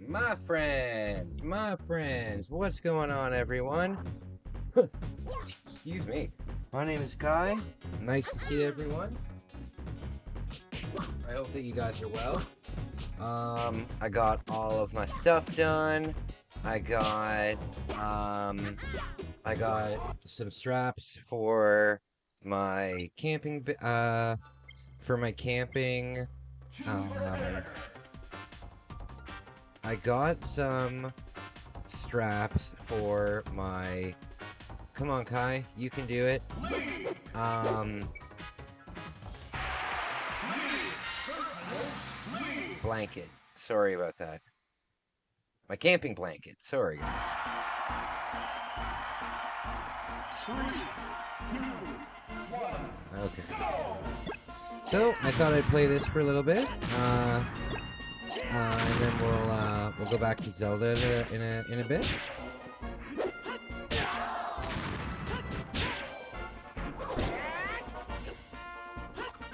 My friends, what's going on, everyone? Excuse me. My name is Kai. Nice to see everyone. I hope that you guys are well. I got all of my stuff done. I got some straps for my camping, I got some straps for my, come on Kai, you can do it. Blanket. Sorry about that. My camping blanket. Sorry, guys. 3, 2, 1. Okay. So I thought I'd play this for a little bit, and then we'll go back to Zelda in a bit.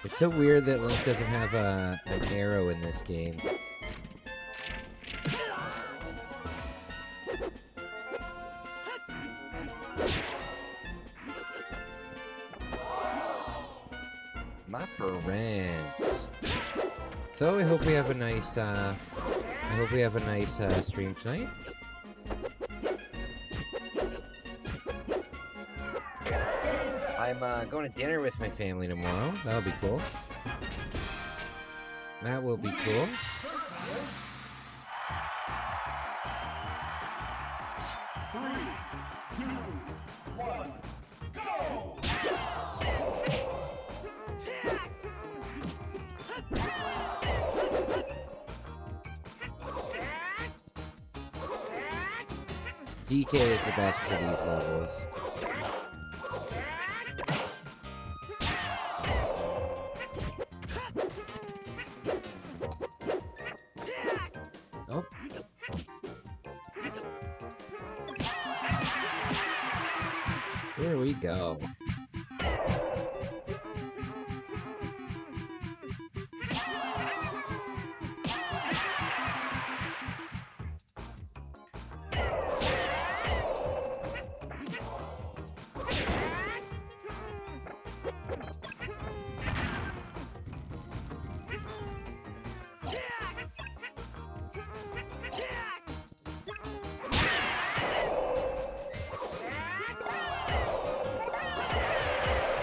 It's so weird that Link doesn't have an arrow in this game. My friends. So I hope we have a nice stream tonight. I'm going to dinner with my family tomorrow. That'll be cool. That will be cool. DK is the best for these levels. Oh. Here we go.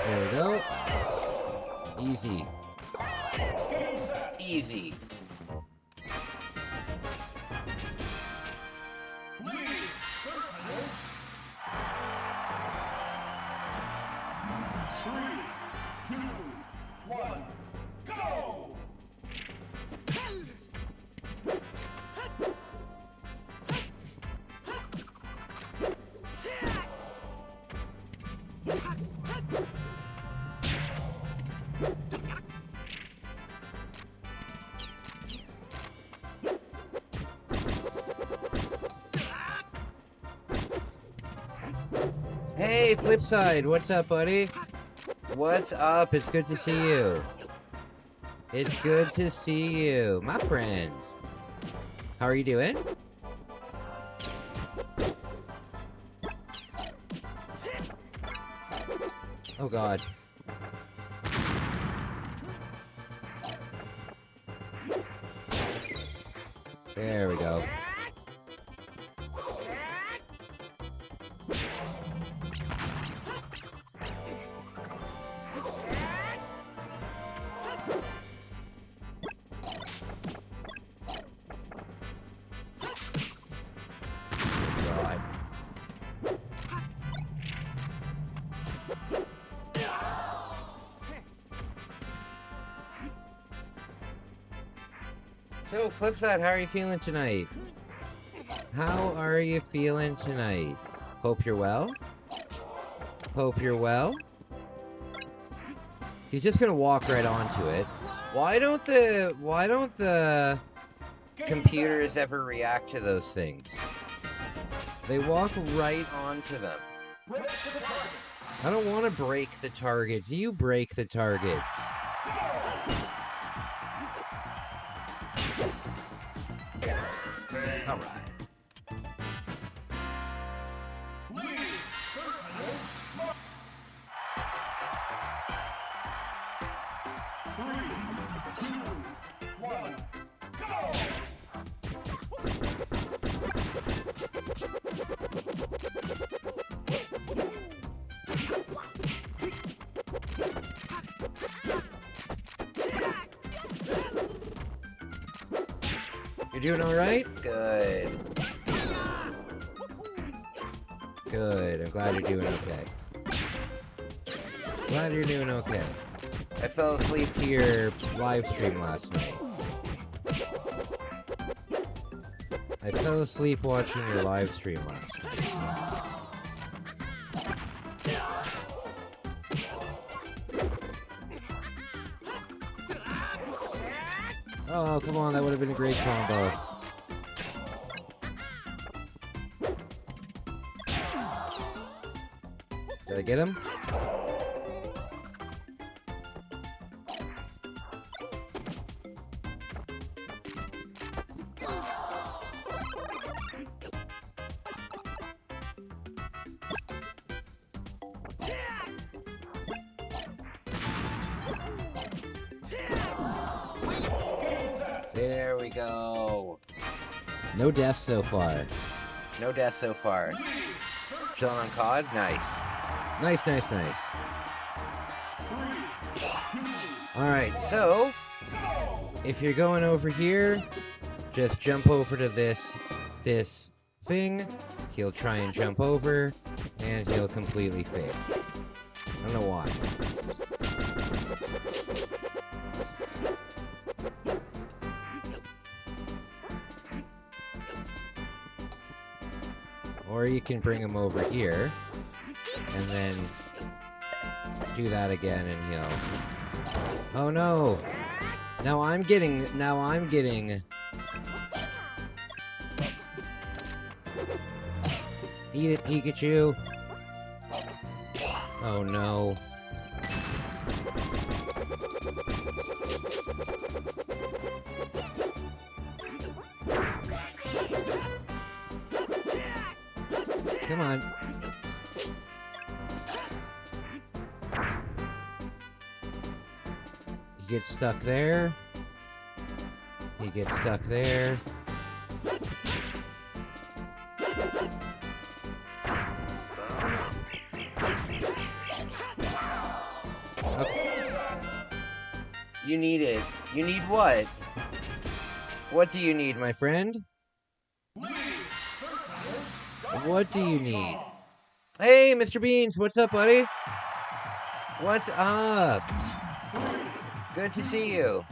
There we go. Easy. Easy. Three, two, one, go! Hey, Flipside, what's up, buddy? What's up? It's good to see you. It's good to see you, my friend. How are you doing? Oh, God. There we go. God. So, Flipside, how are you feeling tonight? How are you feeling tonight? Hope you're well. Hope you're well. He's just gonna walk right onto it. Why don't the computers ever react to those things? They walk right onto them. I don't want to break the targets. You break the targets. Alright. You're doing alright? Good. Good. I'm glad you're doing okay. Glad you're doing okay. I fell asleep to your live stream last night. I fell asleep watching your live stream last night. Oh, come on, that would have been a great combo. Did I get him? There we go. No deaths so far. No deaths so far. Chilling on COD? Nice. Nice, nice, nice. Alright, so if you're going over here, just jump over to this thing. He'll try and jump over, and he'll completely fail. I don't know why. Or you can bring him over here, and then do that again, and he'll... Oh no! Now I'm getting... Eat it, Pikachu! Oh no. Come on. He gets stuck there. He gets stuck there. Okay. You need it. You need what? What do you need, my friend? What do you need? Hey, Mr. Beans, what's up, buddy? What's up? Good to see you.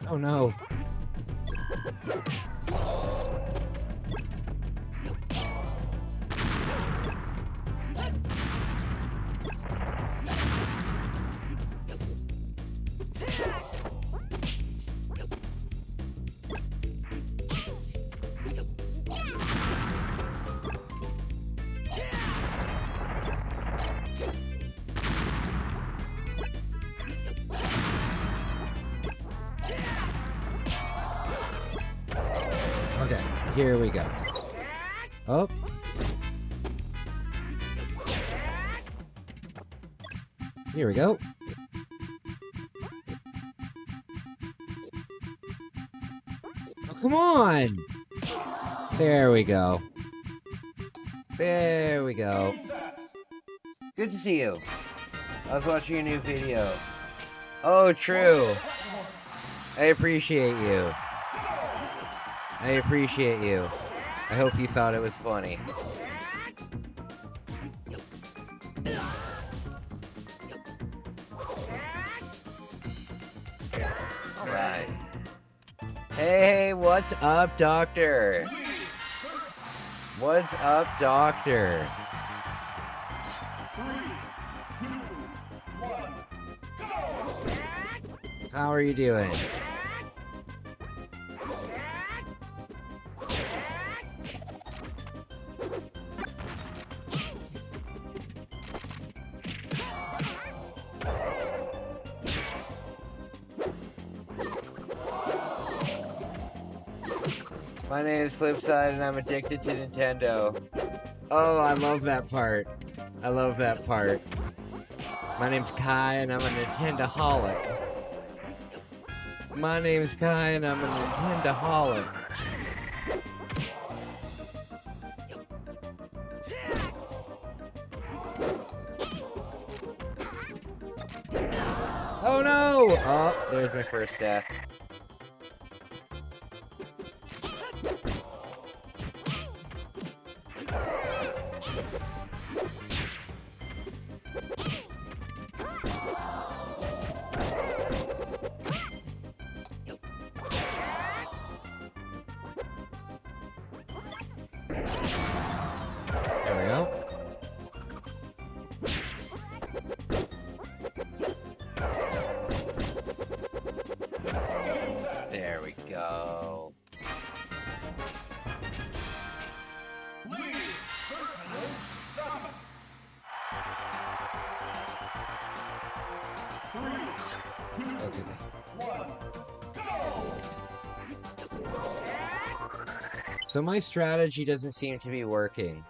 Oh no. Okay, here we go. Oh. Here we go. Oh, come on! There we go. There we go. Good to see you. I was watching your new video. Oh, true. I appreciate you. I appreciate you. I hope you thought it was funny. Alright. Hey, what's up, Doctor? What's up, Doctor? 3, 2, 1, go! How are you doing? My name is Flipside and I'm addicted to Nintendo. Oh, I love that part. I love that part. My name's Kai and I'm a Nintendo-holic. My name's Kai and I'm a Nintendo-holic. Oh no! Oh, there's my first death. There we go. There we go. Lead versus Samus. 3, 2, Okay. 1, go! So my strategy doesn't seem to be working.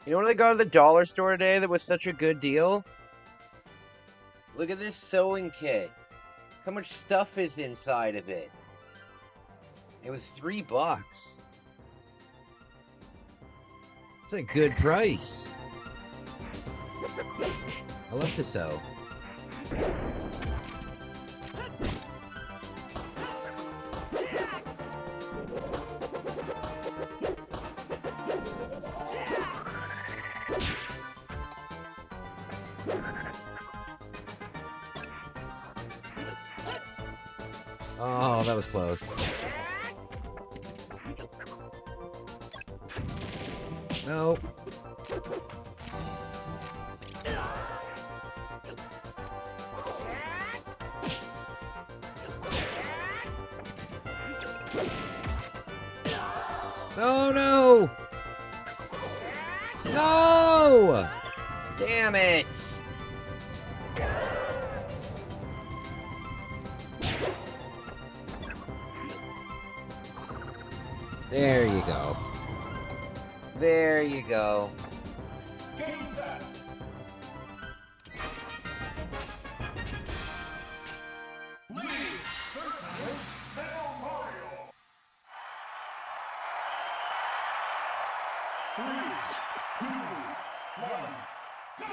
You know what I got at the dollar store today that was such a good deal? Look at this sewing kit. How much stuff is inside of it? It was $3. It's a good price. I love to sew. Oh, that was close. Nope. Oh no! No! Damn it! There you go. There you go. Game set. Lead versus Metal Mario. 3, 2, 1, go!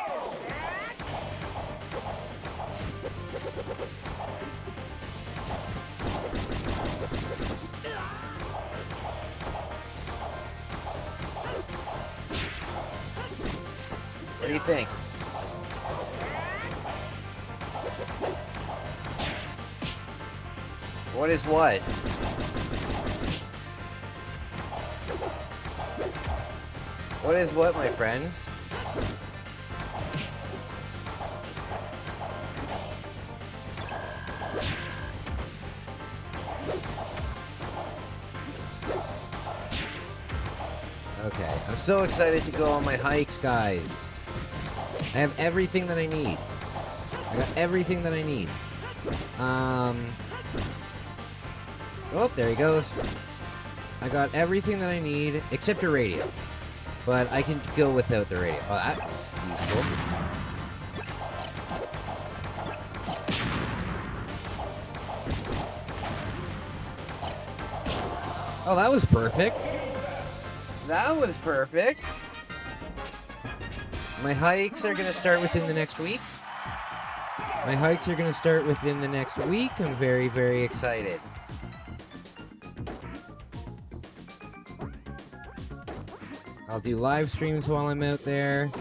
What do you think? What is what? What is what, my friends? Okay, I'm so excited to go on my hikes, guys. I have everything that I need. I got everything that I need. Oh, there he goes. I got everything that I need, except a radio. But I can go without the radio. Oh, that's useful. Oh, that was perfect. That was perfect. My hikes are going to start within the next week. My hikes are going to start within the next week. I'm very, very excited. I'll do live streams while I'm out there.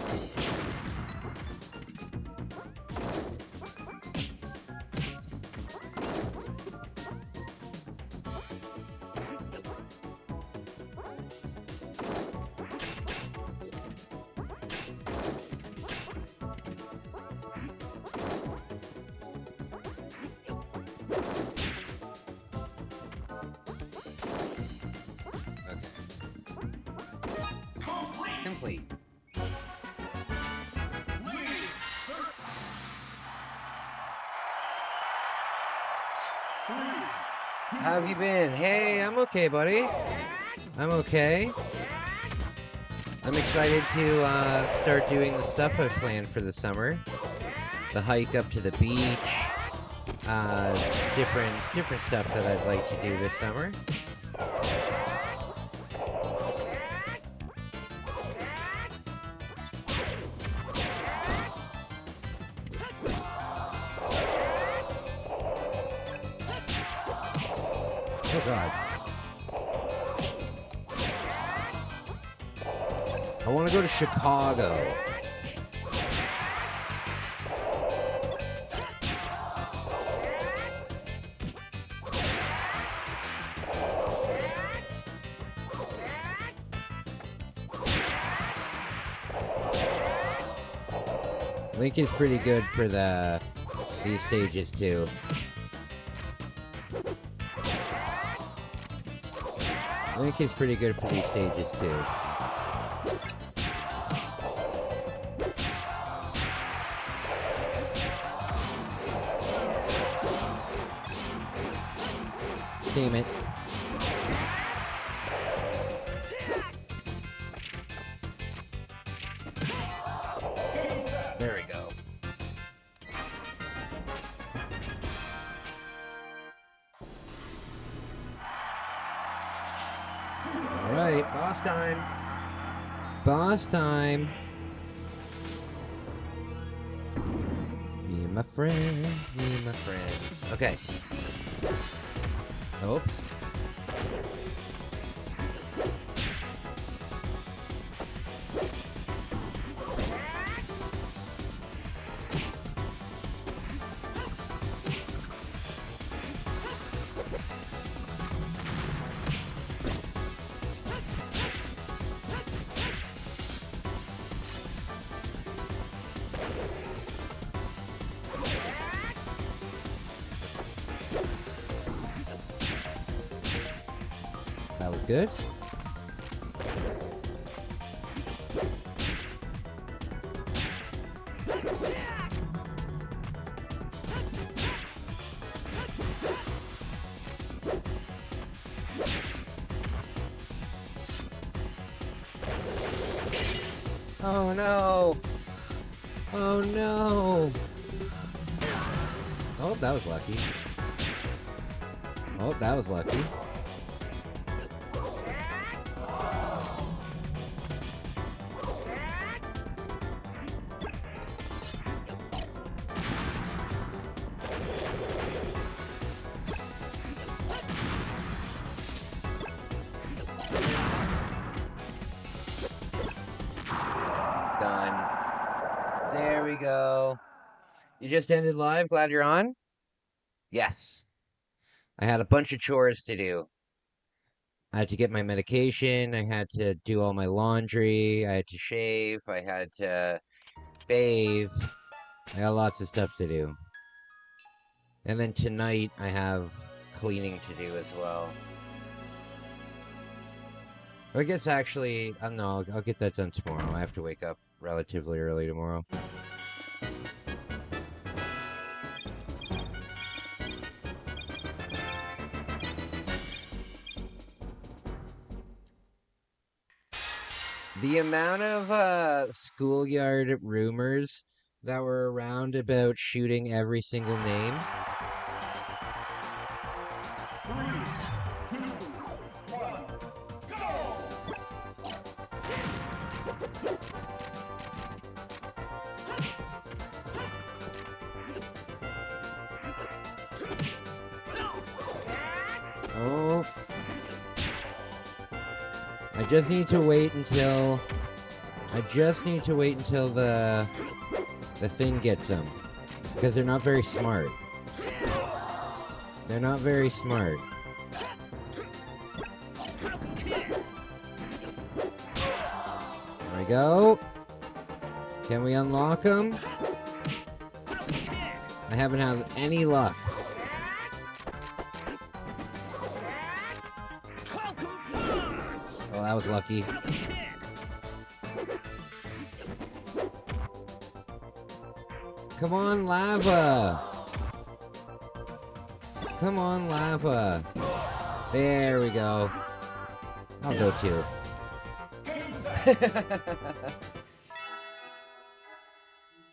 athlete. How have you been? Hey, I'm okay, buddy. I'm okay. I'm excited to start doing the stuff I've planned for the summer. The hike up to the beach. Different stuff that I'd like to do this summer. Oh God. I want to go to Chicago. Lincoln's pretty good for these stages too. Lincoln's pretty good for these stages too. Damn it. There we go. All right, boss time. Boss time. Me and my friends, me and my friends. Okay. Oops. That was good. Oh no! Oh no! Oh, that was lucky. Oh, that was lucky. Done. There we go. You just ended live? Glad you're on? Yes. I had a bunch of chores to do. I had to get my medication. I had to do all my laundry. I had to shave. I had to bathe. I got lots of stuff to do. And then tonight I have cleaning to do as well. I guess actually, no, I'll get that done tomorrow. I have to wake up relatively early tomorrow. The amount of schoolyard rumors that were around about shooting every single name. 3, 2, 1, go! Oh. I just need to wait until the thing gets them, because they're not very smart. They're not very smart. There we go. Can we unlock them? I haven't had any luck. Oh, that was lucky. Come on, lava! Come on, lava! There we go. I'll go too.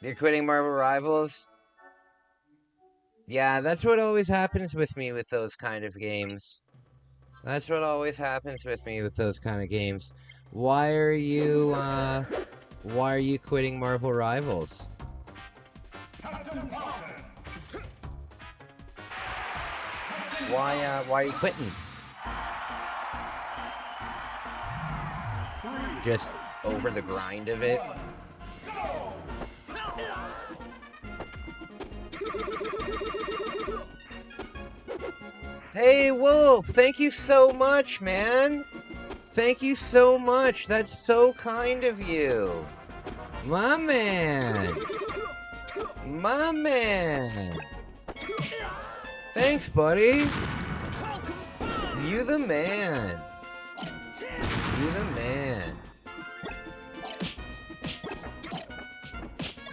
You're quitting Marvel Rivals? Yeah, that's what always happens with me with those kind of games. That's what always happens with me with those kind of games. Why are you quitting Marvel Rivals? Why are you quitting? Just over the grind of it? Hey, Wolf! Thank you so much, man! Thank you so much! That's so kind of you! My man! My man! Thanks, buddy! You the man! You the man!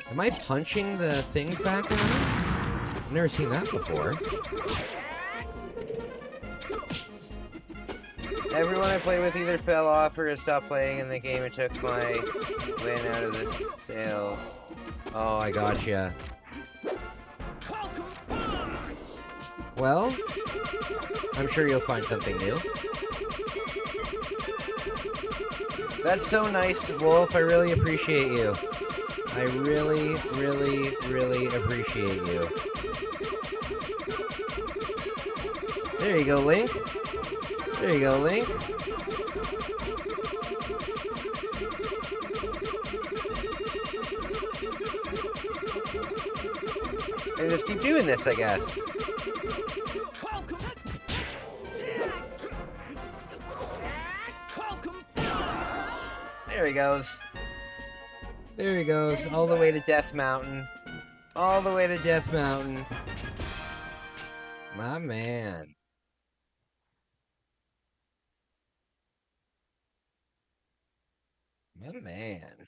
Am I punching the things back at him? I've never seen that before. Everyone I play with either fell off or stopped playing in the game and took my win out of the sales. Oh, I gotcha. Well, I'm sure you'll find something new. That's so nice, Wolf. I really appreciate you. I really, really, really appreciate you. There you go, Link. There you go, Link. And just keep doing this, I guess. There he goes. There he goes, all the way to Death Mountain. All the way to Death Mountain. My man. My man.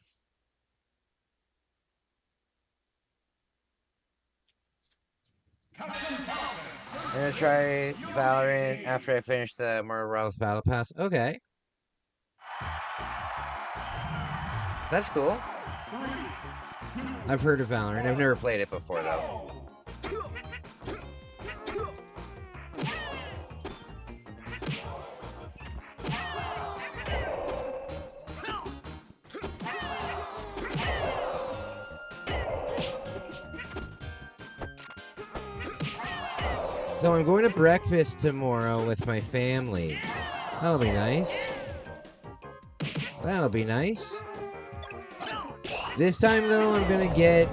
I'm gonna try Valorant after I finish the Majoras Battle Pass. Okay. That's cool. I've heard of Valorant. I've never played it before, though. So I'm going to breakfast tomorrow with my family. That'll be nice. That'll be nice. This time, though, I'm gonna get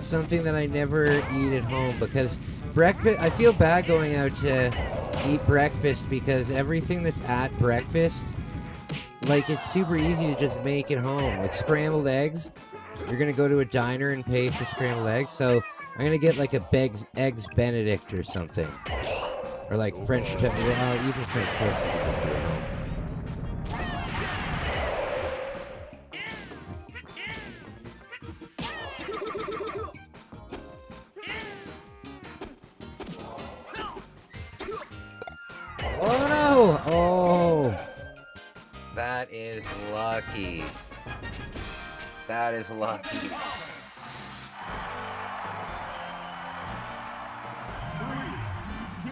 something that I never eat at home, because breakfast, I feel bad going out to eat breakfast because everything that's at breakfast, like, it's super easy to just make at home. Like scrambled eggs, you're gonna go to a diner and pay for scrambled eggs, so I'm gonna get like a eggs Benedict or something. Or like French toast, well, even French toast you can just do at home. Oh no! Oh! That is lucky. That is lucky. 3, 2,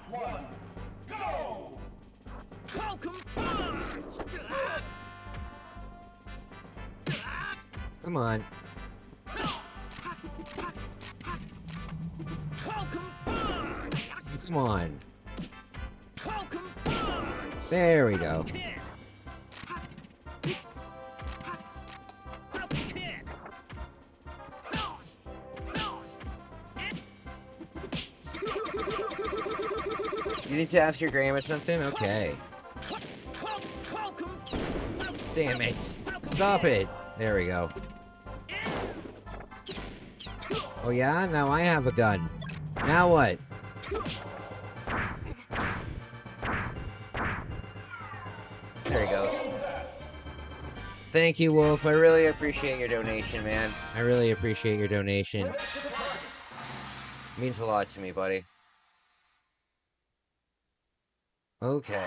1, go! Come on. Come on. There we go. You need to ask your grandma something? Okay. Damn it. Stop it. There we go. Oh yeah? Now I have a gun. Now what? There he goes. Thank you, Wolf. I really appreciate your donation, man. I really appreciate your donation. It means a lot to me, buddy. Okay.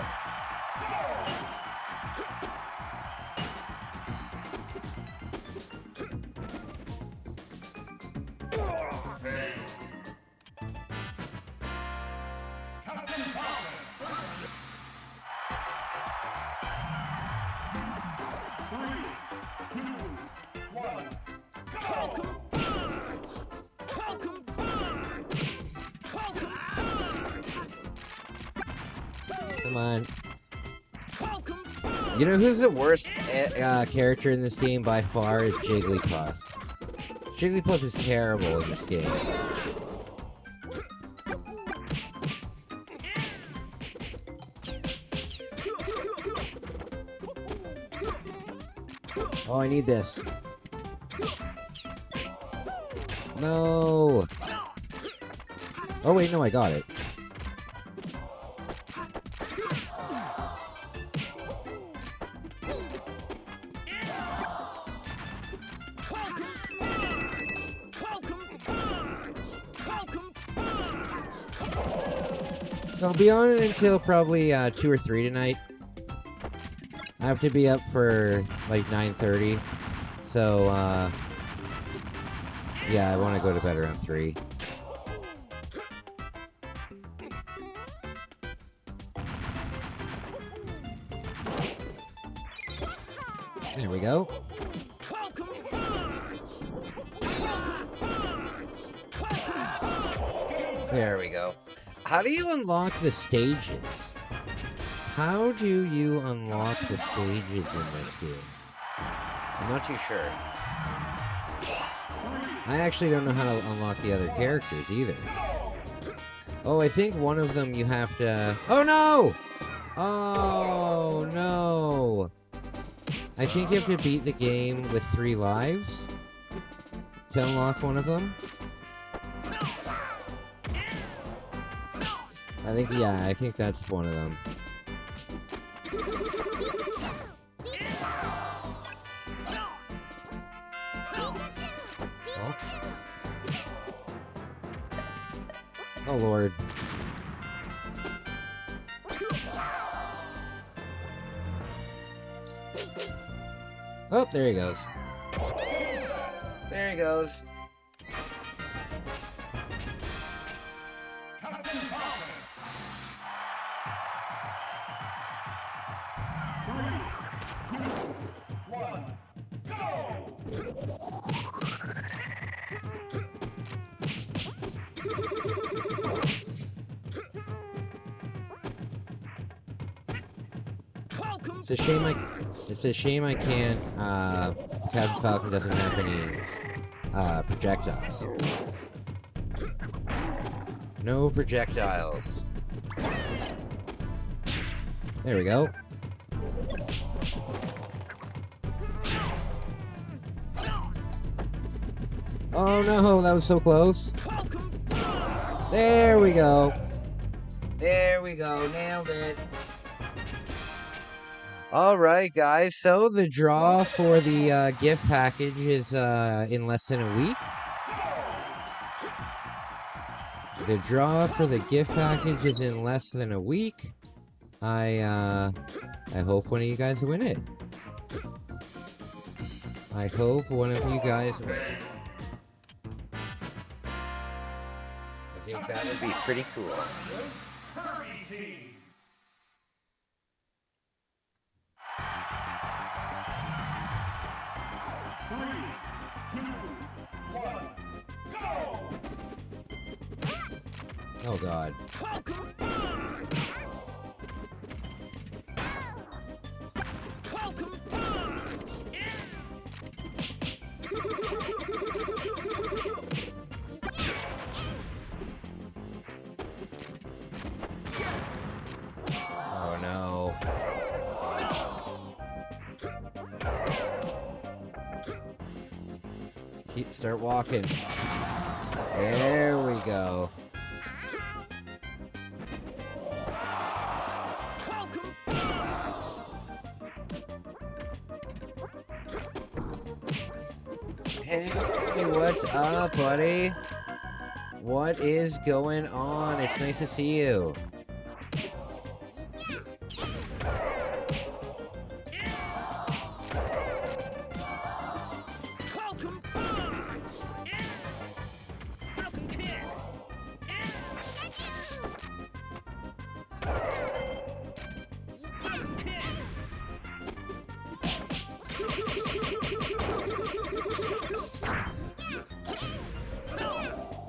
Come on. You know who's the worst character in this game by far is Jigglypuff. Jigglypuff is terrible in this game. Oh, I need this. No. Oh wait, no, I got it. So I'll be on it until probably 2 or 3 tonight. I have to be up for like 9:30. So yeah, I want to go to bed around 3. There we go. There we go. How do you unlock the stages? How do you unlock the stages in this game? I'm not too sure. I actually don't know how to unlock the other characters either. Oh, I think one of them you have to... Oh no! Oh no! I think you have to beat the game with 3 lives to unlock one of them. I think that's one of them. Oh, oh Lord. Oh, there he goes. There he goes. It's a shame I can't, Captain Falcon doesn't have any, projectiles. No projectiles. There we go. Oh no, that was so close. There we go. There we go, nailed it. Alright guys, so the draw for the gift package is in less than a week. The draw for the gift package is in less than a week. I hope one of you guys win it. I hope one of you guys win it. I think that would be pretty cool. Oh God. Oh no. Start walking. There we go. Hey, what's up, buddy? What is going on? It's nice to see you.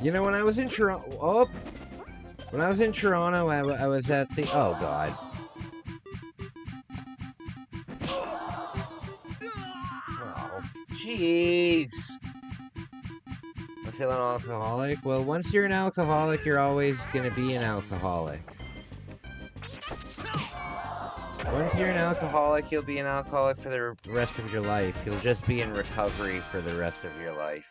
You know, when I was in Toronto, when I was in Toronto, I was at the, oh god. Oh, jeez. I'm feeling alcoholic. Well, once you're an alcoholic, you're always gonna be an alcoholic. Once you're an alcoholic, you'll be an alcoholic for the rest of your life. You'll just be in recovery for the rest of your life.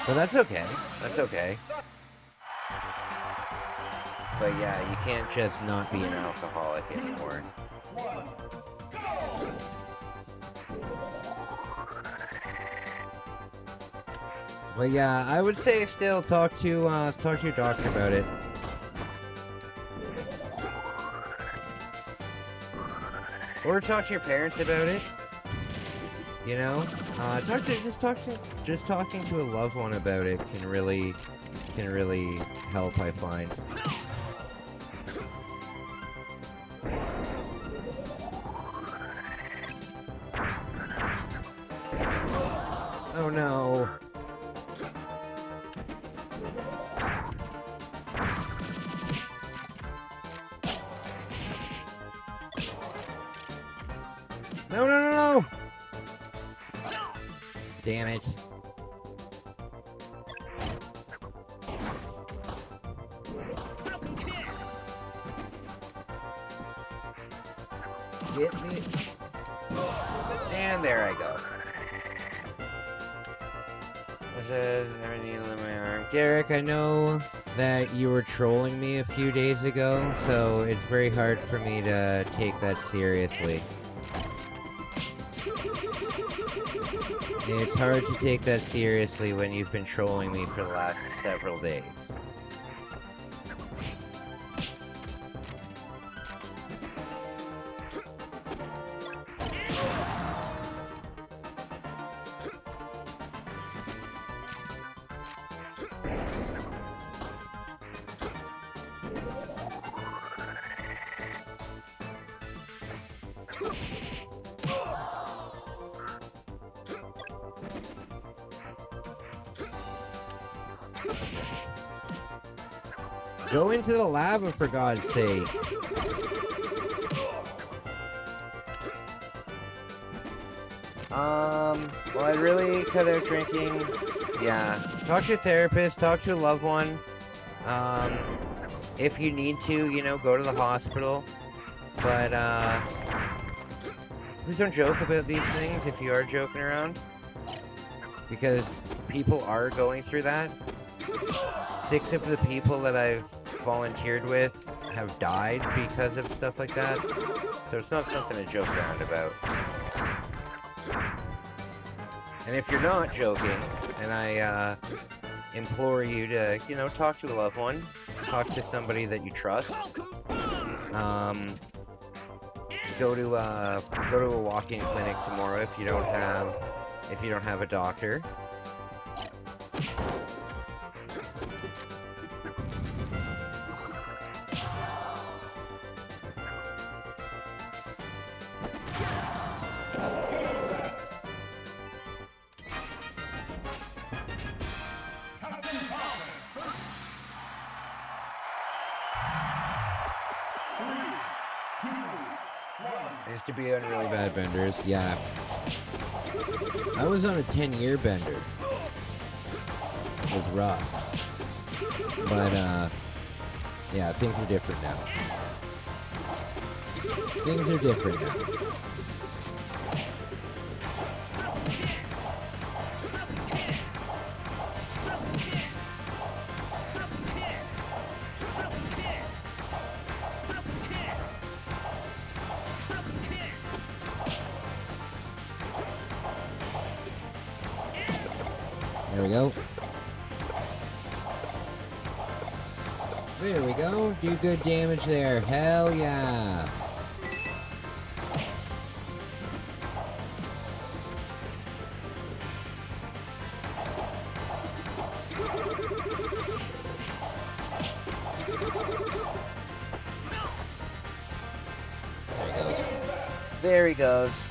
Well, that's okay. That's okay. But yeah, you can't just not be an alcoholic anymore. But yeah, I would say still talk to your doctor about it. Or talk to your parents about it. You know, just talking to a loved one about it can really help, I find. Oh no. No, no, no, no! Damn it. Get me. And there I go. Garrick, I know that you were trolling me a few days ago, so it's very hard for me to take that seriously. It's hard to take that seriously when you've been trolling me for the last several days. Go into the lava, for God's sake. Well, I really could have drinking. Yeah. Talk to your therapist, talk to a loved one. If you need to, you know, go to the hospital. But, please don't joke about these things if you are joking around. Because people are going through that. 6 of the people that I've volunteered with have died because of stuff like that. So it's not something to joke around about. And if you're not joking, and I implore you to, you know, talk to a loved one, talk to somebody that you trust. Go to a walk-in clinic tomorrow if you don't have a doctor. I used to be on really bad benders, yeah. I was on a 10-year bender. It was rough. But, yeah, things are different now. Things are different now. There we go. There we go. Do good damage there. Hell yeah. There he goes. There he goes.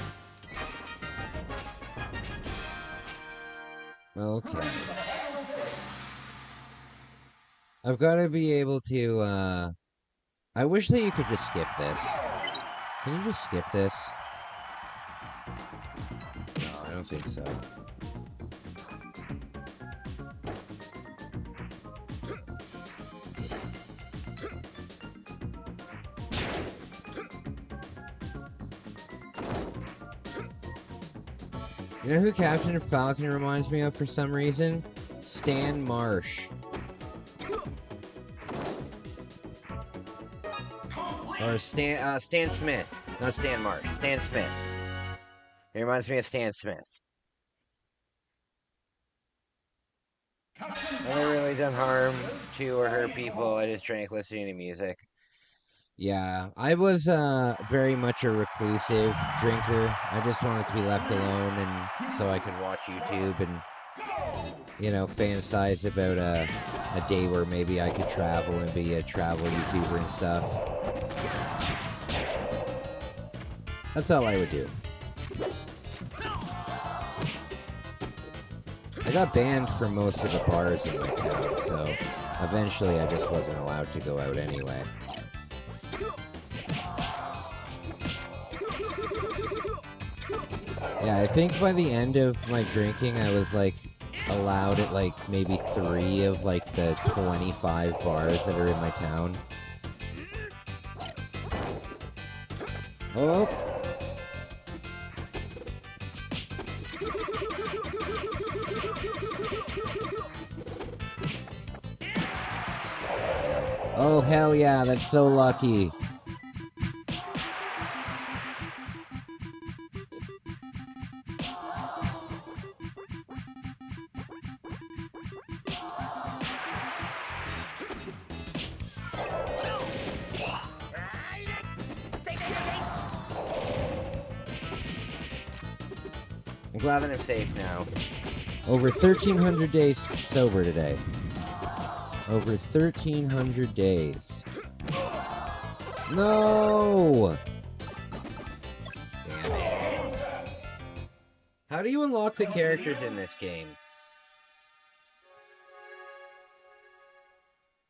Okay. I've got to be able to, I wish that you could just skip this. Can you just skip this? No, I don't think so. You know who Captain Falcon reminds me of for some reason? Stan Marsh. Or Stan Smith. Not Stan Marsh. Stan Smith. He reminds me of Stan Smith. I've never really done harm to or hurt people. I just drank listening to music. Yeah, I was very much a reclusive drinker. I just wanted to be left alone, and so I could watch YouTube and, you know, fantasize about a day where maybe I could travel and be a travel YouTuber and stuff. That's all I would do. I got banned from most of the bars in my town, so eventually I just wasn't allowed to go out anyway. Yeah, I think by the end of my drinking, I was, like, allowed at, like, maybe 3 of, like, the 25 bars that are in my town. Oh! Oh, hell yeah, that's so lucky. I'm glad that I'm safe now. Over 1,300 days sober today. Over 1,300 days. No! Damn it. How do you unlock the characters in this game?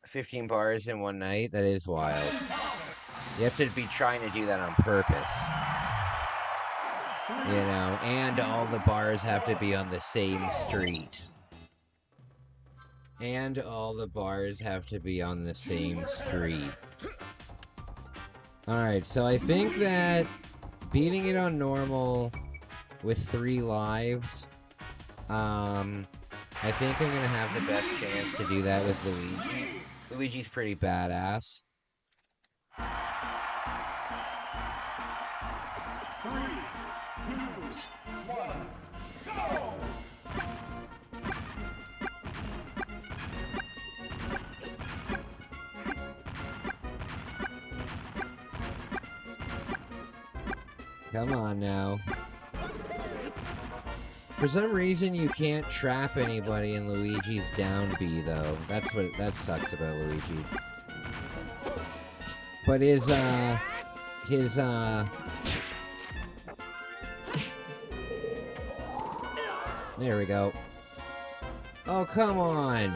15 bars in one night? That is wild. You have to be trying to do that on purpose. You know, and all the bars have to be on the same street. And all the bars have to be on the same street. Alright, so I think that beating it on normal with 3 lives, I think I'm gonna have the best chance to do that with Luigi. Luigi's pretty badass. 3, 2, 1, go! Come on now. For some reason, you can't trap anybody in Luigi's down B, though. That sucks about Luigi. But his there we go. Oh, come on!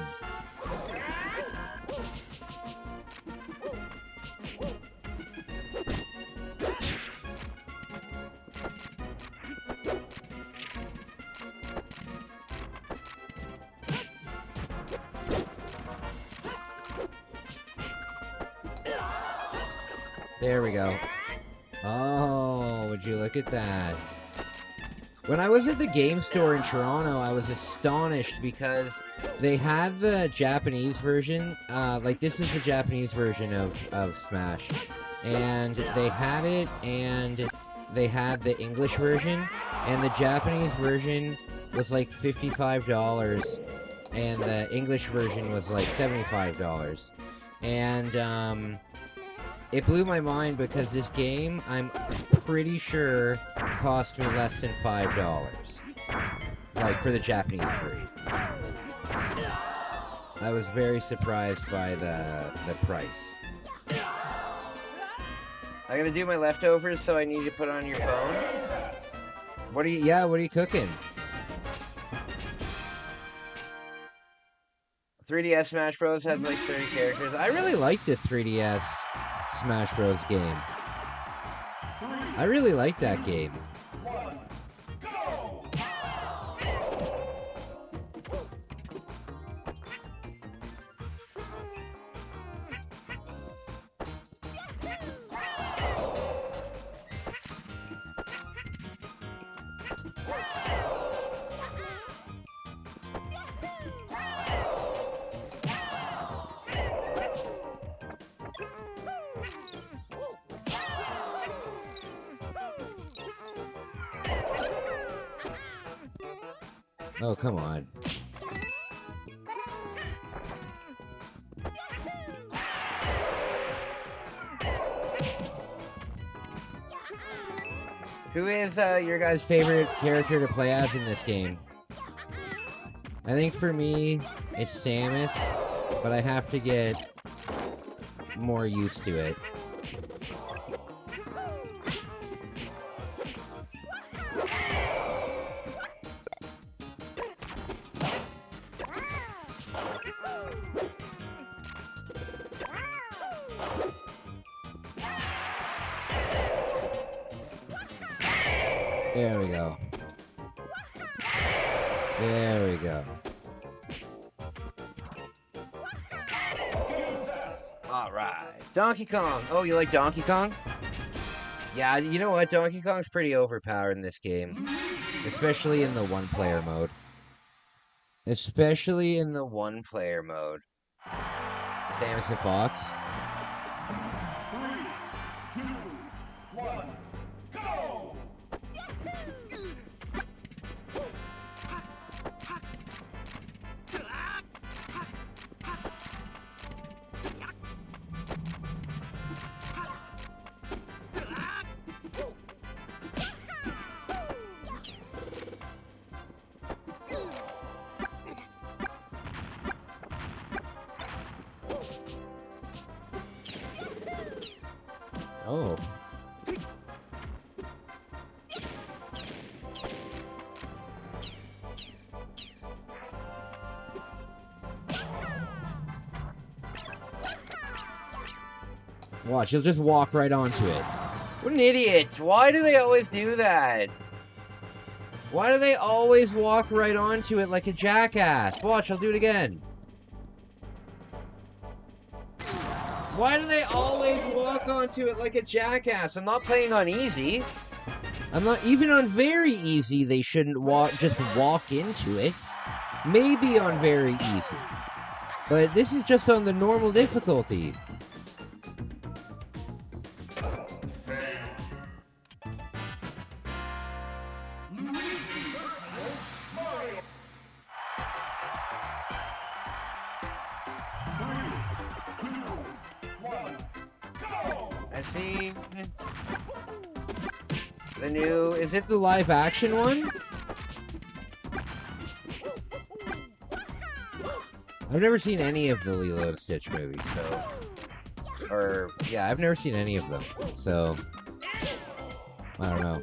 There we go. Oh, would you look at that? When I was at the game store in Toronto, I was astonished because they had the Japanese version. Like, this is the Japanese version of Smash. And they had it, and they had the English version. And the Japanese version was like $55, and the English version was like $75. And it blew my mind because this game, I'm pretty sure, cost me less than $5. Like, for the Japanese version. I was very surprised by the price. I gotta do my leftovers, so I need to put on your phone. What are you cooking? 3DS Smash Bros. Has like 30 characters. I really like the 3DS Smash Bros. Game. I really like that game. Oh, come on. Who is your guys' favorite character to play as in this game? I think for me, it's Samus, but I have to get more used to it. There we go. There we go. Alright. Donkey Kong. Oh, you like Donkey Kong? Yeah, you know what? Donkey Kong's pretty overpowered in this game. Especially in the one-player mode. Especially in the one-player mode. Samus and Fox. 3, 2, 1, go! Oh. Watch, he'll just walk right onto it. What an idiot! Why do they always do that? Why do they always walk right onto it like a jackass? Watch, I'll do it again. Why do they always walk onto it like a jackass? I'm not playing on easy. I'm not even on very easy. They shouldn't just walk into it. Maybe on very easy. But this is just on the normal difficulty. I see the new, is it the live action one? I've never seen any of the Lilo and Stitch movies, so, or, yeah, I've never seen any of them, so, I don't know.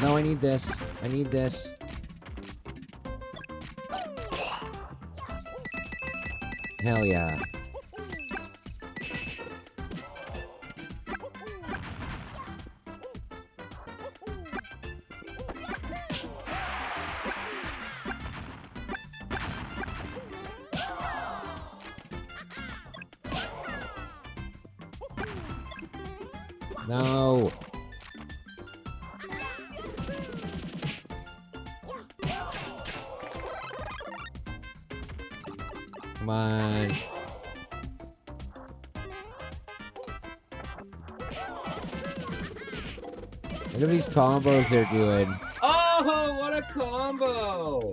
No, I need this. I need this. Hell yeah. No. Come on. Look at these combos they're doing. Oh, what a combo!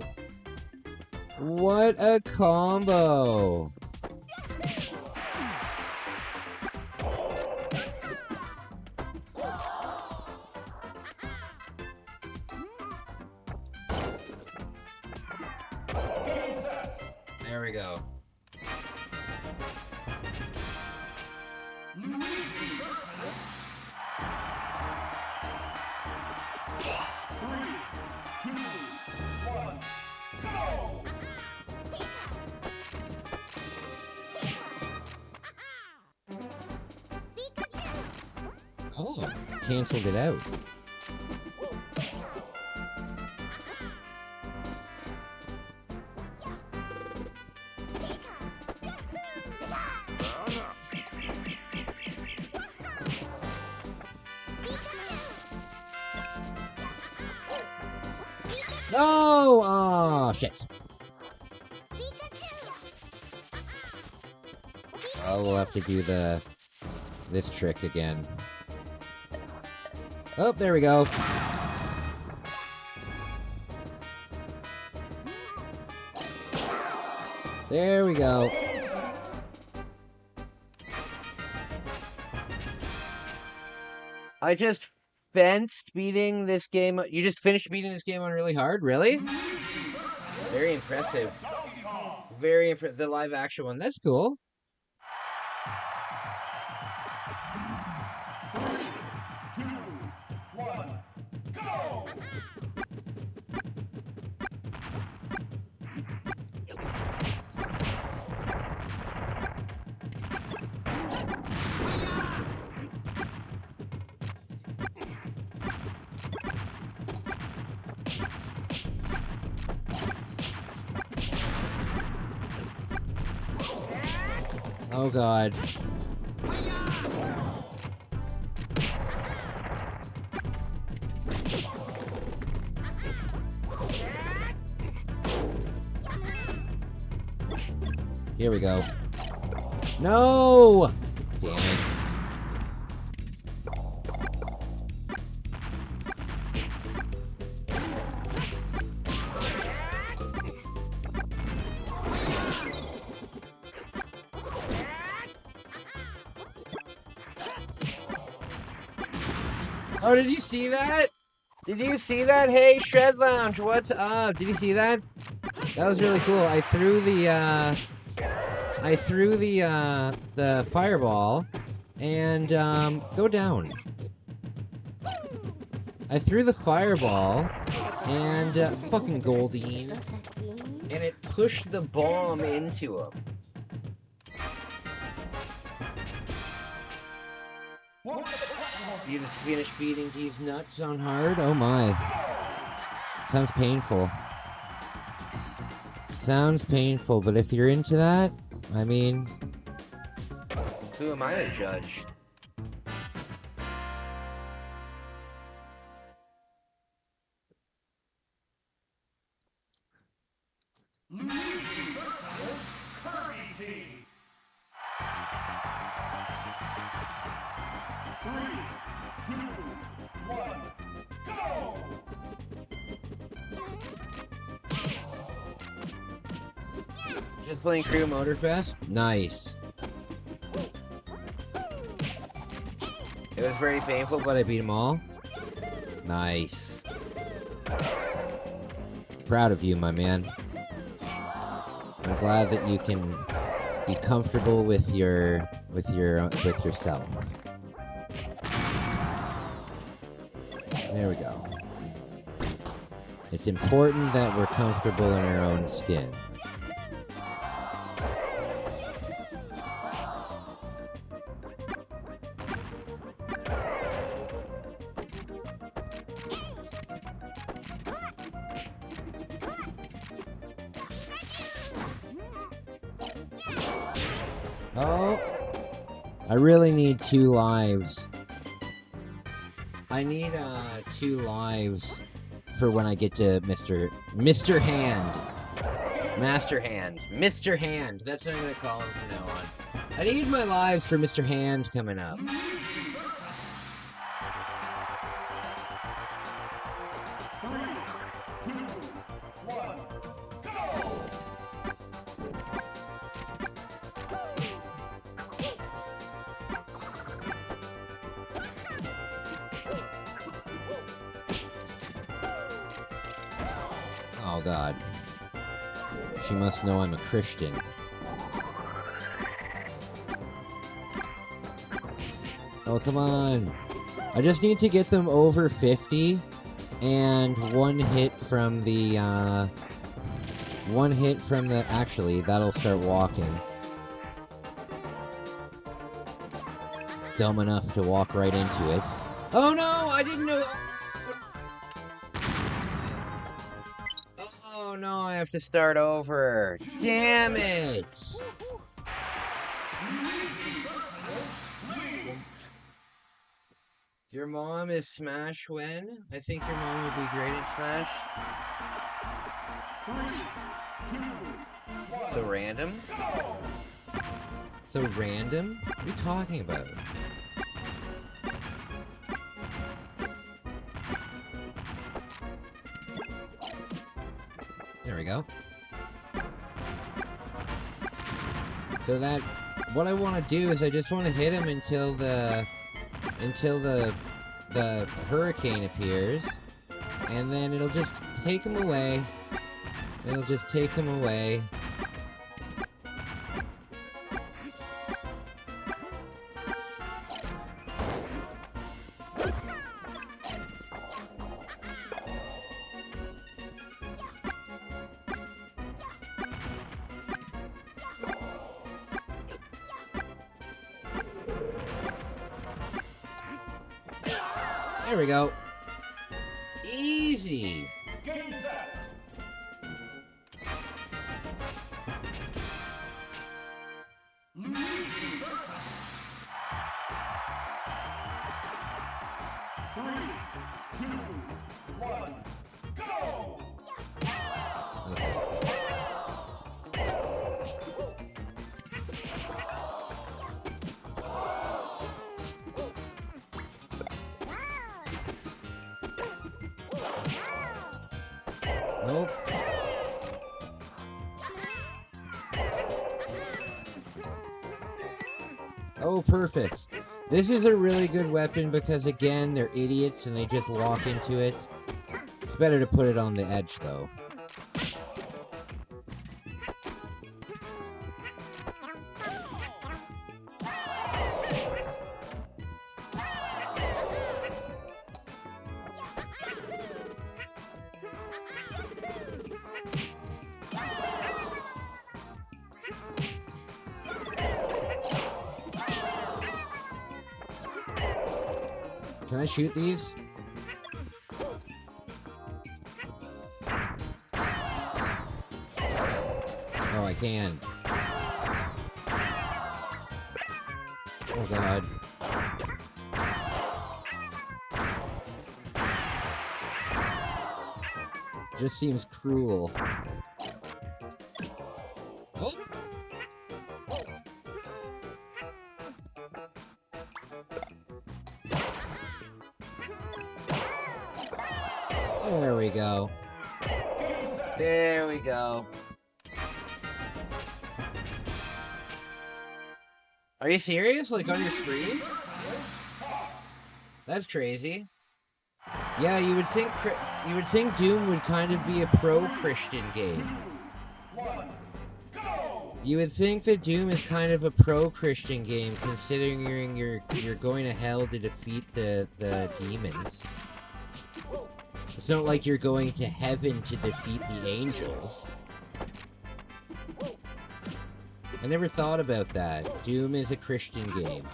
What a combo! There we go. Oh, canceled it out. No! Oh, shit. Oh, we'll have to do this trick again. Oh, there we go. There we go. I just fenced beating this game. You just finished beating this game on really hard? Really? Very impressive. Very impressive. The live action one. That's cool. Oh god. Here we go. No! Damn it. Oh, did you see that? Did you see that? Hey, Shred Lounge, what's up? Did you see that? That was really cool. I threw the fireball and go down. I threw the fireball and fucking Goldine, and it pushed the bomb into him. You just finished beating these nuts on hard? Oh my. Sounds painful. Sounds painful, but if you're into that, I mean... Who am I to judge? Just playing Crew Motorfest? Nice. It was very painful, but I beat them all. Nice. Proud of you, my man. I'm glad that you can be comfortable with yourself. There we go. It's important that we're comfortable in our own skin. Oh, I really need 2 lives. I need 2 lives for when I get to Mr. Hand. Master Hand. Mr. Hand. That's what I'm going to call him from now on. I need my lives for Mr. Hand coming up. Oh god. She must know I'm a Christian. Oh, come on. I just need to get them over 50, and one hit from the, actually, that'll start walking. Dumb enough to walk right into it. Oh no, I didn't know. Oh no, I have to start over. Damn it. Your mom is Smash when? I think your mom would be great at Smash. 3, 2, 1. So random? So random? What are you talking about? There we go. So that, what I want to do is I just want to hit him until the hurricane appears, and then it'll just take him away. It'll just take him away. There we go. Easy. Game set. Luigi. 3, 2, 1, go! Nope. Oh, perfect. This is a really good weapon because, again, they're idiots and they just walk into it. It's better to put it on the edge, though. Can I shoot these? Oh, I can. Oh, God. Just seems cruel. Oh. There we go. There we go. Are you serious? Like on your screen? That's crazy. Yeah, you would think Doom would kind of be a pro-Christian game. You would think that Doom is kind of a pro-Christian game, considering you're going to hell to defeat the demons. It's not like you're going to heaven to defeat the angels. I never thought about that. Doom is a Christian game.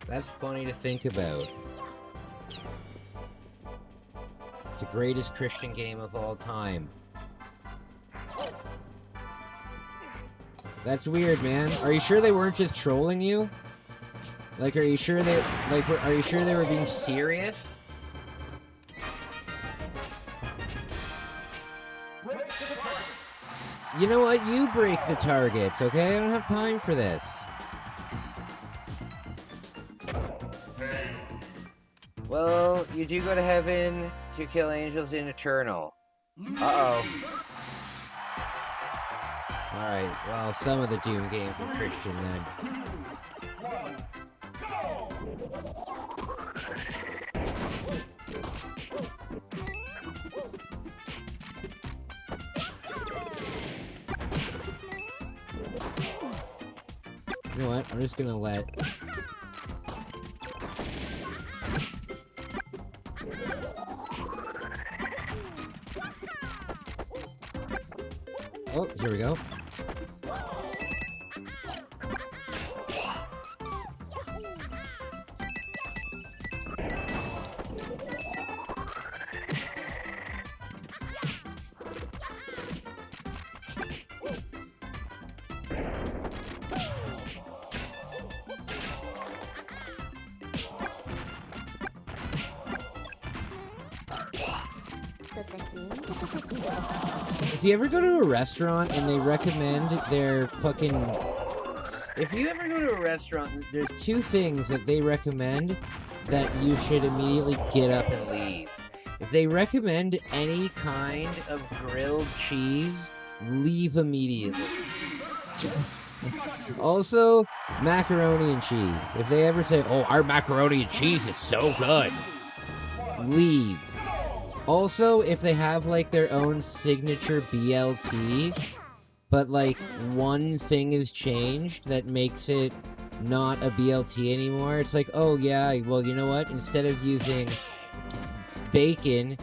That's funny to think about. It's the greatest Christian game of all time. That's weird, man. Are you sure they weren't just trolling you? Like, are you sure they were being serious? You know what? You break the targets, okay? I don't have time for this. Well, you do go to heaven to kill angels in Eternal. Uh-oh. Alright, well, some of the Doom games are Christian then. 2, 1, go! You know what? I'm just gonna let... Oh, here we go. If you ever go to a restaurant and they recommend their fucking... If you ever go to a restaurant, there's two things that they recommend that you should immediately get up and leave. If they recommend any kind of grilled cheese, leave immediately. Also, macaroni and cheese. If they ever say, oh, our macaroni and cheese is so good, leave. Also, if they have, like, their own signature BLT, but, like, one thing is changed that makes it not a BLT anymore, it's like, oh, yeah, well, you know what? Instead of using bacon,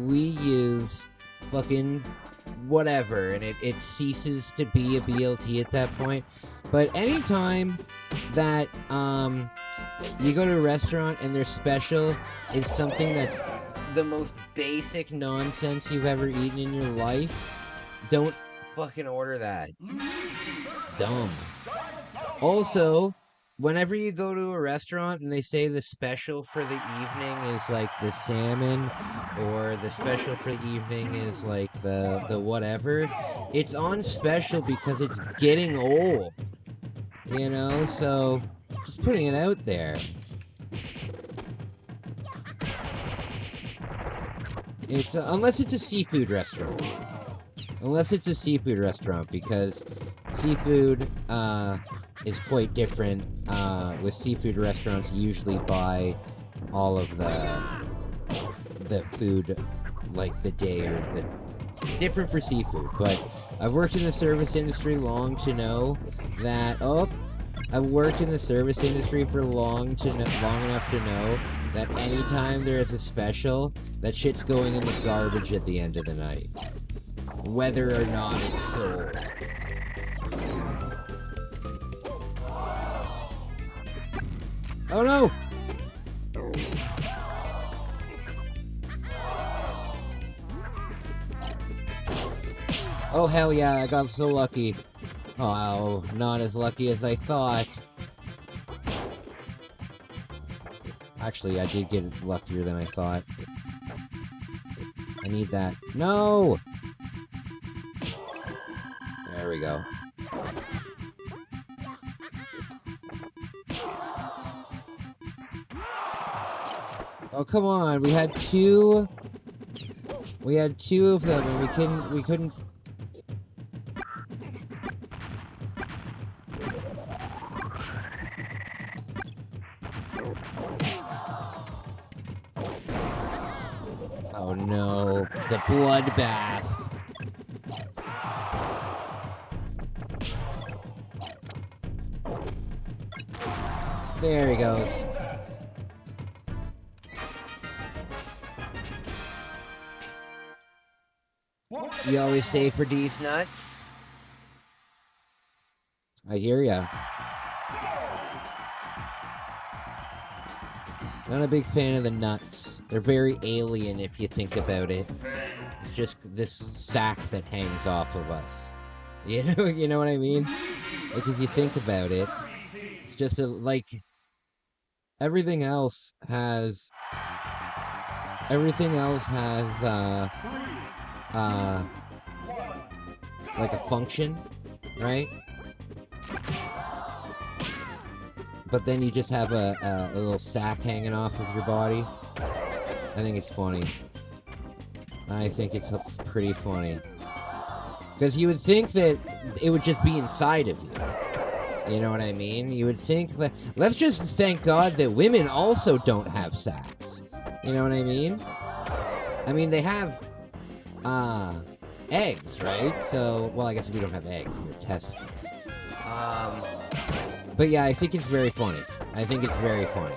we use fucking whatever, and it ceases to be a BLT at that point. But anytime that, you go to a restaurant and their special is something that's the most basic nonsense you've ever eaten in your life, don't fucking order that. It's dumb. Also, whenever you go to a restaurant and they say the special for the evening is like the salmon, or the special for the evening is like the whatever, it's on special because it's getting old. You know, so just putting it out there. It's unless it's a seafood restaurant. Unless it's a seafood restaurant, because seafood is quite different. With seafood restaurants, you usually buy all of the food like the day, or the different for seafood. But I've worked in the service industry long to know that. I've worked in the service industry for long enough to know that anytime there is a special, that shit's going in the garbage at the end of the night, whether or not it's sold. Oh no! Oh hell yeah, I got so lucky. Oh, not as lucky as I thought. Actually, I did get luckier than I thought. I need that. No! There we go. Oh, come on. We had two of them, and we couldn't... Oh no, the bloodbath. There he goes. You always stay for these nuts? I hear ya. Not a big fan of the nuts. They're very alien if you think about it. It's just this sack that hangs off of us. You know what I mean? Like, if you think about it, it's just like, everything else has like a function, right? But then you just have a little sack hanging off of your body. I think it's funny. I think it's pretty funny. Because you would think that it would just be inside of you. You know what I mean? You would think that... Let's just thank God that women also don't have sacs. You know what I mean? I mean, they have, eggs, right? So, well, I guess we don't have eggs. We're testicles. But yeah, I think it's very funny. I think it's very funny.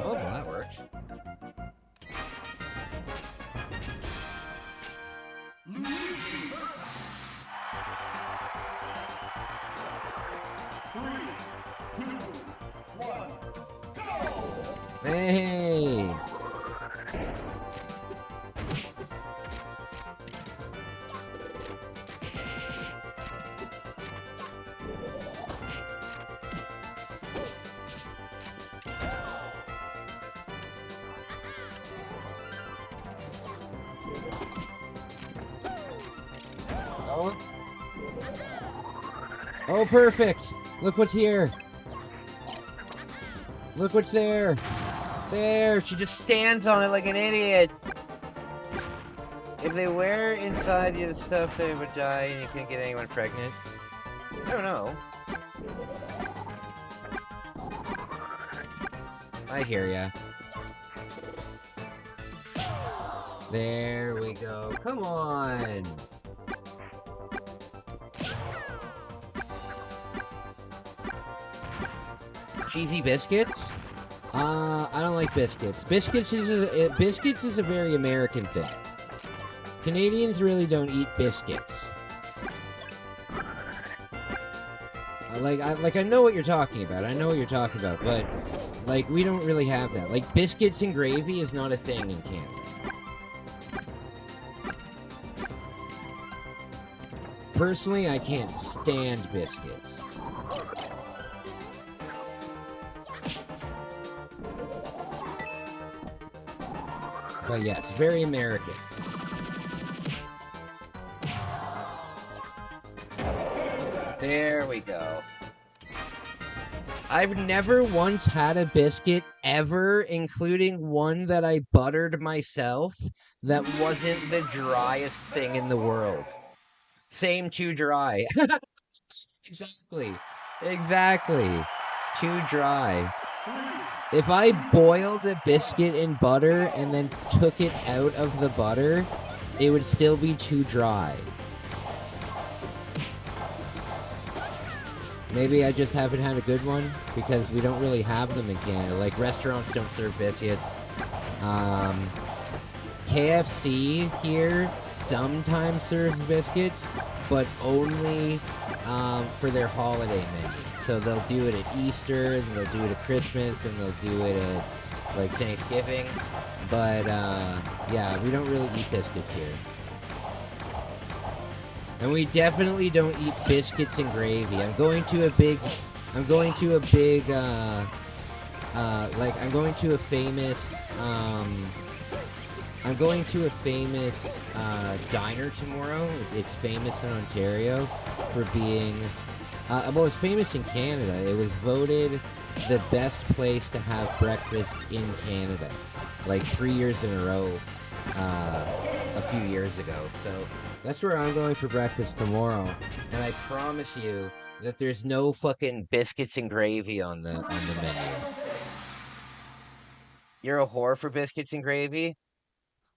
Oh, well, that works. Hey! Oh. Oh, perfect! Look what's here! Look what's there! There! She just stands on it like an idiot! If they wear inside you the stuff, they would die and you can't get anyone pregnant. I don't know. I hear ya. There we go. Come on! Cheesy biscuits? I don't like biscuits. Biscuits is a very American thing. Canadians really don't eat biscuits. I know what you're talking about. I know what you're talking about, but like we don't really have that. Like biscuits and gravy is not a thing in Canada. Personally, I can't stand biscuits. But yes, very American. There we go. I've never once had a biscuit ever, including one that I buttered myself, that wasn't the driest thing in the world. Same, too dry. Exactly. Exactly. Too dry. If I boiled a biscuit in butter and then took it out of the butter, it would still be too dry. Maybe I just haven't had a good one, because we don't really have them in Canada. Like, restaurants don't serve biscuits. KFC here sometimes serves biscuits, but only for their holiday menu. So they'll do it at Easter, and they'll do it at Christmas, and they'll do it at, like, Thanksgiving. But, yeah, we don't really eat biscuits here. And we definitely don't eat biscuits and gravy. I'm going to a famous, diner tomorrow. It's famous in Ontario for being, well, it's famous in Canada. It was voted the best place to have breakfast in Canada, like 3 years in a row, a few years ago. So that's where I'm going for breakfast tomorrow. And I promise you that there's no fucking biscuits and gravy on the menu. You're a whore for biscuits and gravy?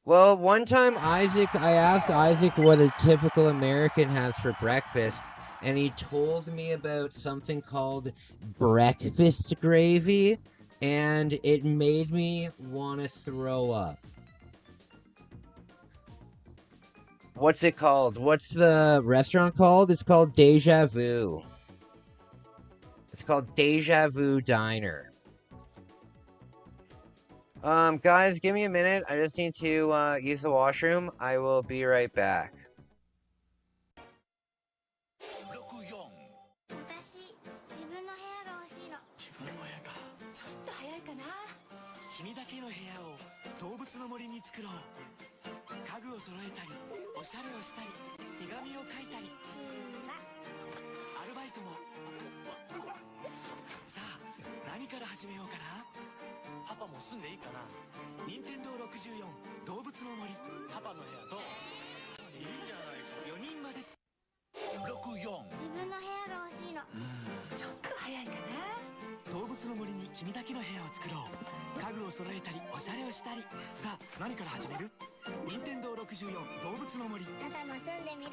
Well, one time I asked Isaac what a typical American has for breakfast, and he told me about something called breakfast gravy, and it made me want to throw up. What's it called? What's the restaurant called? It's called Deja Vu. It's called Deja Vu Diner. Guys, give me a minute. I just need to, use the washroom. I will be right back. 私、自分の部屋が欲しいの。自分の部屋か。ちょっと早いかな。君だけの部屋を動物の森に作ろう。家具を揃えたり、おしゃれをしたり、手紙を書いたり。アルバイトも。さあ、何から始めようかな。パパも住んでいいかな。任天堂64動物の森。パパの部屋どう？いいじゃないか。4人まで。64。自分の部屋が欲しいの。ちょっと早いかな。動物の森に君だけの部屋を作ろう。家具を揃えたりおしゃれをしたり。さあ何から始める？任天堂64動物の森。パパも住んでみる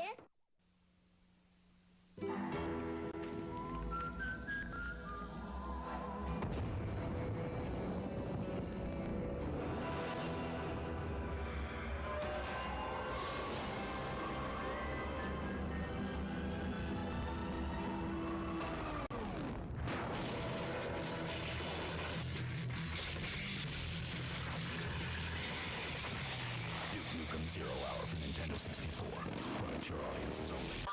？Nukem 0 Hour for Nintendo 64. For mature audiences only.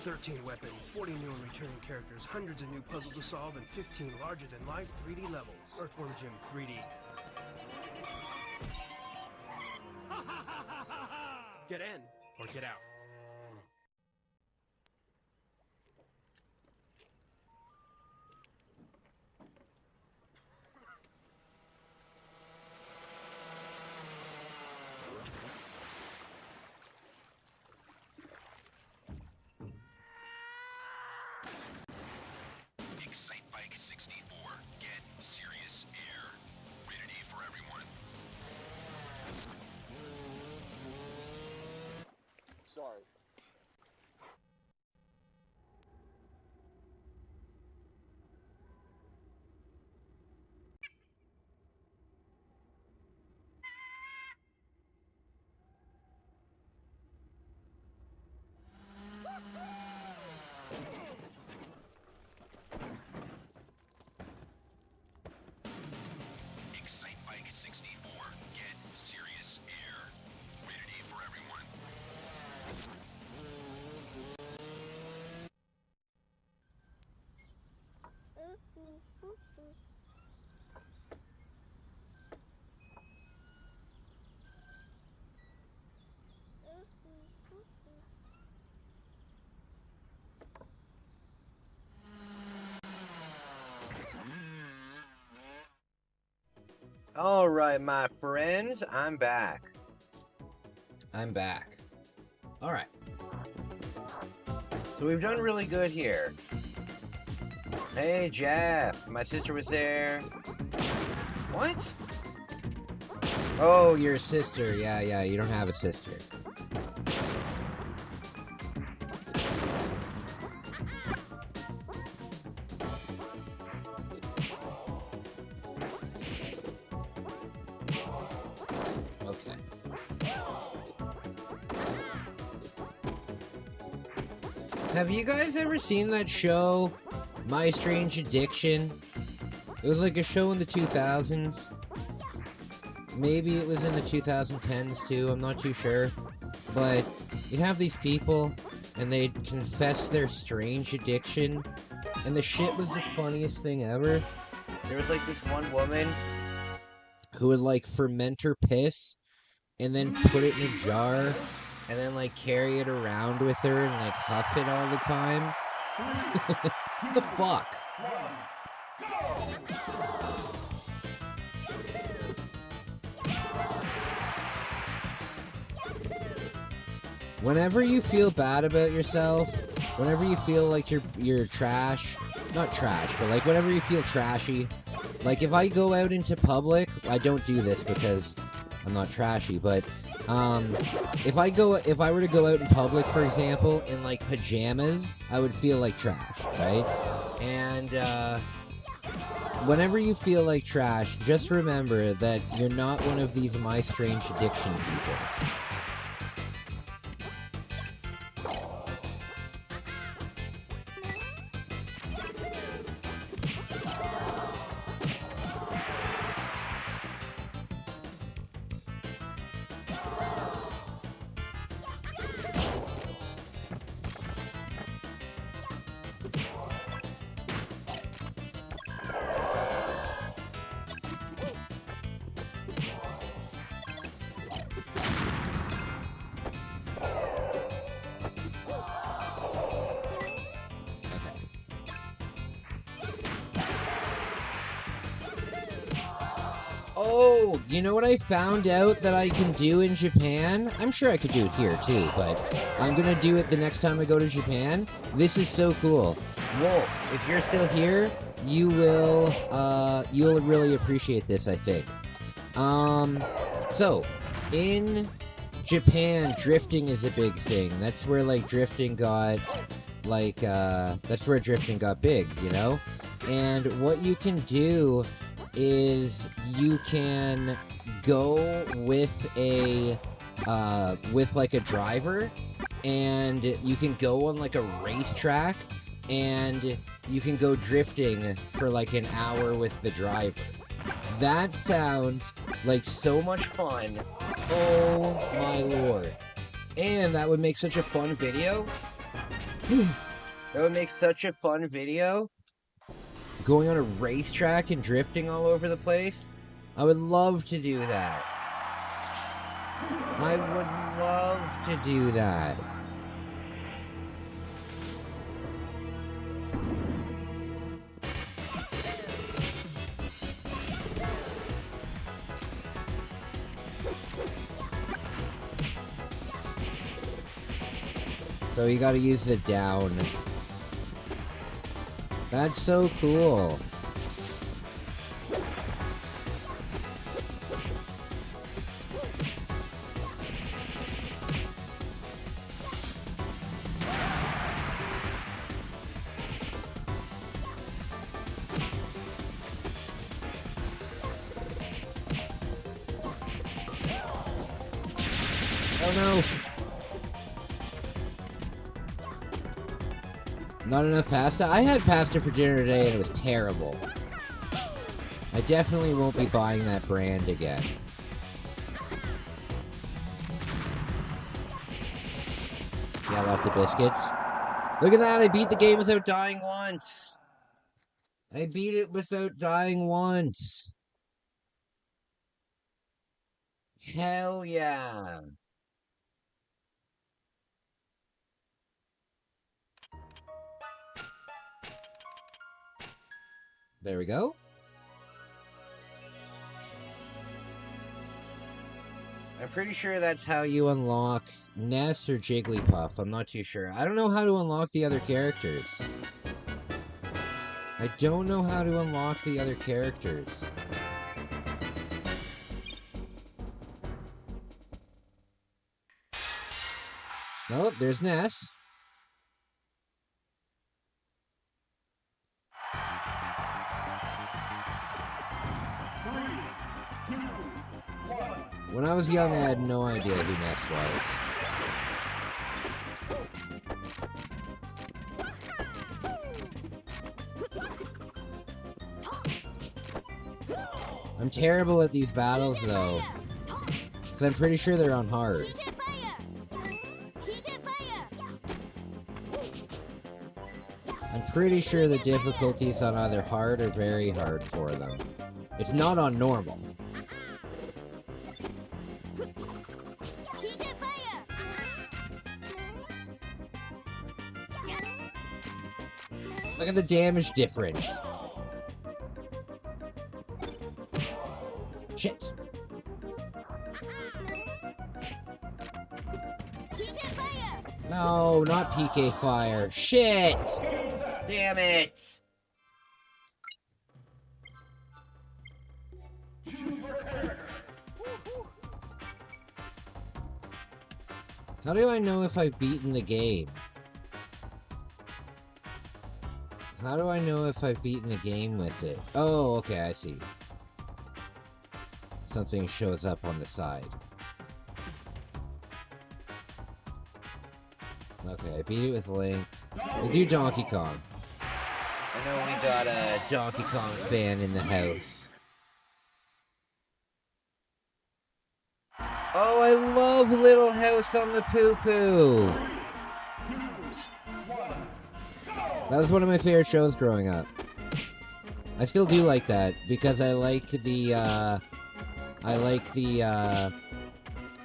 "13 weapons, 40 new and returning characters, hundreds of new puzzles to solve, and 15 larger-than-life 3D levels. Earthworm Jim 3D. Get in, or get out." Excite Bike 64. Get serious air. Rated E for everyone. Sorry. Excite Bike 64. Get serious air. Rated E for everyone. All right, my friends, I'm back. I'm back. All right. So we've done really good here. Hey, Jeff, my sister was there. What? Oh, your sister. Yeah, you don't have a sister. Okay. Have you guys ever seen that show, My Strange Addiction? It was like a show in the 2000s. Maybe it was in the 2010s too, I'm not too sure. But you'd have these people, and they'd confess their strange addiction, and the shit was the funniest thing ever. There was like this one woman who would like ferment her piss, and then put it in a jar, and then like carry it around with her and like huff it all the time. What the fuck? Whenever you feel bad about yourself, whenever you feel like you're trash, not trash, but like whenever you feel trashy, like if I go out into public, I don't do this because I'm not trashy, but if I were to go out in public, for example, in like pajamas, I would feel like trash, right? And whenever you feel like trash, just remember that you're not one of these My Strange Addiction people. Oh, you know what I found out that I can do in Japan? I'm sure I could do it here too, but I'm gonna do it the next time I go to Japan. This is so cool. Wolf, if you're still here, you'll really appreciate this, I think. So, in Japan, drifting is a big thing. That's where, like, drifting got, like, that's where drifting got big, you know? And what you can do is you can go with a like a driver, and you can go on like a racetrack, and you can go drifting for like an hour with the driver. That sounds like so much fun. Oh my lord. And that would make such a fun video. That would make such a fun video. Going on a racetrack and drifting all over the place. I would love to do that. I would love to do that. So you gotta use the down. That's so cool. Oh no! Not enough pasta? I had pasta for dinner today and it was terrible. I definitely won't be buying that brand again. Yeah, lots of biscuits. Look at that, I beat the game without dying once. I beat it without dying once. Hell yeah. There we go. I'm pretty sure that's how you unlock Ness or Jigglypuff. I'm not too sure. I don't know how to unlock the other characters. I don't know how to unlock the other characters. Oh, there's Ness. When I was young, I had no idea who Ness was. I'm terrible at these battles, though. Because I'm pretty sure they're on hard. I'm pretty sure the difficulty's on either hard or very hard for them. It's not on normal. Look at the damage difference. Shit. No, not PK Fire. Shit! Damn it! How do I know if I've beaten the game? How do I know if I've beaten the game with it? Oh, okay, I see. Something shows up on the side. Okay, I beat it with Link. We'll do Donkey Kong. I know we got a Donkey Kong fan in the house. Oh, I love Little House on the Poo-Poo! That was one of my favorite shows growing up. I still do like that, because I like the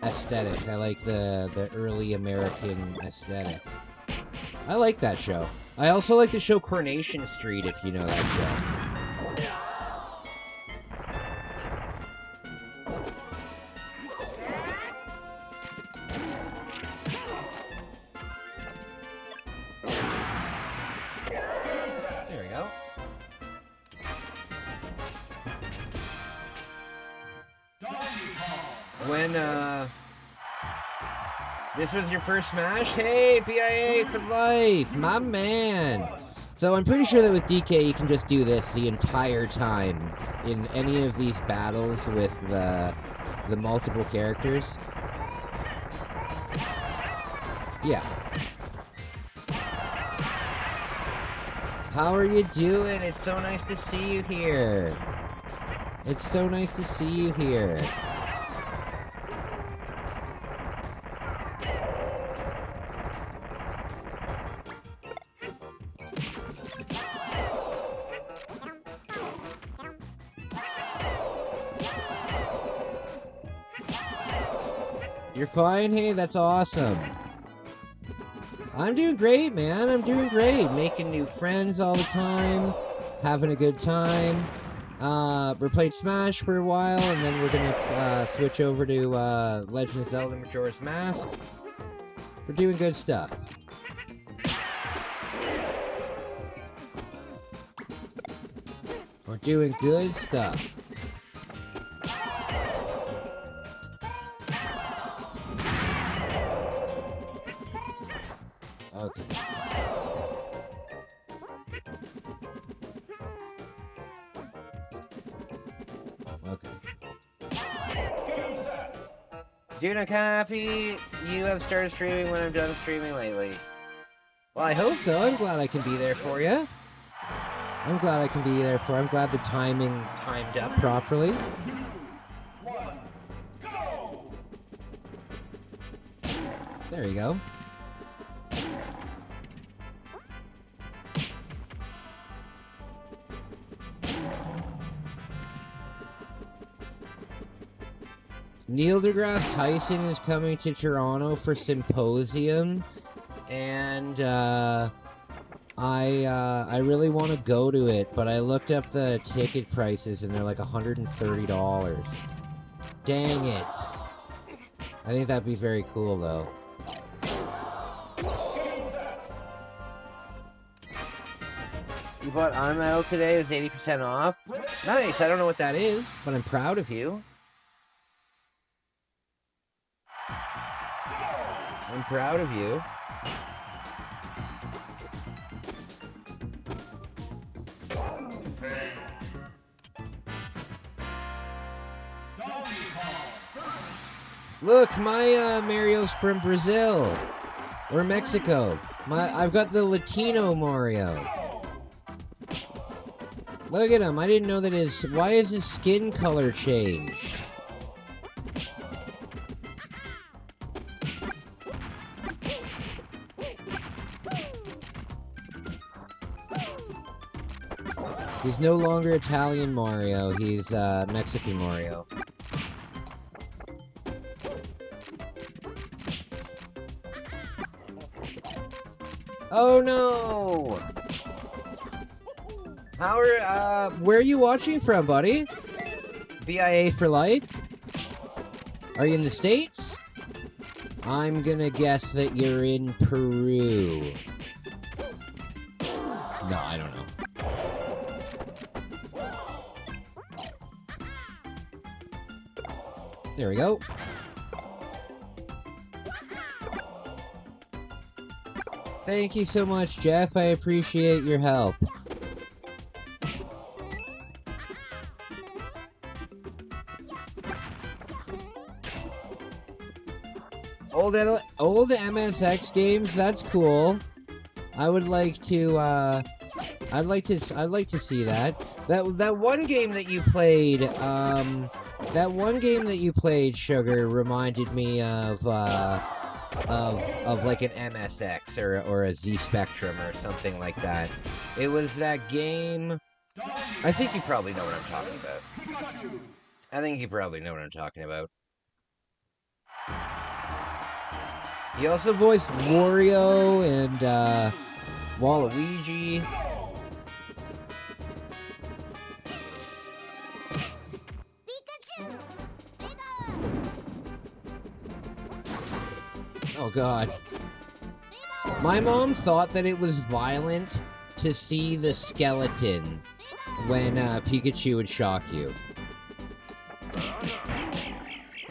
aesthetic. I like the early American aesthetic. I like that show. I also like the show Coronation Street, if you know that show. When, this was your first Smash? Hey, BIA for life, my man! So I'm pretty sure that with DK you can just do this the entire time in any of these battles with the multiple characters. Yeah. How are you doing? It's so nice to see you here. It's so nice to see you here. You're fine? Hey, that's awesome. I'm doing great, man. I'm doing great. Making new friends all the time. Having a good time. We're playing Smash for a while, and then we're gonna switch over to Legend of Zelda Majora's Mask. We're doing good stuff. We're doing good stuff. Okay. Okay. Dude, I'm kind of happy you have started streaming when I'm done streaming lately. Well, I hope so. I'm glad I can be there for you. I'm glad I can be there for you. I'm glad the timing timed up properly. 2, 1, go! There you go. Neil deGrasse Tyson is coming to Toronto for Symposium, and I really want to go to it, but I looked up the ticket prices and they're like $130. Dang it! I think that'd be very cool though. You bought Unmetal today? It was 80% off. Nice. I don't know what that is, but I'm proud of you. I'm proud of you. Look, my Mario's from Brazil or Mexico. I've got the Latino Mario. Look at him. I didn't know that his. Why is his skin color changed? He's no longer Italian Mario, he's Mexican Mario. Oh no! How are, where are you watching from, buddy? BIA for life? Are you in the States? I'm gonna guess that you're in Peru. No, I don't know. There we go. Thank you so much, Jeff. I appreciate your help. Old MSX games, that's cool. I would like to I'd like to see that. That one game that you played, that one game that you played, Sugar, reminded me of like an MSX or a Z Spectrum or something like that. It was that game. I think you probably know what I'm talking about. I think you probably know what I'm talking about. He also voiced Wario and Waluigi. Oh god. My mom thought that it was violent to see the skeleton when Pikachu would shock you.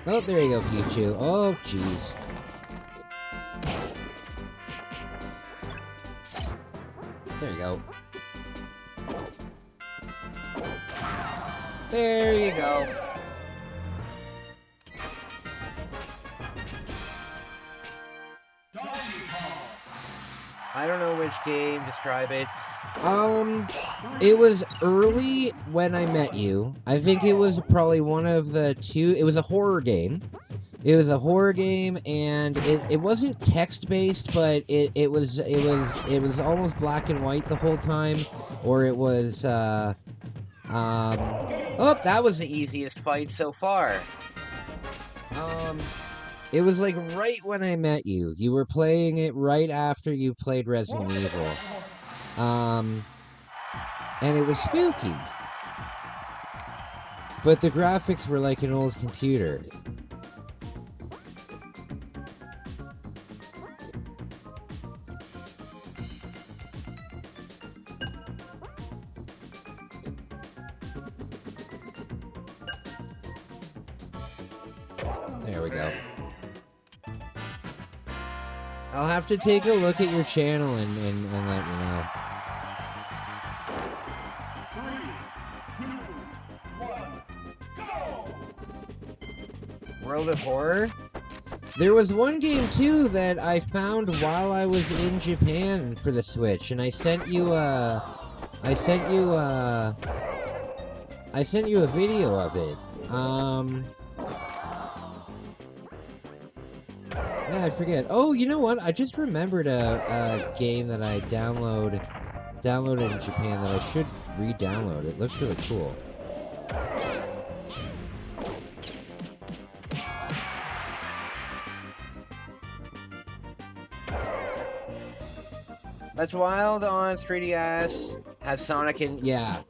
Oh, there you go, Pichu. Oh, jeez. There you go. There you go. I don't know which game, describe it. It was early when I met you. I think it was probably one of the two. It was a horror game. It was a horror game, and it wasn't text-based, but it was almost black and white the whole time, or it was, oh, that was the easiest fight so far. It was like right when I met you. You were playing it right after you played Resident Evil. And it was spooky. But the graphics were like an old computer. There we go. I'll have to take a look at your channel and let you know. 3, 2, 1, go! World of Horror? There was one game too that I found while I was in Japan for the Switch, and I sent you a video of it. Yeah, I forget. Oh, you know what? I just remembered a game that I downloaded in Japan that I should re-download. It looked really cool. That's Wild on 3DS. Has Sonic and... Yeah.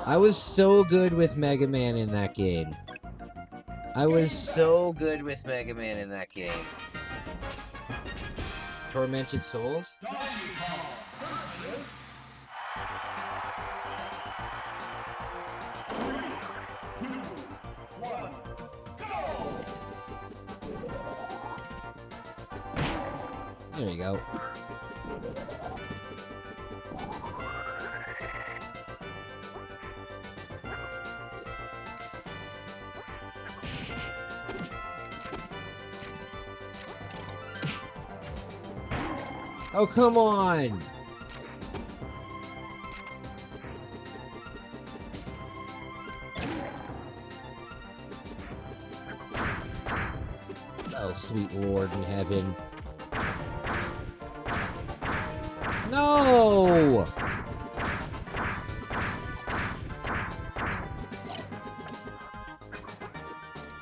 I was so good with Mega Man in that game. I was so good with Mega Man in that game. Tormented Souls? There you go. Oh, come on! Oh, sweet Lord in heaven. No!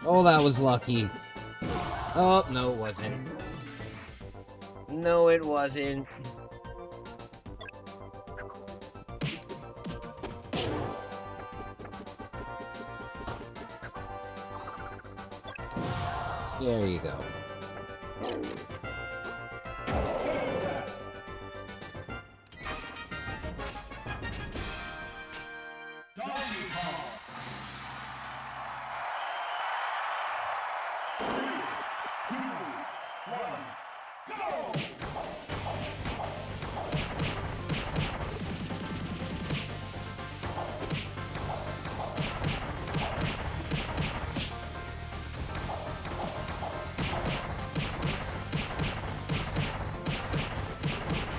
Oh, that was lucky. Oh, no, it wasn't. No, it wasn't. There you go.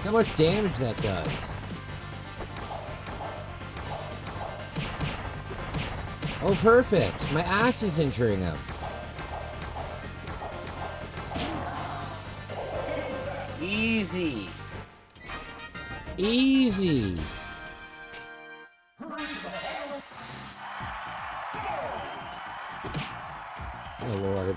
How much damage that does. Oh, perfect. My ass is injuring him. Easy. Easy. Oh, Lord.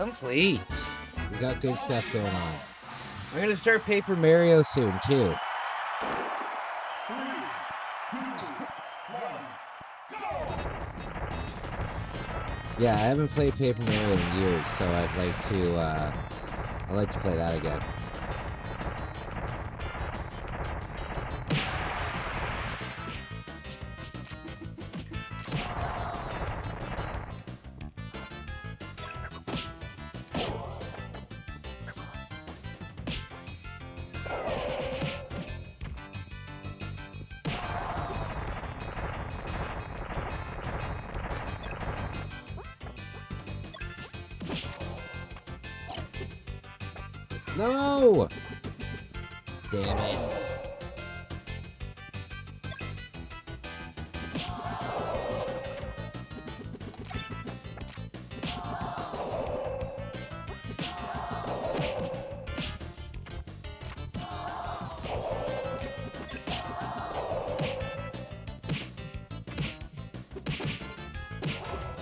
Complete. We got good stuff going on. I'm gonna start Paper Mario soon too. 3, 2, 1, go! Yeah, I haven't played Paper Mario in years, so I'd like to play that again. No! Damn it.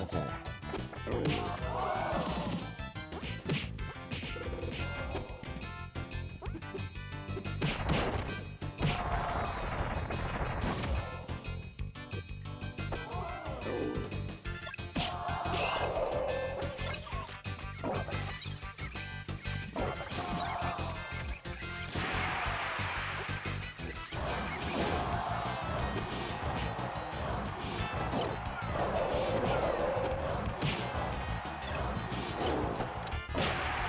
Okay.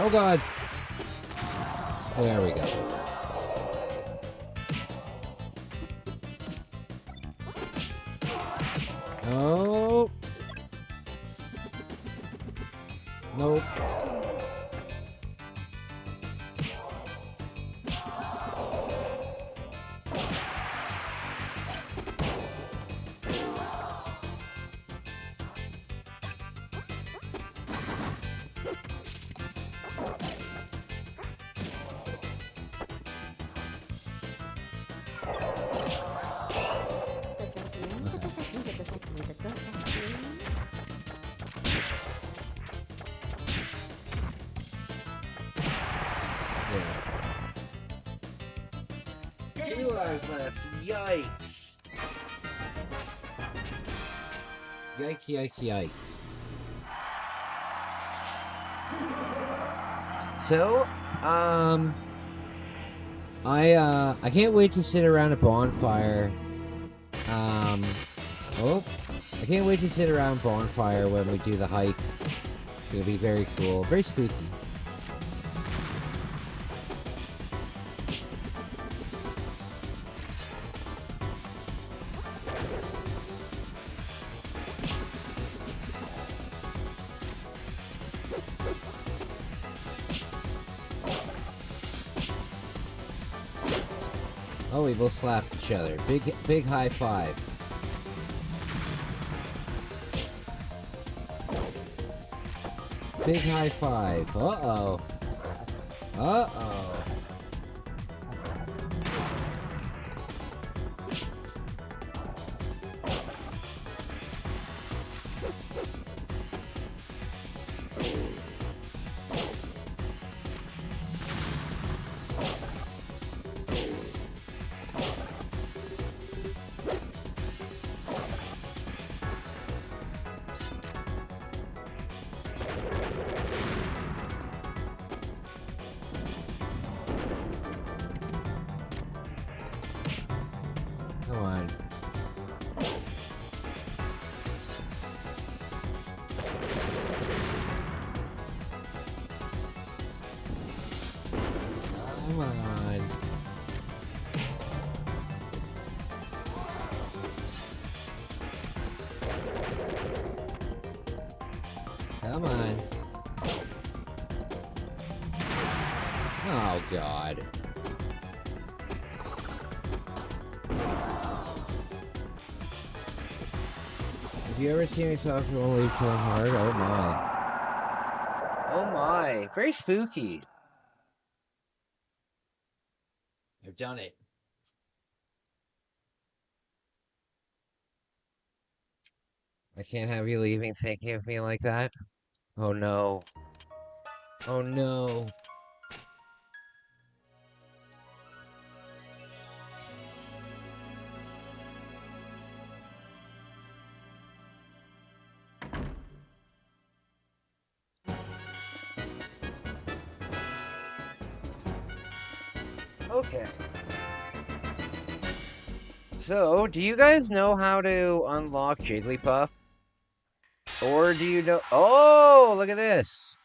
Oh god. There we go. Oh. Nope. Yeah. 2 lives left. Yikes. Yikes, yikes, yikes. So, I can't wait to sit around a bonfire. I can't wait to sit around a bonfire when we do the hike. It'll be very cool, very spooky. Oh, we both slapped each other. Big high five. Big high five. Uh-oh. Uh-oh. Come on. Come on. Come on. Oh, God. Have you ever seen yourself only so hard? Oh, my. Oh, my. Very spooky. I've done it. I can't have you leaving thinking of me like that. Oh, no. Oh no. Okay. So, do you guys know how to unlock Jigglypuff? Or do you know... Oh, look at this.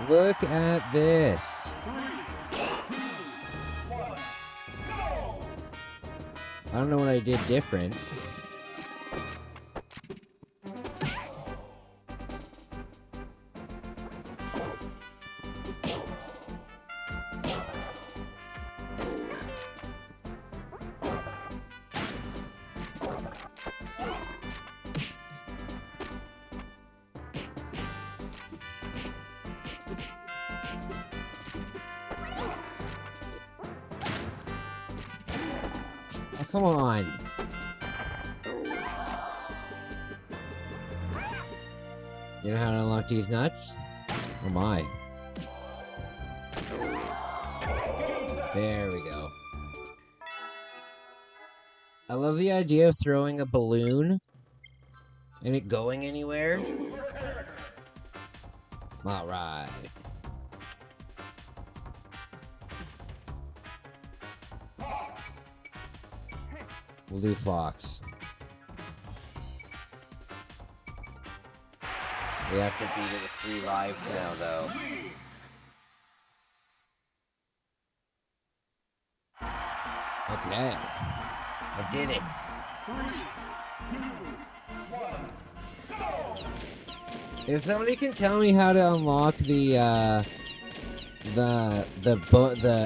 Look at this. 3, 2, 1, go! I don't know what I did different. Oh, come on. You know how to unlock these nuts? Oh my. There we go. I love the idea of throwing a balloon and it going anywhere. Alright. We'll do Fox. We have to beat it with 3 lives now, though. Okay. I did it. 3, 2, 1, go! If somebody can tell me how to unlock the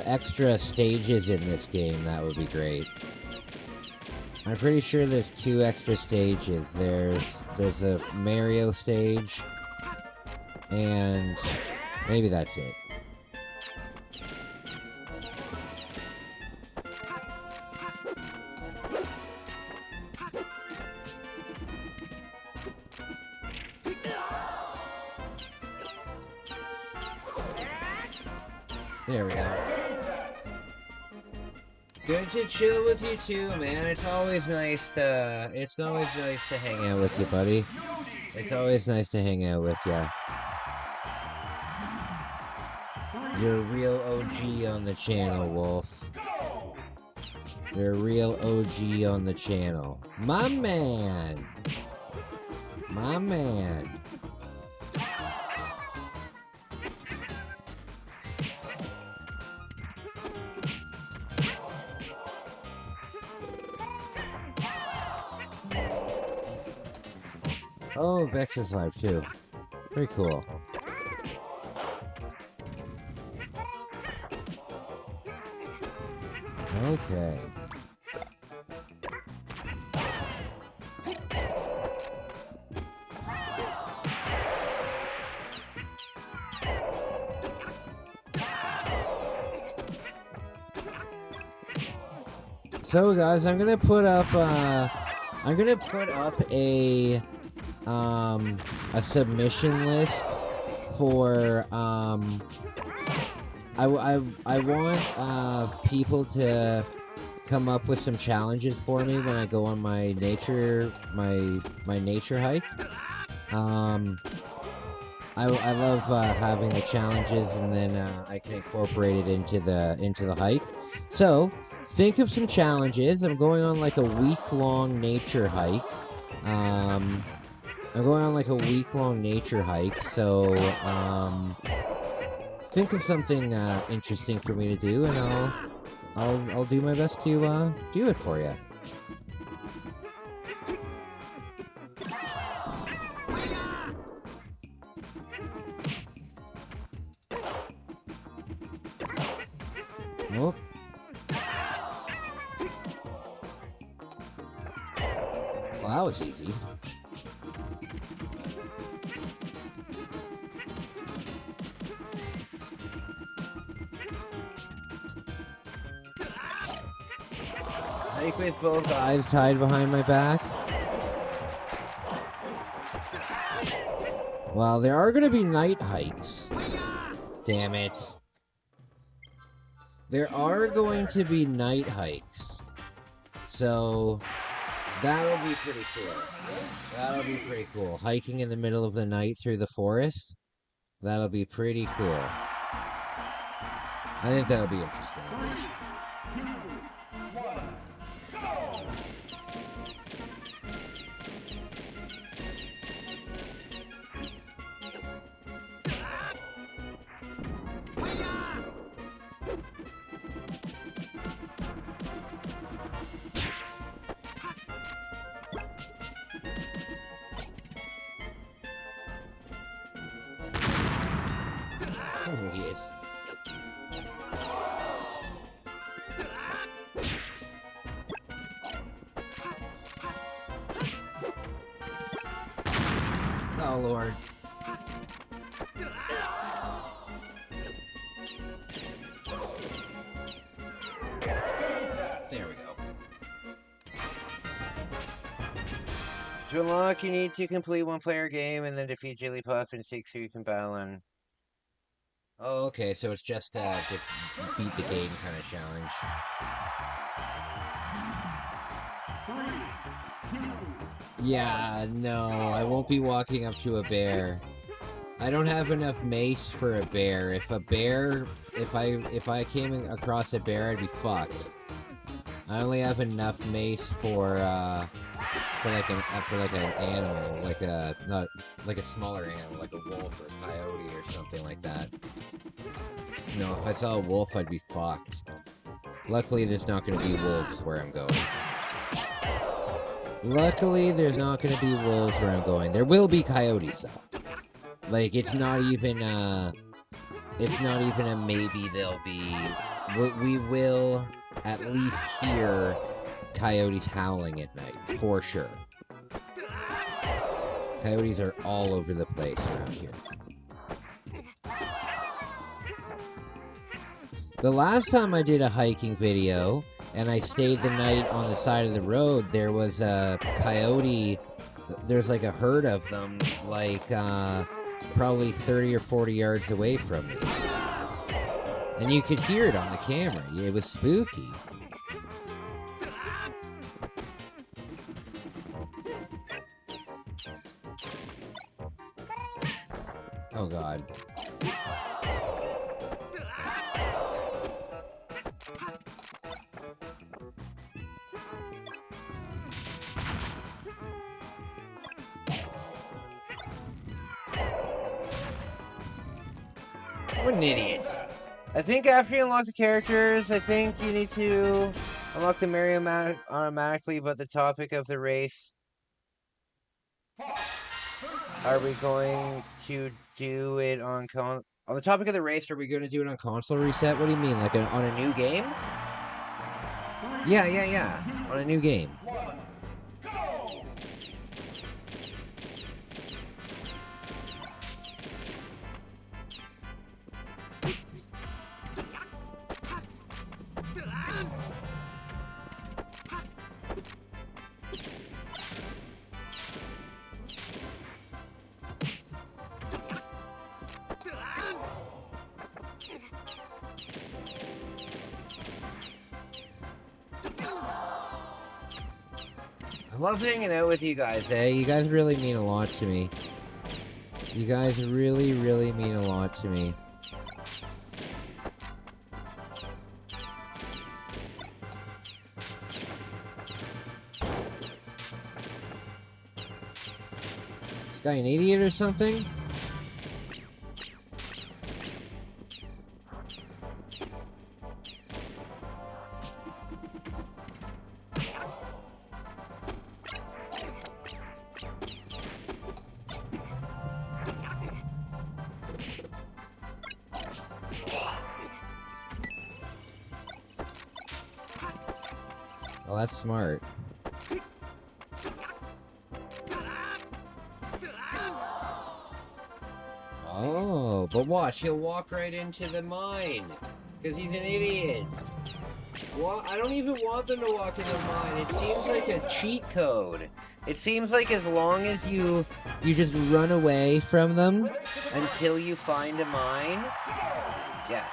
extra stages in this game, that would be great. I'm pretty sure there's 2 extra stages. There's a Mario stage, and maybe that's it. There we go. Good to chill with you too, man. It's always nice to hang out with you, buddy. It's always nice to hang out with you. You're a real OG on the channel, Wolf. You're a real OG on the channel. My man! My man. Oh, Bex is live too. Pretty cool. Okay. So guys, I'm gonna put up a submission list for I want people to come up with some challenges for me when I go on my nature hike. I love having the challenges, and then I can incorporate it into the hike. So think of some challenges. I'm going on like a week-long nature hike. So think of something interesting for me to do, and I'll do my best to do it for you. Oh. Well, that was easy. Hike with both eyes tied behind my back. Well, there are going to be night hikes. Damn it. There are going to be night hikes. So, that'll be pretty cool. That'll be pretty cool. Hiking in the middle of the night through the forest. That'll be pretty cool. I think that'll be interesting. At least. 2, 1, go! Oh, yes. Oh, Lord. There we go. To unlock, you need to complete one-player game and then defeat Jigglypuff and seek who you can battle on. Oh, okay, so it's just beat the game kind of challenge. 3, 2, Yeah, no, I won't be walking up to a bear. I don't have enough mace for a bear. If I came across a bear, I'd be fucked. I only have enough mace for like an animal, not like a smaller animal, like a wolf or a coyote or something like that. No, if I saw a wolf, I'd be fucked. Luckily, there's not going to be wolves where I'm going. Luckily, there's not going to be wolves where I'm going. There will be coyotes, though. Like, it's not even a maybe there'll be... We will at least hear coyotes howling at night, for sure. Coyotes are all over the place around here. The last time I did a hiking video, and I stayed the night on the side of the road, there was a coyote, there's like a herd of them, like, probably 30 or 40 yards away from me. And you could hear it on the camera. It was spooky. Oh god. What an idiot. I think after you unlock the characters, I think you need to unlock the Mario automatically, but the topic of the race... Are we going to do it on the topic of the race, are we going to do it on console reset? What do you mean? Like on a new game? Yeah. On a new game. 1, go! I love hanging out with you guys, eh? You guys really mean a lot to me. You guys really, really mean a lot to me. This guy an idiot or something? Well, that's smart. Oh, but watch, he'll walk right into the mine. Because he's an idiot. Well, I don't even want them to walk in the mine. It seems like a cheat code. It seems like as long as you just run away from them until you find a mine. Yes.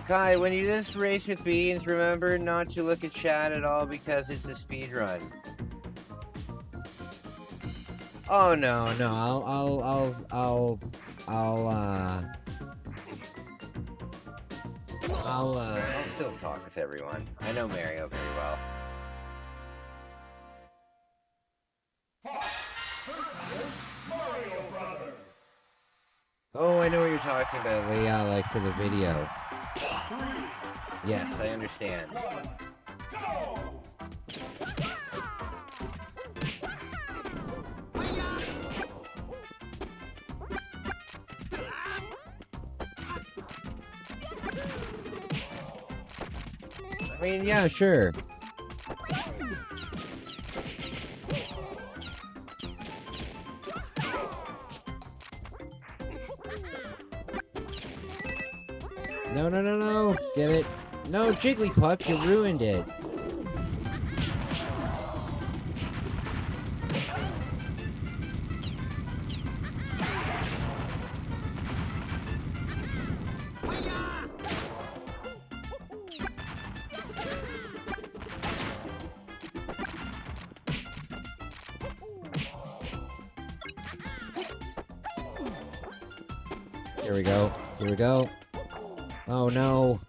Kai, when you do this race with beans, remember not to look at chat at all because it's a speed run. Oh no, I'll still talk with everyone. I know Mario very well. Oh, I know what you're talking about, Leah, like for the video. Yes, I understand. I mean, yeah, sure. No. Get it? No, Jigglypuff, you ruined it. Here we go. Here we go. Oh no.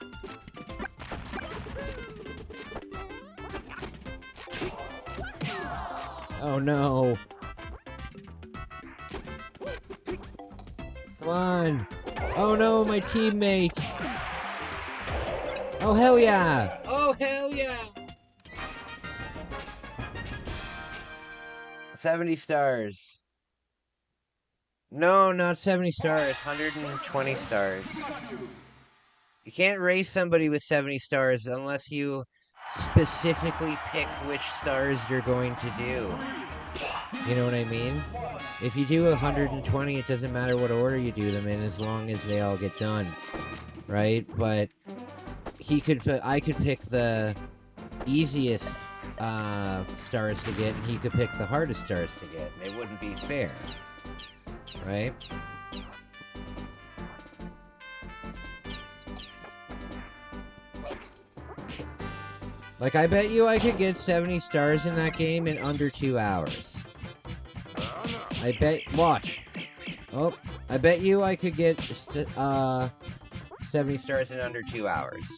Oh no. Come on. Oh no, my teammate. Oh hell yeah. Oh hell yeah. 70 stars. No, not 70 stars. 120 stars. You can't race somebody with 70 stars unless you specifically pick which stars you're going to do. You know what I mean? If you do 120, it doesn't matter what order you do them in as long as they all get done. Right? But I could pick the easiest stars to get, and he could pick the hardest stars to get. It wouldn't be fair. Right? Like, I bet you I could get 70 stars in that game in under 2 hours. I bet... Watch. Oh, I bet you I could get 70 stars in under 2 hours.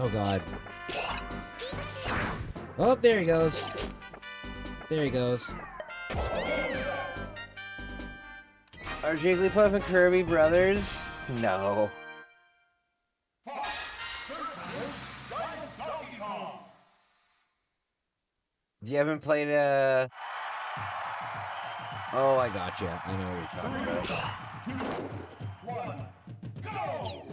Oh god. Oh, there he goes. There he goes. Are Jigglypuff and Kirby brothers? No. You haven't played a... Oh, I gotcha. I know what you're talking about. 2, 1, go!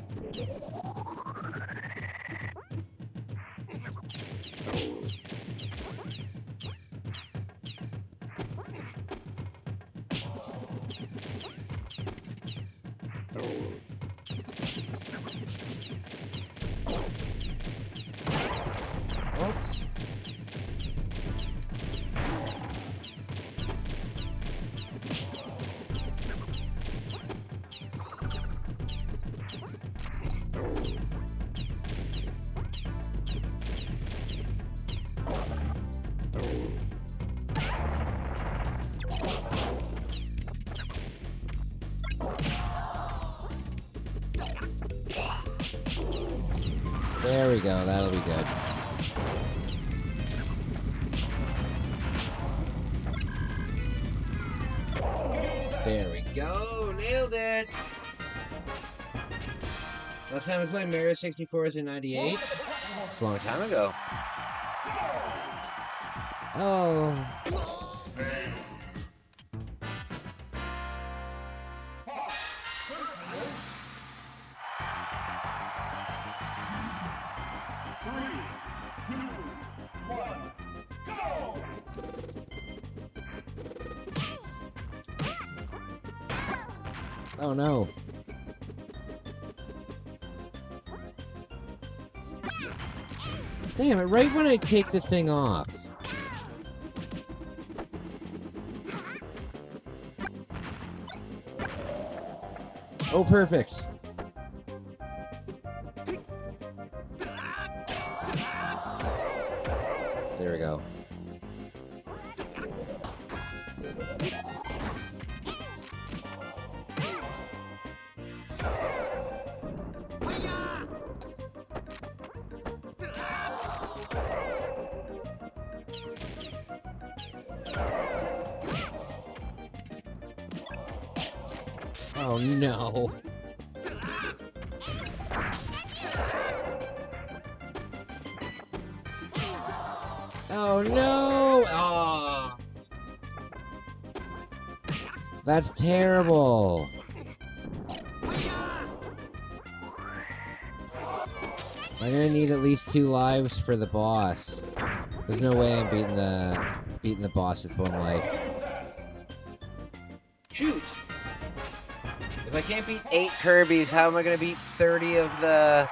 Oops. There we go, that'll be good. There we go! Nailed it! Last time I played Mario 64 was in 98. It's a long time ago. Oh. Oh no. Damn it, right when I take the thing off. Oh, perfect. There we go. Oh no. Oh no! Oh. That's terrible. I'm gonna need at least 2 lives for the boss. There's no way I'm beating the boss with 1 life. Shoot! If I can't beat 8 Kirby's, how am I gonna beat 30 of the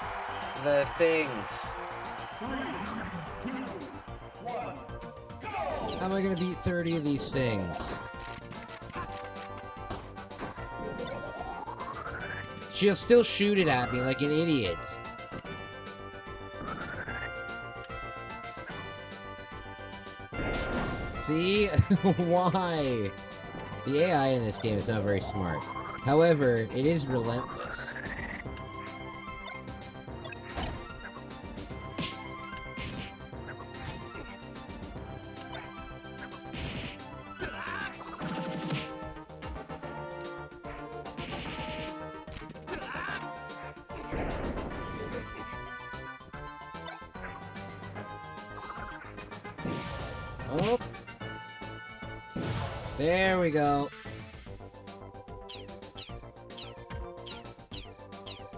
things? 3, 2, 1, go! How am I gonna beat 30 of these things? She'll still shoot it at me like an idiot. See? Why? The AI in this game is not very smart. However, it is relentless. Oh. There we go.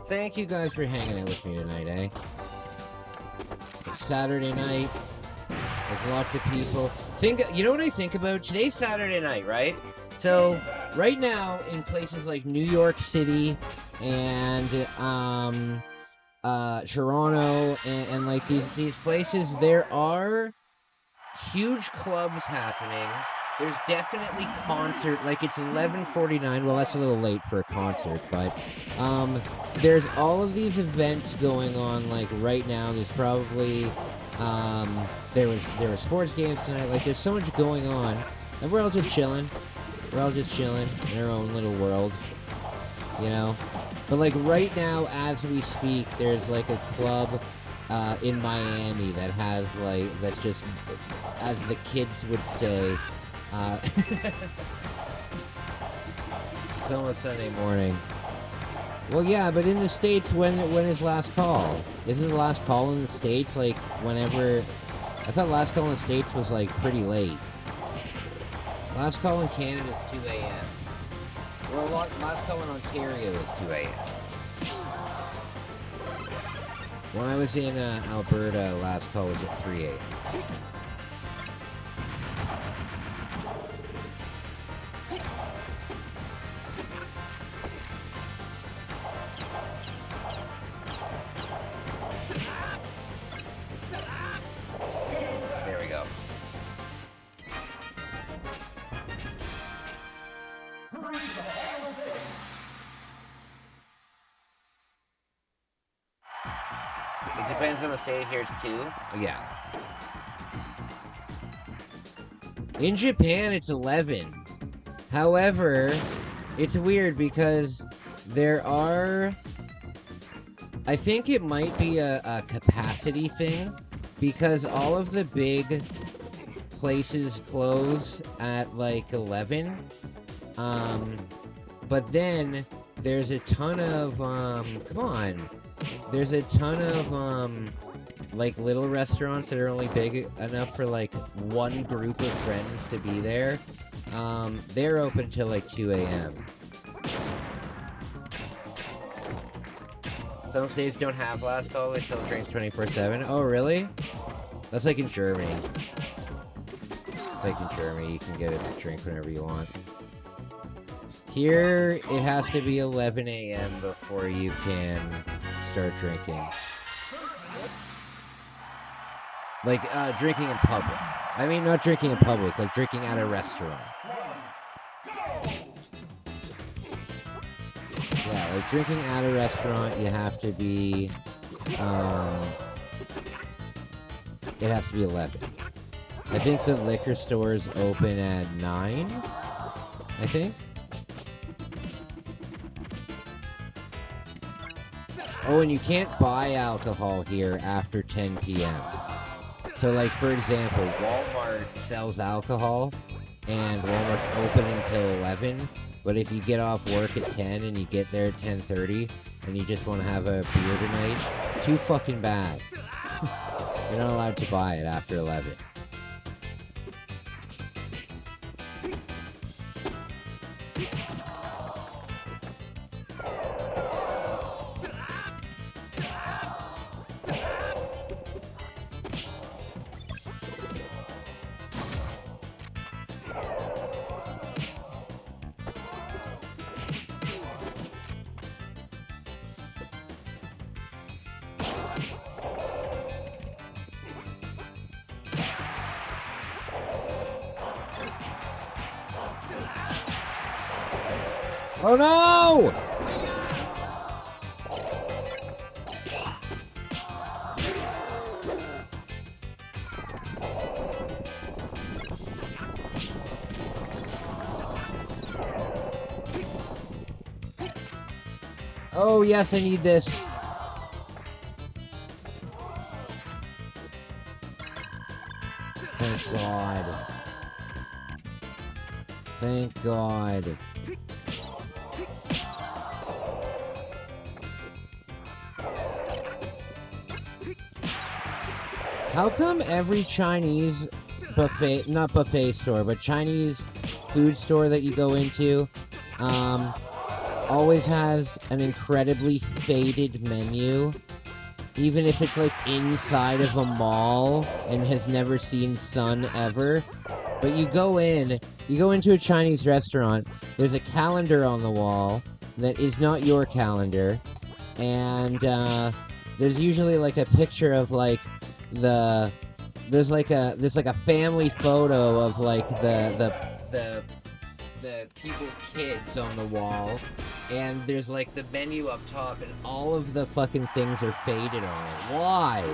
Thank you guys for hanging out with me tonight, eh? It's Saturday night. There's lots of people. You know what I think about? Today's Saturday night, right? So, right now, in places like New York City and Toronto and like these places, there are huge clubs happening. There's definitely concert, like it's 11:49. Well, that's a little late for a concert, but there's all of these events going on. Like right now, there's probably there were sports games tonight. Like there's so much going on, and we're all just chilling. We're all just chilling in our own little world, you know. But like right now, as we speak, there's like a club in Miami that has like that's just, as the kids would say. It's almost Sunday morning. Well, yeah, but in the States, when is last call? Isn't the last call in the States like whenever? I thought last call in the States was like pretty late. Last call in Canada is 2 a.m. Well, last call in Ontario is 2 a.m. When I was in Alberta, last call was at 3 a.m. There we go. It depends on the state here, it's 2. Yeah. In Japan, it's 11. However, it's weird because there are... I think it might be a capacity thing, because all of the big places close at, like, 11. But then there's a ton of there's a ton of like little restaurants that are only big enough for like one group of friends to be there. They're open till like 2 a.m. Some states don't have last call, they sell drinks 24/7. Oh, really? That's like in Germany. It's like in Germany, you can get a drink whenever you want. Here, it has to be 11 a.m. before you can start drinking. Like, drinking in public. I mean, not drinking in public, like drinking at a restaurant. Yeah, like drinking at a restaurant, you have to be, it has to be 11. I think the liquor stores open at 9, I think. Oh, and you can't buy alcohol here after 10 p.m. So, like, for example, Walmart sells alcohol, and Walmart's open until 11, but if you get off work at 10 and you get there at 10:30, and you just want to have a beer tonight, too fucking bad. You're not allowed to buy it after 11. Oh no! Oh yes, I need this. Thank God. Thank God. How come every Chinese buffet, not buffet store, but Chinese food store that you go into, always has an incredibly faded menu, even if it's like inside of a mall and has never seen sun ever? But you go into a Chinese restaurant, there's a calendar on the wall that is not your calendar, and there's usually like a picture of like there's like a family photo of like the people's kids on the wall, and there's like the menu up top, and all of the fucking things are faded on it. Why?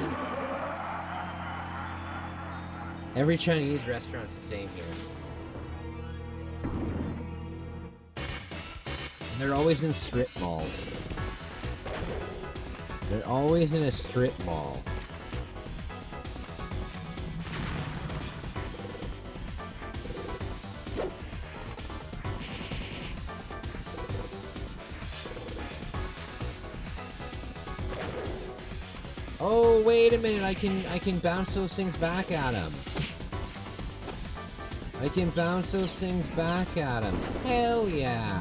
Every Chinese restaurant's the same here. And they're always in strip malls. They're always in a strip mall. Oh, wait a minute, I can bounce those things back at him. I can bounce those things back at him. Hell yeah.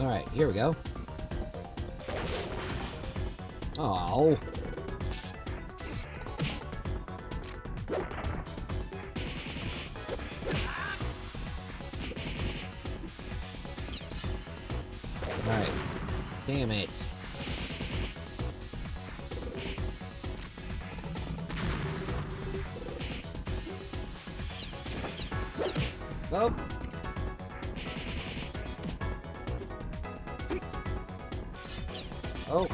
Alright, here we go. Oh. Alright. Damn it. Oh. Oh.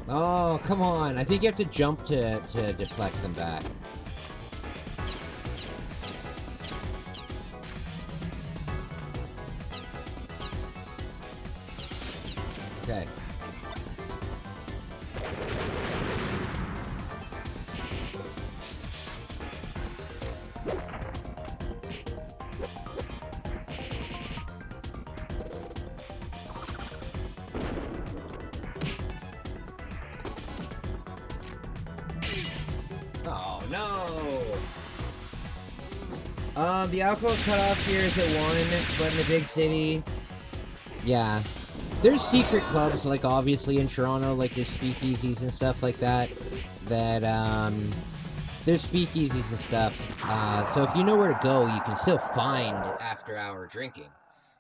Oh, come on. I think you have to jump to deflect them back. Okay. The alcohol cutoff here is at 1, but in the big city, yeah. There's secret clubs, like, obviously, in Toronto, like, there's speakeasies and stuff like that, there's speakeasies and stuff, so if you know where to go, you can still find after-hour drinking,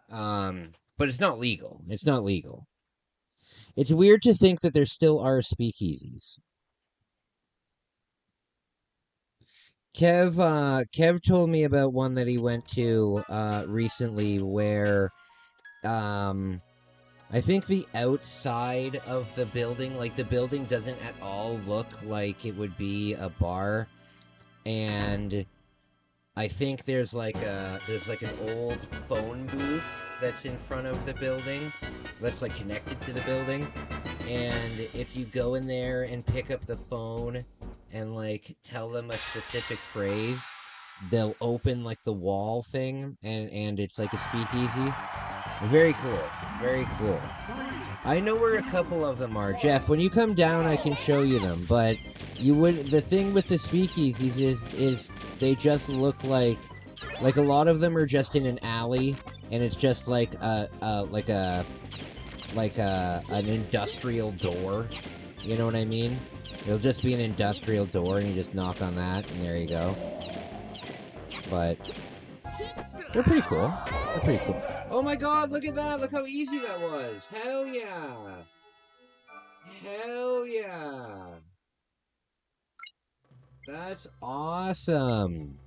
but it's not legal. It's not legal. It's weird to think that there still are speakeasies. Kev told me about one that he went to, recently where, I think the outside of the building, like the building doesn't at all look like it would be a bar. And I think there's like an old phone booth that's in front of the building that's like connected to the building. And if you go in there and pick up the phone and like tell them a specific phrase, they'll open like the wall thing and it's like a speakeasy. Very cool. Very cool. I know where a couple of them are. Jeff, when you come down, I can show you them. But the thing with the speakeasies is they just look like a lot of them are just in an alley, and it's just like an industrial door. You know what I mean? It'll just be an industrial door, and you just knock on that, and there you go. But they're pretty cool. They're pretty cool. Oh my god, look at that! Look how easy that was! Hell yeah! Hell yeah! That's awesome!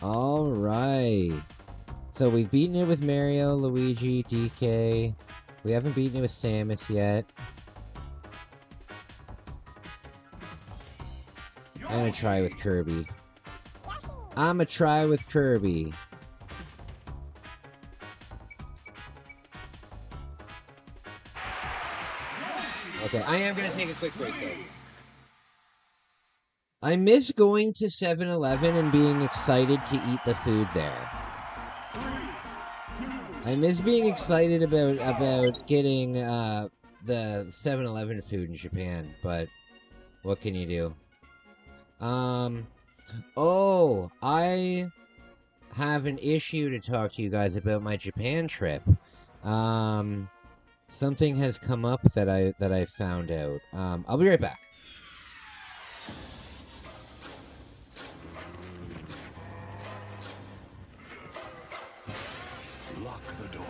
Alright. So we've beaten it with Mario, Luigi, DK. We haven't beaten it with Samus yet. I'm gonna try with Kirby. I'm gonna try with Kirby. Okay, I am going to take a quick break, though. I miss going to 7-Eleven and being excited to eat the food there. I miss being excited about getting the 7-Eleven food in Japan, but what can you do? Oh, I have an issue to talk to you guys about my Japan trip. Something has come up that I found out. I'll be right back. Lock the door.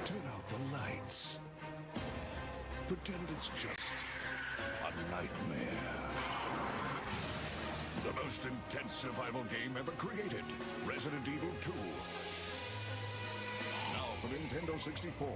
Turn out the lights. Pretend it's just a nightmare. The most intense survival game ever created. Resident Evil 2. Now for Nintendo 64.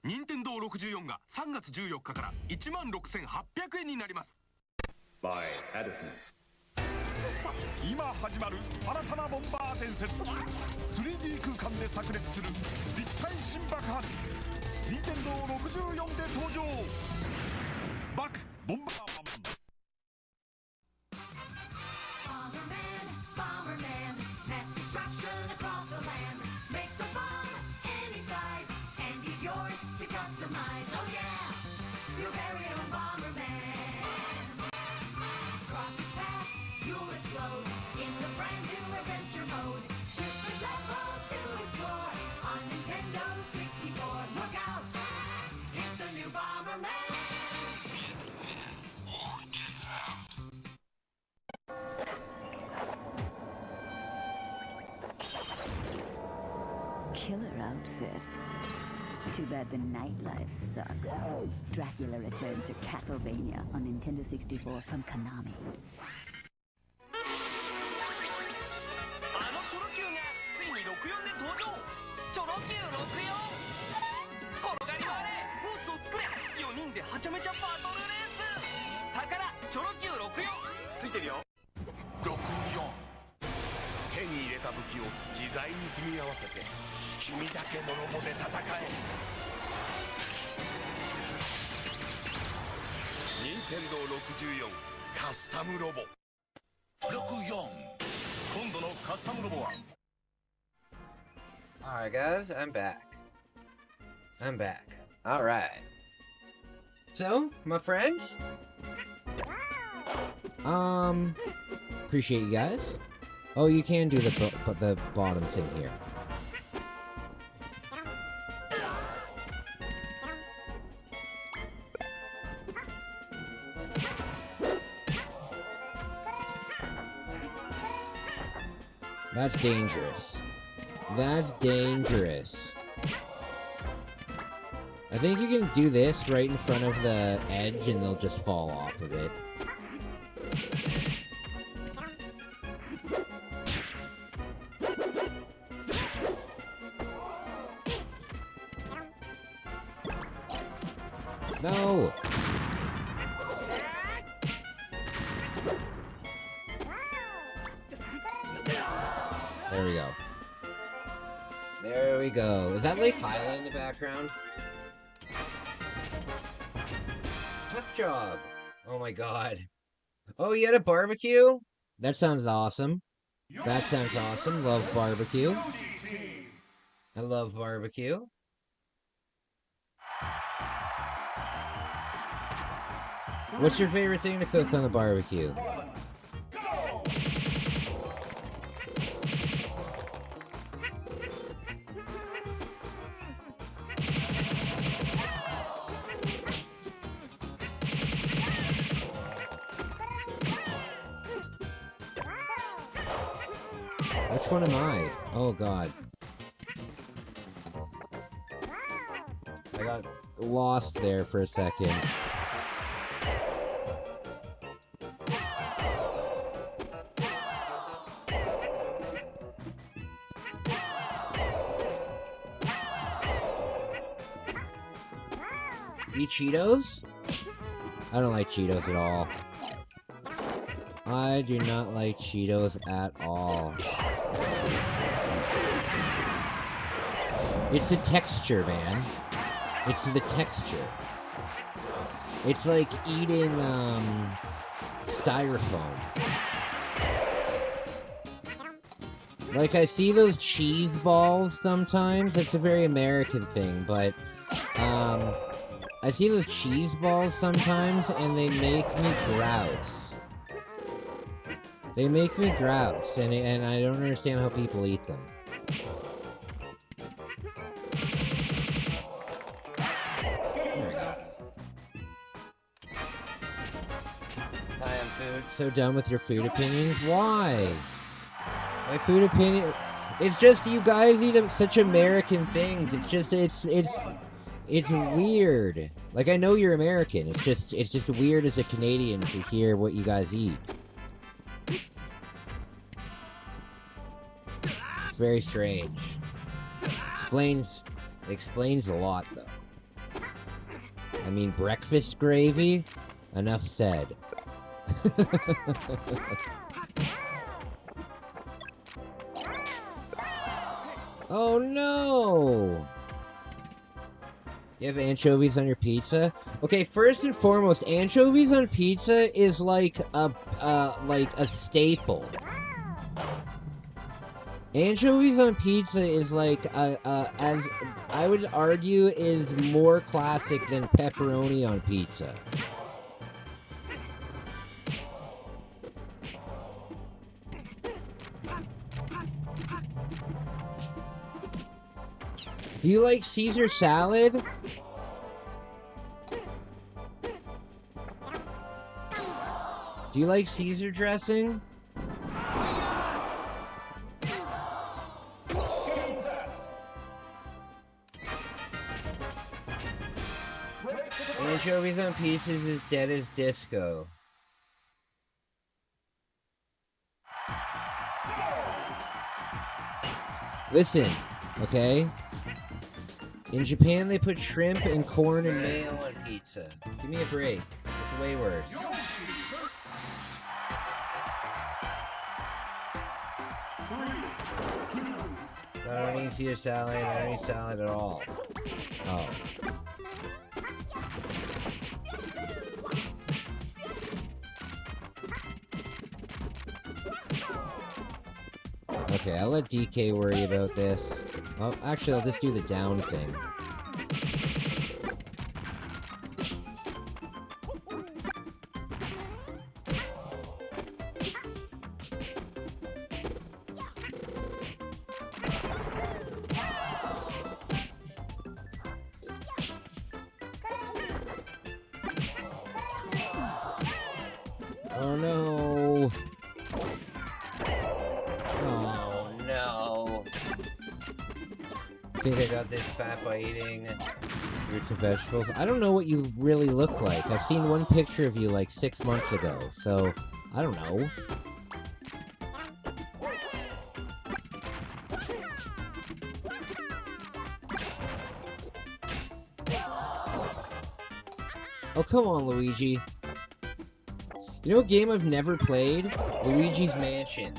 Nintendo 64が3月14日から16,800円になります。By Edison。今始まる新たなボンバー伝説。3D 空間で炸裂する立体新爆発。Nintendo 64で登場。バクボンバーマン。Killer outfit. Too bad the nightlife sucks. Dracula returns to Castlevania on Nintendo 64 from Konami. あのチョロ Q がついに64で登場。チョロ Q 64。転がり回れ、コースを作れ。4人ではちゃめちゃバトルレース。宝チョロ Q 64ついてるよ。64。手に入れた武機を自在に組み合わせて君だけのロボで戦え。任天堂64カスタムロボ。64今度のカスタムロボは Alright guys, I'm back. Alright. So, my friends, appreciate you guys. Oh, you can do the bottom thing here. That's dangerous. That's dangerous. I think you can do this right in front of the edge and they'll just fall off of it. No! There we go. There we go. Is that Lake Hyla in the background? Tough job. Oh my god. Oh, you had a barbecue? That sounds awesome. That sounds awesome. Love barbecue. I love barbecue. What's your favorite thing to cook on the barbecue? Which one am I? Oh god. I got lost there for a second. Eat Cheetos? I don't like Cheetos at all. I do not like Cheetos at all. It's the texture, man. It's the texture. It's like eating, styrofoam. Like, I see those cheese balls sometimes. It's a very American thing, but, I see those cheese balls sometimes, and they make me grouse. They make me grouse, and I don't understand how people eat them. There we go. Hi, I'm Food. So done with your food opinions? Why? My food opinion... It's just you guys eat such American things. It's just, it's weird. Like, I know you're American. It's just weird as a Canadian to hear what you guys eat. It's very strange. Explains a lot, though. I mean, breakfast gravy? Enough said. Oh no! You have anchovies on your pizza? Okay, first and foremost, anchovies on pizza is like a staple. Anchovies on pizza is like as I would argue is more classic than pepperoni on pizza. Do you like Caesar salad? Do you like Caesar dressing? Anchovies on pizzas is dead as disco. Listen, okay? In Japan, they put shrimp and corn and mayo on pizza. Give me a break. It's way worse. I don't need Caesar salad. I don't need salad at all. Oh. Okay, I'll let DK worry about this. Oh, actually, I'll just do the down thing. Oh no! Oh no! I think I got this fat by eating fruits and vegetables. I don't know what you really look like. I've seen one picture of you like 6 months ago, so I don't know. Oh, come on, Luigi. You know a game I've never played? Luigi's Mansion.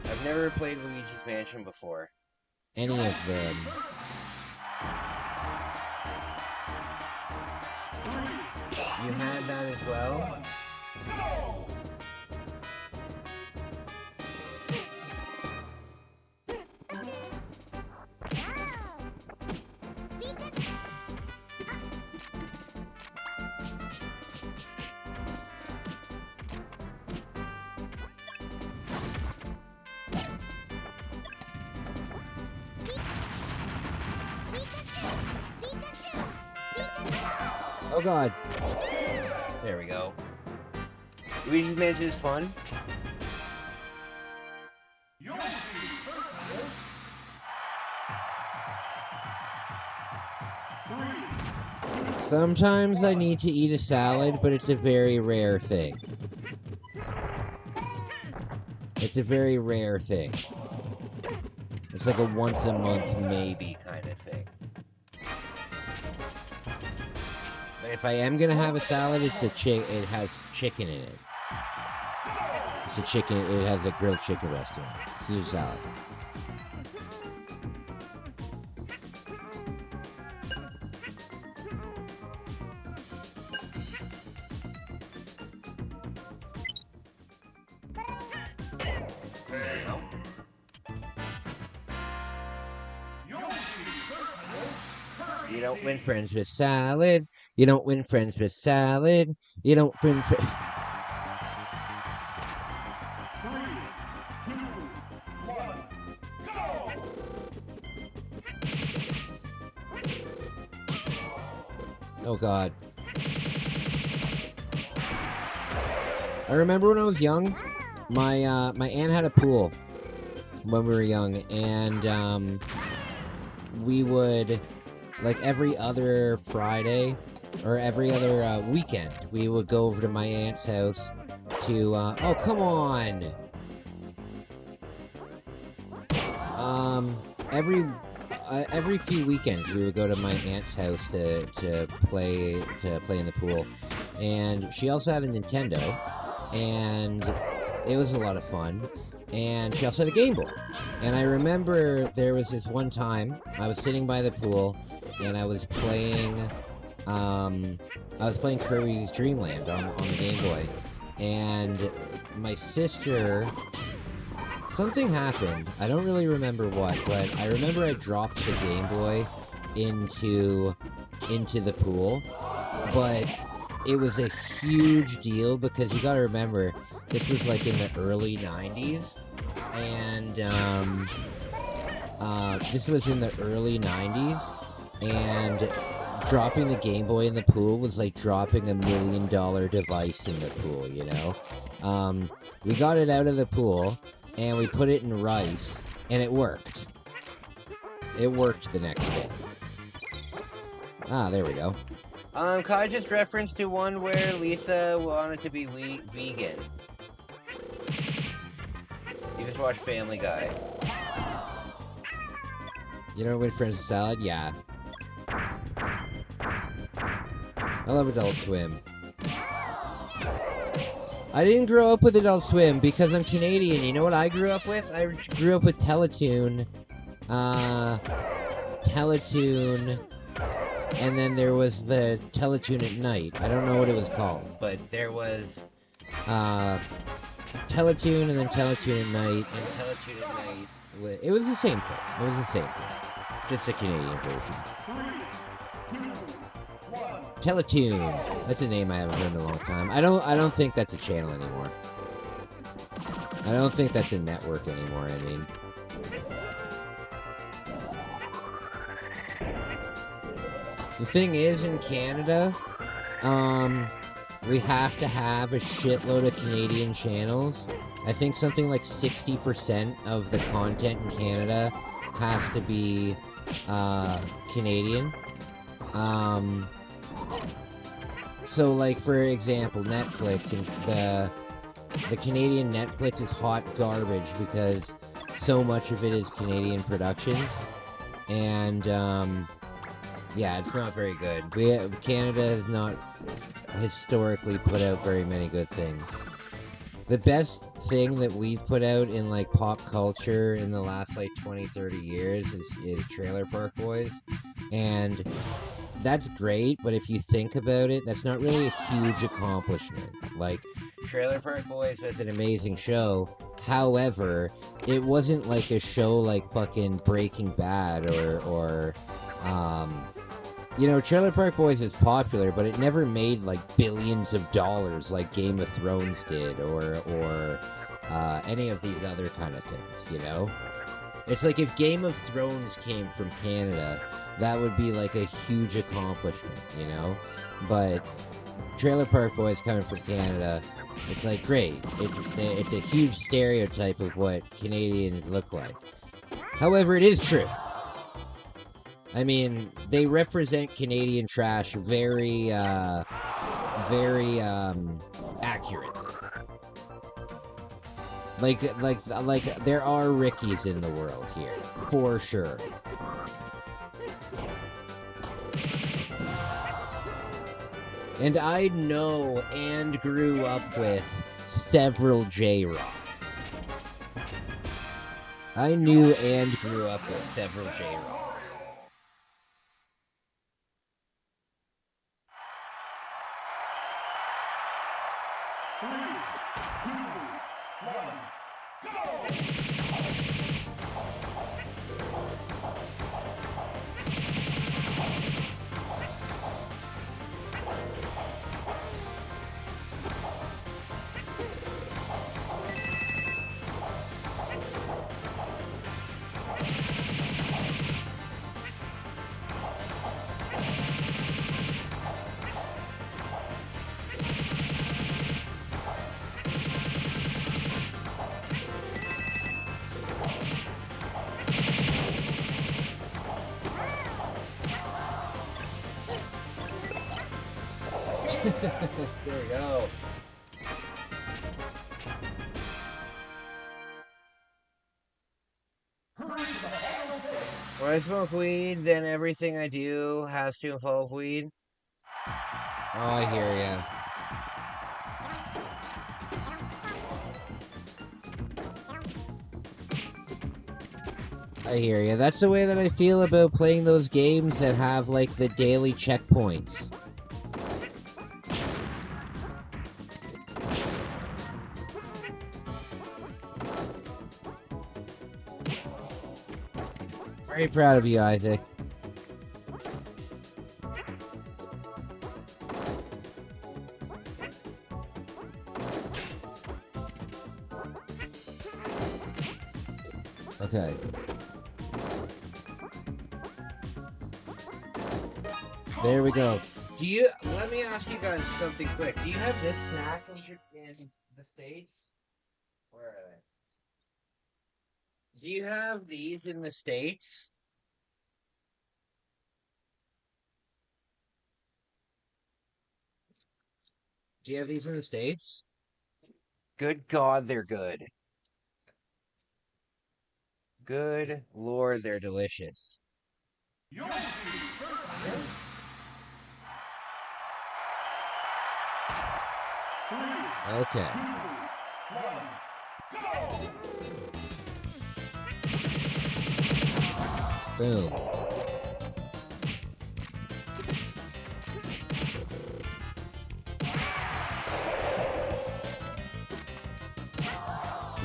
I've never played Luigi's Mansion before. Any of them. You had that as well? Oh god. There we go. Luigi's Mansion is fun. Sometimes I need to eat a salad, but it's a very rare thing. It's a very rare thing. It's like a once a month maybe kind of thing. But if I am gonna have a salad, it's it has chicken in it. It's a chicken. It has a grilled chicken breast in it. Caesar salad. You don't win friends with salad. You don't win friends with salad. You don't win friends. 3, 2, 1, go! Oh god. I remember when I was young, my aunt had a pool when we were young, and we would, like every other Friday or every other weekend, we would go over to my aunt's house to oh come on, every few weekends we would go to my aunt's house to play in the pool, and she also had a Nintendo, and it was a lot of fun. And she also had a Game Boy. And I remember there was this one time I was sitting by the pool and I was playing Kirby's Dream Land on the Game Boy. And my sister, something happened. I don't really remember what, but I remember I dropped the Game Boy into the pool. But it was a huge deal because you gotta remember, this was like in the early 90s, and this was in the early 90s, and dropping the Game Boy in the pool was like dropping $1 million device in the pool, you know? We got it out of the pool, and we put it in rice, and it worked. It worked the next day. Ah, there we go. Kai just referenced to one where Lisa wanted to be vegan. You just watch Family Guy. You don't win friends with salad? Yeah. I love Adult Swim. I didn't grow up with Adult Swim because I'm Canadian. You know what I grew up with? I grew up with Teletoon. Teletoon. And then there was the Teletoon at night. I don't know what it was called, but there was Teletoon and then Teletoon at night, and Teletoon at night. It was the same thing. It was the same thing. Just a Canadian version. 3, 2, 1. Teletoon. That's a name I haven't heard in a long time. I don't think that's a channel anymore. I don't think that's a network anymore, I mean. The thing is, in Canada, we have to have a shitload of Canadian channels. I think something like 60% of the content in Canada has to be Canadian. So, like, for example, Netflix, and the Canadian Netflix is hot garbage because so much of it is Canadian productions. And, yeah, it's not very good. Canada has not historically put out very many good things. The best thing that we've put out in, like, pop culture in the last, like, 20, 30 years is Trailer Park Boys. And that's great, but if you think about it, that's not really a huge accomplishment. Like, Trailer Park Boys was an amazing show. However, it wasn't like a show like fucking Breaking Bad or you know, Trailer Park Boys is popular, but it never made like billions of dollars like Game of Thrones did or any of these other kind of things, you know? It's like if Game of Thrones came from Canada, that would be like a huge accomplishment, you know? But Trailer Park Boys coming from Canada, it's like great. It's a huge stereotype of what Canadians look like. However, it is true. I mean, they represent Canadian trash very accurately. Like there are Rickies in the world here, for sure. And I know and grew up with several J-Rocks. I knew and grew up with several J-Rocks. There we go. When I smoke weed, then everything I do has to involve weed. Oh, I hear ya. I hear ya. That's the way that I feel about playing those games that have, like, the daily checkpoints. Very proud of you, Isaac. Okay. There we go. Let me ask you guys something quick. Do you have this snack in the States? Where are they? Do you have these in the States? Do you have these in the States? Good God, they're good. Good Lord, they're delicious. Okay. Boom.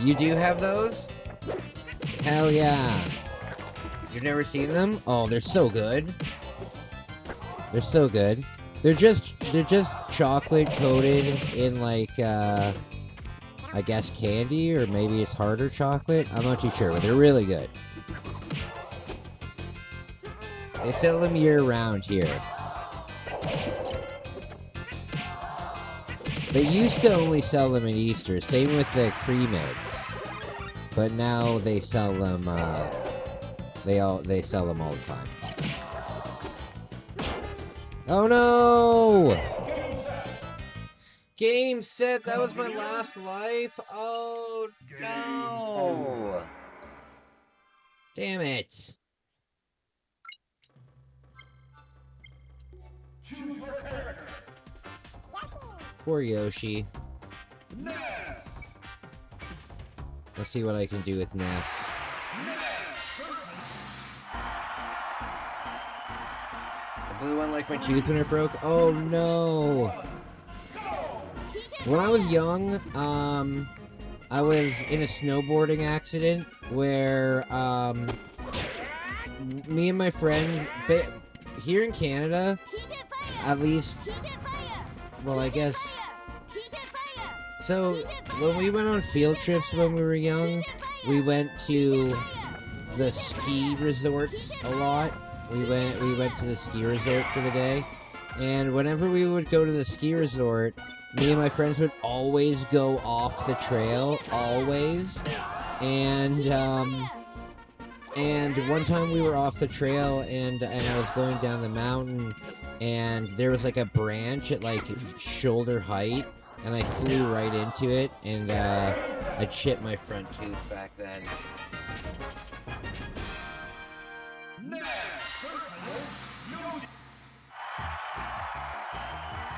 You do have those? Hell yeah. You've never seen them? Oh, they're so good. They're so good. They're just chocolate coated in like I guess candy, or maybe it's harder chocolate. I'm not too sure, but they're really good. They sell them year round here. They used to only sell them at Easter, same with the Pre-Meds. But now they sell them they sell them all the time. Oh no! Game set, that was my last life. Oh no! Damn it. Poor Yoshi. Let's see what I can do with Ness. The blue one like my tooth when it broke? Oh no! When I was young, I was in a snowboarding accident where, me and my friends, here in Canada, at least, well, I guess, so, when we went on field trips when we were young, we went to the ski resorts a lot. We went to the ski resort for the day, and whenever we would go to the ski resort, me and my friends would always go off the trail, always, and one time we were off the trail, and I was going down the mountain, and there was like a branch at like shoulder height, and I flew right into it, and I chipped my front tooth back then.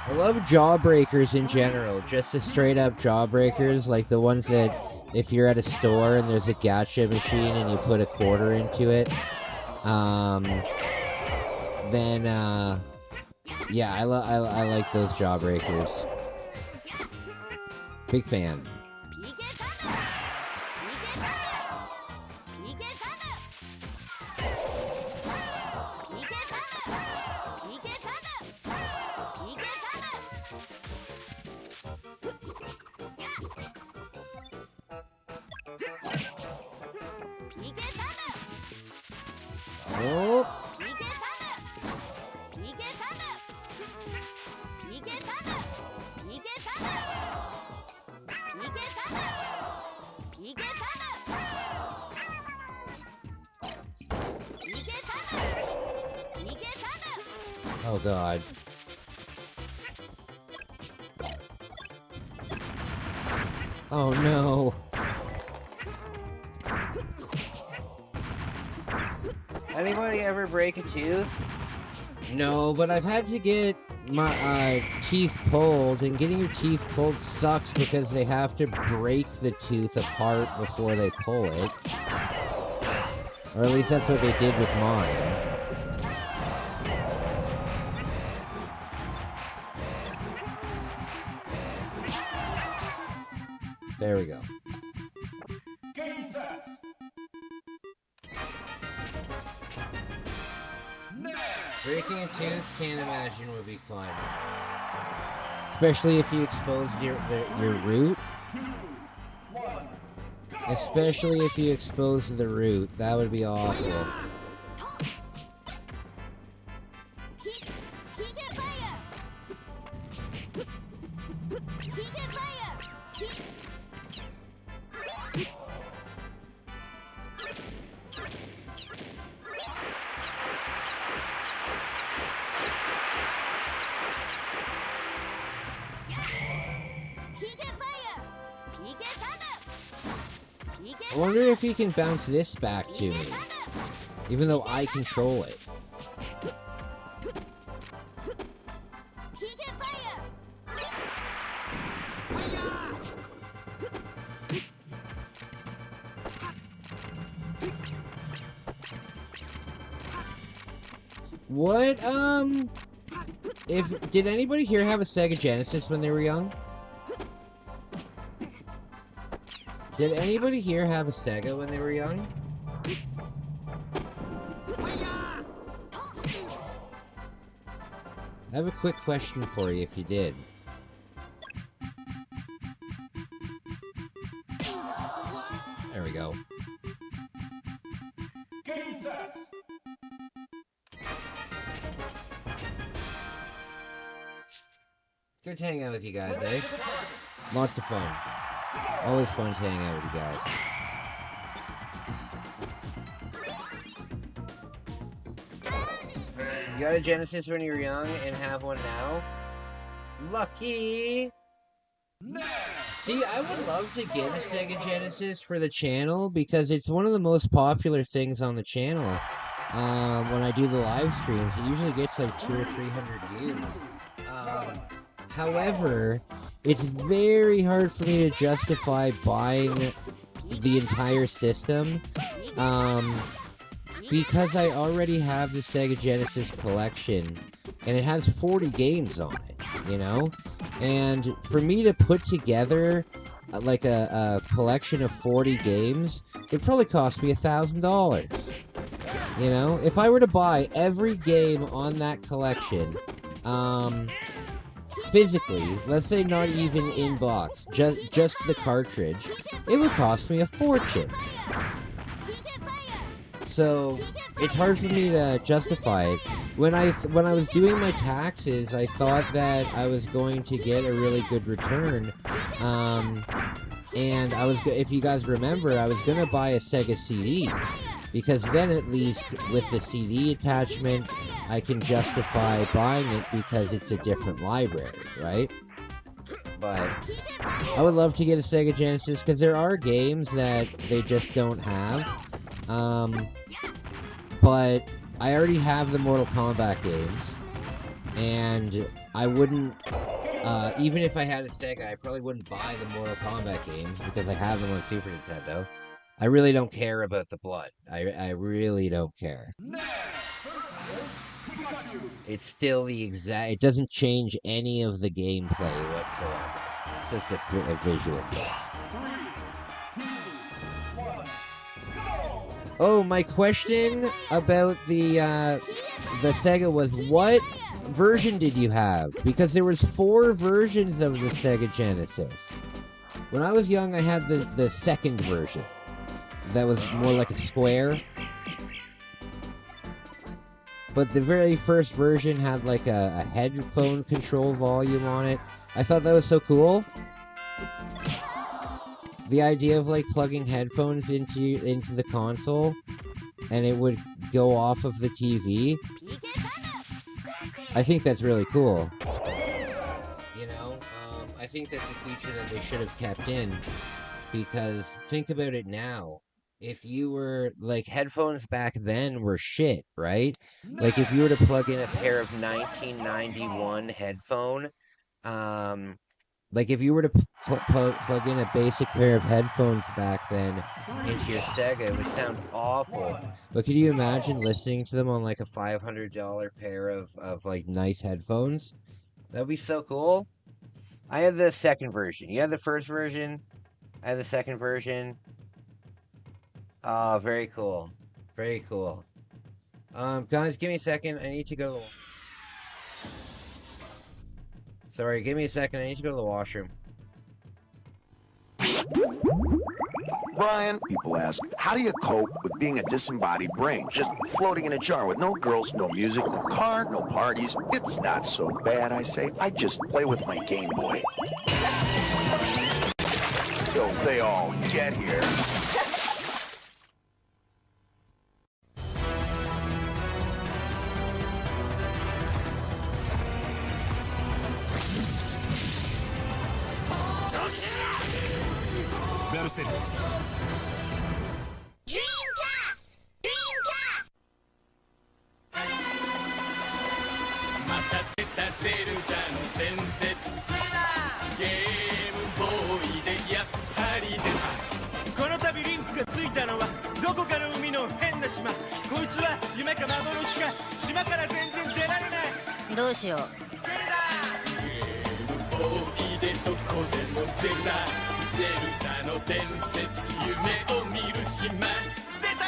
I love jawbreakers in general, just the straight up jawbreakers, like the ones that if you're at a store and there's a gacha machine and you put a quarter into it, then yeah, I like those jawbreakers. Big fan. Oh. Oh god. Oh no. Anybody ever break a tooth? No, but I've had to get my teeth pulled, and getting your teeth pulled sucks because they have to break the tooth apart before they pull it. Or at least that's what they did with mine. There we go. Breaking a tooth, can't imagine would be fun. Especially if you exposed your root. Especially if you exposed the root, that would be awful. I wonder if he can bounce this back to me, even though I control it. What, did anybody here have a Sega Genesis when they were young? Did anybody here have a Sega when they were young? I have a quick question for you if you did. There we go. Game set. Good to hang out with you guys, eh? Lots of fun. Always fun to hang out with you guys. You got a Genesis when you were young and have one now? Lucky! See, I would love to get a Sega Genesis for the channel because it's one of the most popular things on the channel. When I do the live streams, it usually gets like 200 or 300 views. However, it's very hard for me to justify buying the entire system, because I already have the Sega Genesis collection, and it has 40 games on it, you know? And for me to put together, like, a collection of 40 games, it'd probably cost me $1,000. You know? If I were to buy every game on that collection, physically, let's say not even in box, just the cartridge, it would cost me a fortune. So it's hard for me to justify it. When I was doing my taxes, I thought that I was going to get a really good return, and if you guys remember, I was gonna buy a Sega CD, because then at least with the CD attachment, I can justify buying it because it's a different library, right? But I would love to get a Sega Genesis because there are games that they just don't have. But I already have the Mortal Kombat games, and I wouldn't, even if I had a Sega, I probably wouldn't buy the Mortal Kombat games because I have them on Super Nintendo. I really don't care about the blood. I really don't care. It's still the exact... It doesn't change any of the gameplay whatsoever. It's just a visual game. Oh, my question about the Sega was, what version did you have? Because there was 4 versions of the Sega Genesis. When I was young, I had the second version. That was more like a square. But the very first version had like a headphone control volume on it. I thought that was so cool. The idea of like plugging headphones into the console and it would go off of the TV. I think that's really cool. You know, I think that's a feature that they should have kept in, because think about it now. If you were, like, headphones back then were shit, right? Like, if you were to plug in a pair of 1991 headphone, like, if you were to plug in a basic pair of headphones back then into your Sega, it would sound awful. But could you imagine listening to them on, like, a $500 pair of like, nice headphones? That'd be so cool. I had the second version. You had the first version. I had the second version. Oh, very cool. Very cool. Guys, give me a second. I need to go to the... Sorry, give me a second. I need to go to the washroom. Brian, people ask, how do you cope with being a disembodied brain? Just floating in a jar with no girls, no music, no car, no parties. It's not so bad, I say. I just play with my Game Boy. Till they all get here. Dreamcast! Dreamcast! また出たゼルダの伝説ゲームボーイでやっぱり出たこの度リンクがついたのはどこかの海の変な島こいつ実は夢か幻か島から全然出られないどうしよう。大きでどこでもゼルダゼルダの伝説夢を見る島出た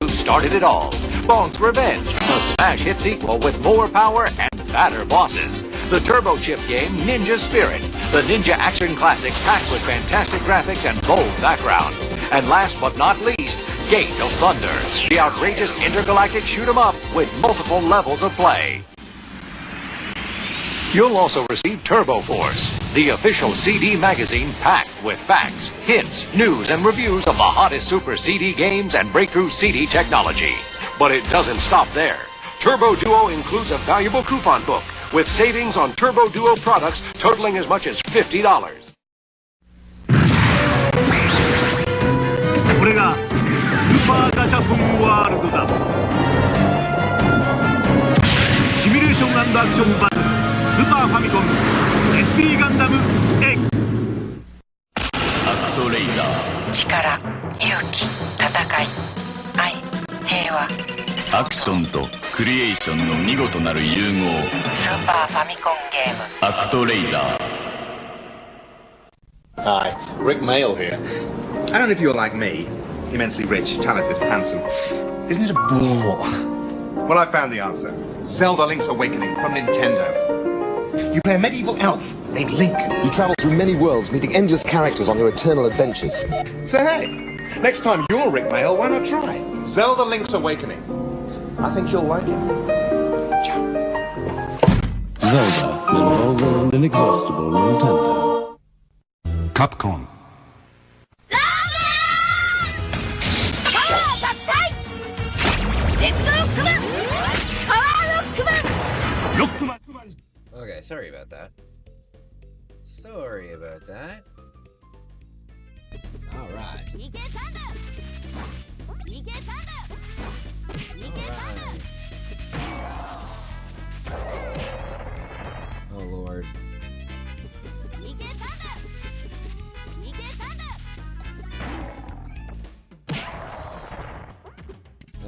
Who started it all? Bones Revenge, a smash hit sequel with more power and badder bosses. The turbo chip game Ninja Spirit, the ninja action classic packed with fantastic graphics and bold backgrounds. And last but not least, Gate of Thunder, the outrageous intergalactic shoot 'em up with multiple levels of play. You'll also receive Turbo Force, the official CD magazine packed with facts, hints, news, and reviews of the hottest Super CD games and breakthrough CD technology. But it doesn't stop there. Turbo Duo includes a valuable coupon book with savings on Turbo Duo products totaling as much as $50. これがスーパーガチャポンワールドだ。シミュレーション&アクションバトルスーパーファミコン SP ガンダム X アクトレイダー力、勇気、戦い、愛、平和。アクションとクリエーションの見事なる融合スーパーファミコンゲーム。アクトレイダー Hi, Rick Mail here. I don't know if you're like me, immensely rich, talented, handsome. Isn't it a bore? Well, I found the answer. Zelda Link's Awakening from Nintendo. You play a medieval elf named Link. You travel through many worlds, meeting endless characters on your eternal adventures. So hey, next time you're Rick Mail, why not try Zelda Link's Awakening? I think you'll like it. Zelda, involving and inexhaustible Nintendo. Capcom. パワー合体ジェットロックマンパワーロックマンロックマン Okay, sorry about that. Sorry about that. Alright. Oh lord.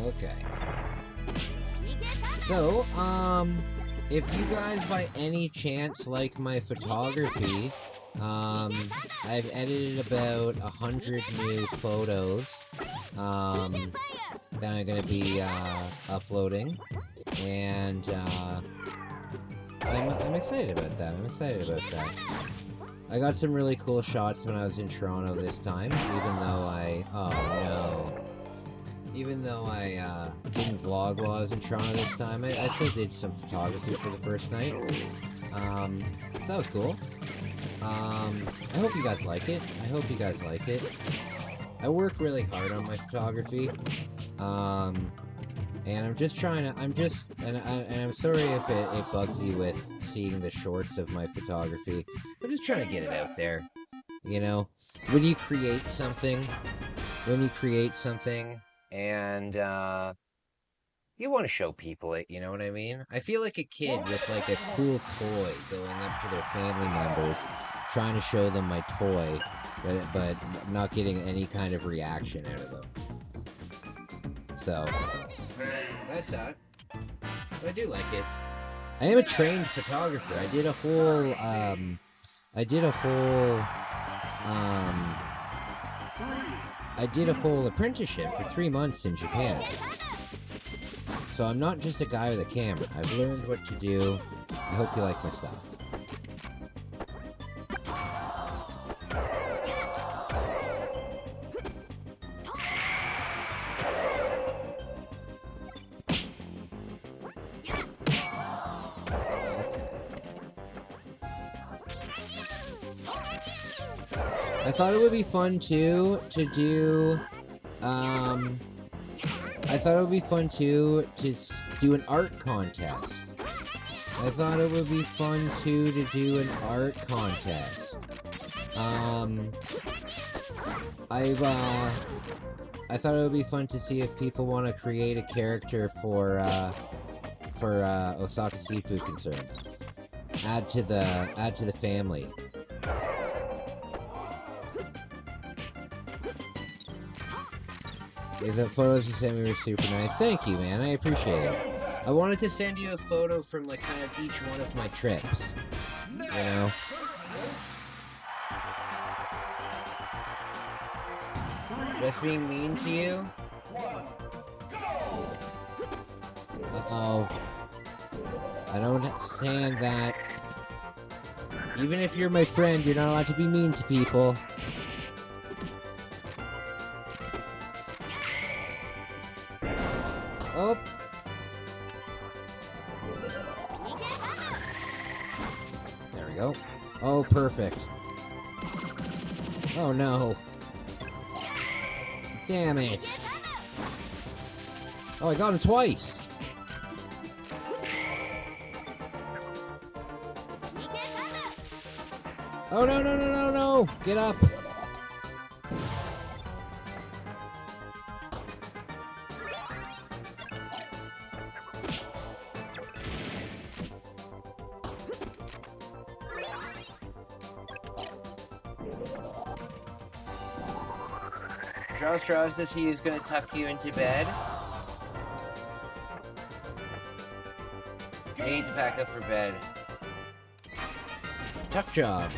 Okay. So, if you guys by any chance like my photography, I've edited about 100 new photos, that I'm gonna be, uploading, and, I'm excited about that, I got some really cool shots when I was in Toronto this time, even though I didn't vlog while I was in Toronto this time. I still did some photography for the first night. So that was cool. I hope you guys like it. I work really hard on my photography. And I'm just trying to, and I'm sorry if it bugs you with seeing the shorts of my photography. I'm just trying to get it out there. You know, when you create something, and, you want to show people it, you know what I mean? I feel like a kid with, like, a cool toy going up to their family members, trying to show them my toy, but not getting any kind of reaction out of them. So, that's that. But I do like it. I am a trained photographer. I did a whole apprenticeship for 3 months in Japan. So I'm not just a guy with a camera. I've learned what to do. I hope you like my stuff. I thought it would be fun too to do, I thought it would be fun too to do an art contest. I thought it would be fun too to do an art contest. I thought it would be fun to see if people want to create a character for Osaka Seafood Concern. Add to the family. The photos you sent me were super nice. Thank you, man. I appreciate it. I wanted to send you a photo from like kind of each one of my trips. You know? Just being mean to you? Uh-oh. I don't understand that. Even if you're my friend, you're not allowed to be mean to people. Oh. There we go. Oh, perfect. Oh, no. Damn it. Oh, I got him twice. Oh, no, no, no, no, no. Get up. Charles to see who's gonna tuck you into bed. You need to pack up for bed. Tuck job.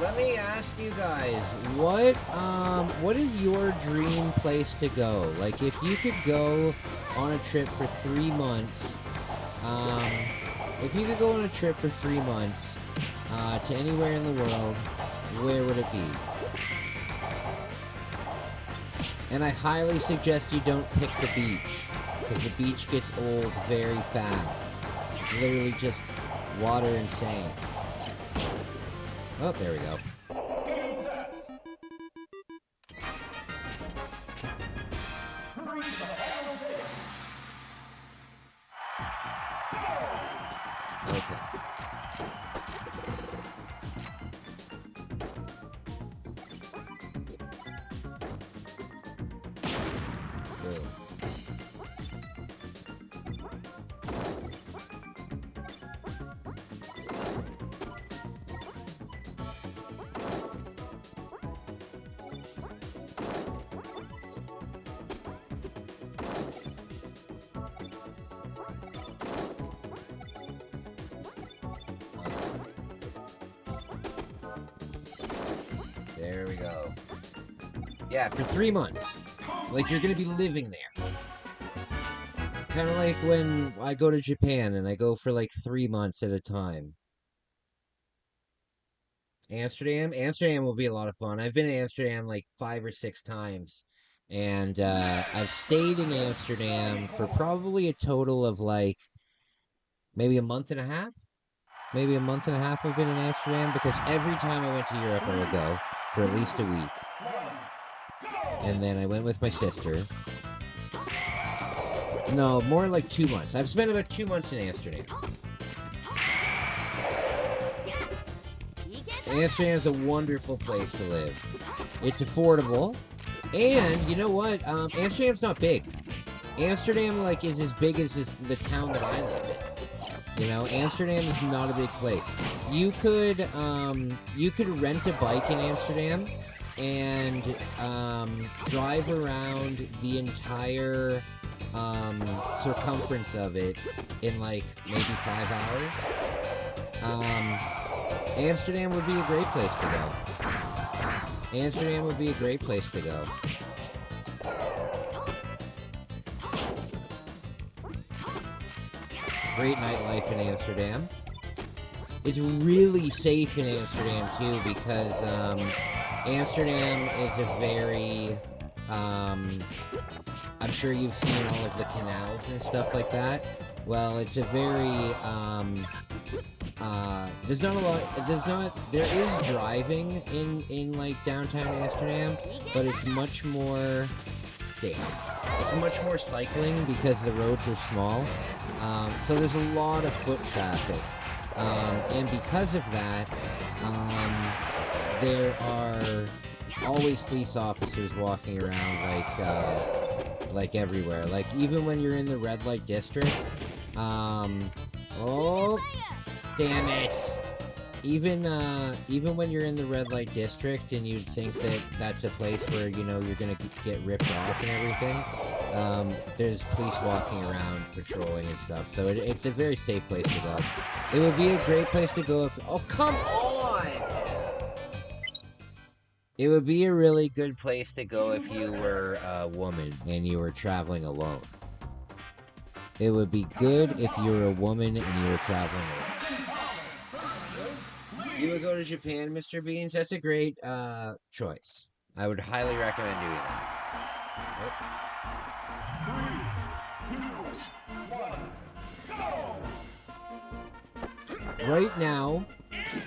Let me ask you guys, what is your dream place to go? Like, if you could go on a trip for 3 months, to anywhere in the world, where would it be? And I highly suggest you don't pick the beach, because the beach gets old very fast. It's literally just water and sand. Oh, there we go. Okay. Cool. There we go. Yeah, for 3 months. Like, you're gonna be living there. Kind of like when I go to Japan and I go for like 3 months at a time. Amsterdam will be a lot of fun. I've been to Amsterdam like 5 or 6 times. And I've stayed in Amsterdam for probably a total of like maybe a month and a half. Maybe a month and a half I've been in Amsterdam, because every time I went to Europe I would go for at least a week. And then I went with my sister. No, more like 2 months. I've spent about 2 months in Amsterdam. Amsterdam is a wonderful place to live. It's affordable. And, you know what? Amsterdam's not big. Amsterdam, like, is as big as the town that I live in. You know, Amsterdam is not a big place. You could rent a bike in Amsterdam and drive around the entire circumference of it in like maybe 5 hours. Amsterdam would be a great place to go. Amsterdam would be a great place to go. Great nightlife in Amsterdam. It's really safe in Amsterdam too, because Amsterdam is a very I'm sure you've seen all of the canals and stuff like that. Well, it's a very there is driving in like downtown Amsterdam, but it's much more cycling because the roads are small. So there's a lot of foot traffic. And because of that, there are always police officers walking around like everywhere. Like even when you're in the red light district, oh, damn it! Even when you're in the red light district and you'd think that that's a place where, you know, you're gonna get ripped off and everything, there's police walking around patrolling and stuff. So it's a very safe place to go. It would be a great place to go if... Oh, come on! It would be a really good place to go if you were a woman and you were traveling alone. It would be good if you were a woman and you were traveling alone. You would go to Japan, Mr. Beans? That's a great choice. I would highly recommend doing that. Oh. Right now,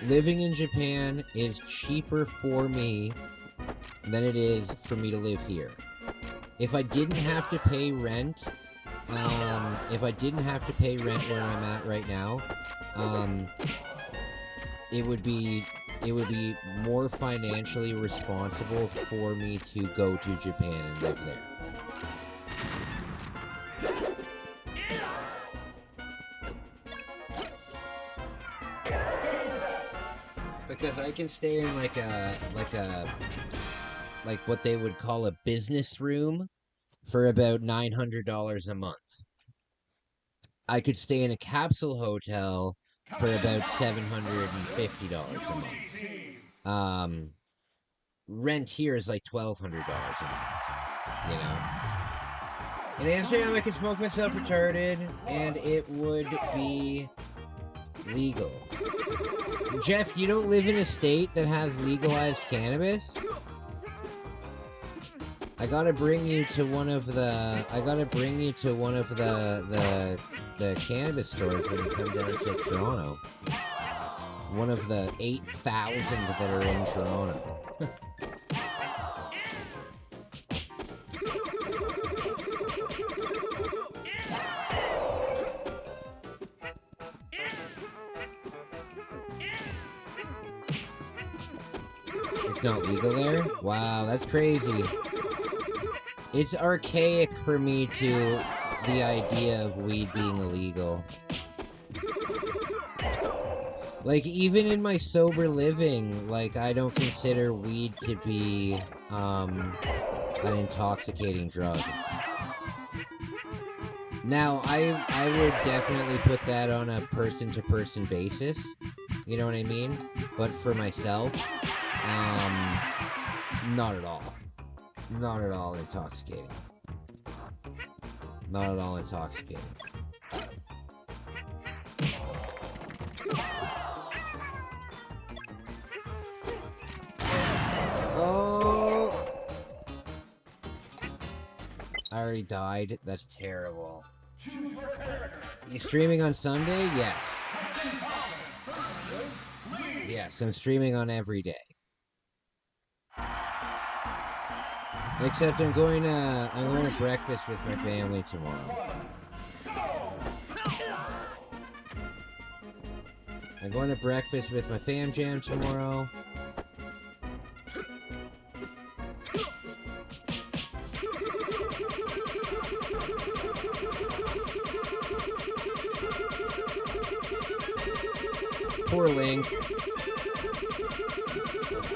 living in Japan is cheaper for me than it is for me to live here. If I didn't have to pay rent, where I'm at right now, it would be more financially responsible for me to go to Japan and live there. Because I can stay in like what they would call a business room for about $900 a month. I could stay in a capsule hotel for about $750 a month. Rent here is like $1,200 a month, you know. In Amsterdam, I could smoke myself retarded, and it would be legal. Jeff, you don't live in a state that has legalized cannabis? I gotta bring you to one of the cannabis stores when you come down to Toronto. One of the 8,000 that are in Toronto. It's not legal there? Wow, that's crazy. It's archaic for me to the idea of weed being illegal. Like, even in my sober living, like, I don't consider weed to be, an intoxicating drug. Now, I would definitely put that on a person-to-person basis, you know what I mean? But for myself, not at all. Not at all intoxicating. Not at all intoxicating. Oh! I already died? That's terrible. You streaming on Sunday? Yes. Yes, I'm streaming on every day. Except I'm going to breakfast with my family tomorrow. I'm going to breakfast with my fam jam tomorrow. Poor Link.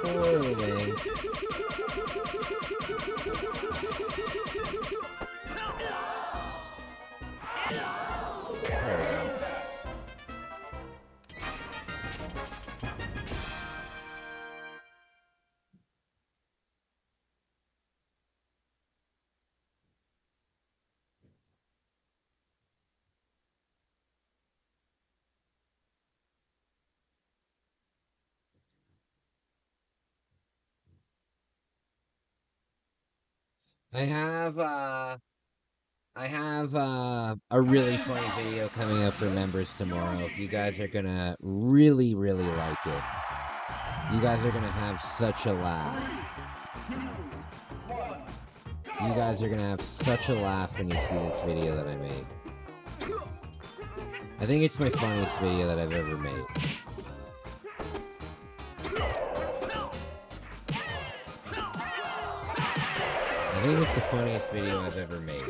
Poor Link. There we go. I have a really funny video coming up for members tomorrow. You guys are gonna really, really like it. You guys are gonna have such a laugh. You guys are gonna have such a laugh when you see this video that I made. I think it's my funniest video that I've ever made. I think it's the funniest video I've ever made.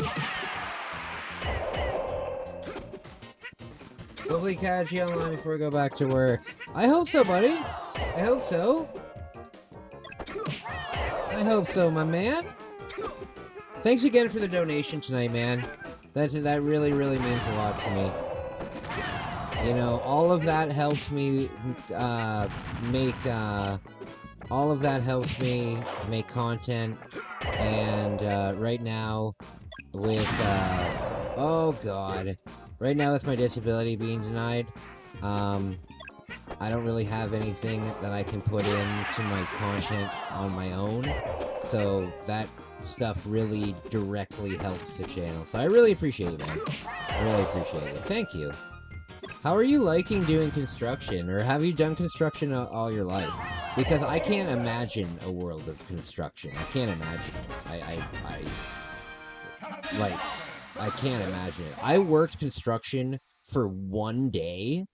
Hopefully catch you online before I go back to work. I hope so, buddy. I hope so. I hope so, my man. Thanks again for the donation tonight, man. That really, really means a lot to me. You know, all of that helps me make content. And right now, with right now with my disability being denied, I don't really have anything that I can put into my content on my own. So that stuff really directly helps the channel. So I really appreciate it, man. I really appreciate it. Thank you. How are you liking doing construction? Or have you done construction all your life? Because I can't imagine a world of construction. I can't imagine it. I can't imagine it. I worked construction for one day,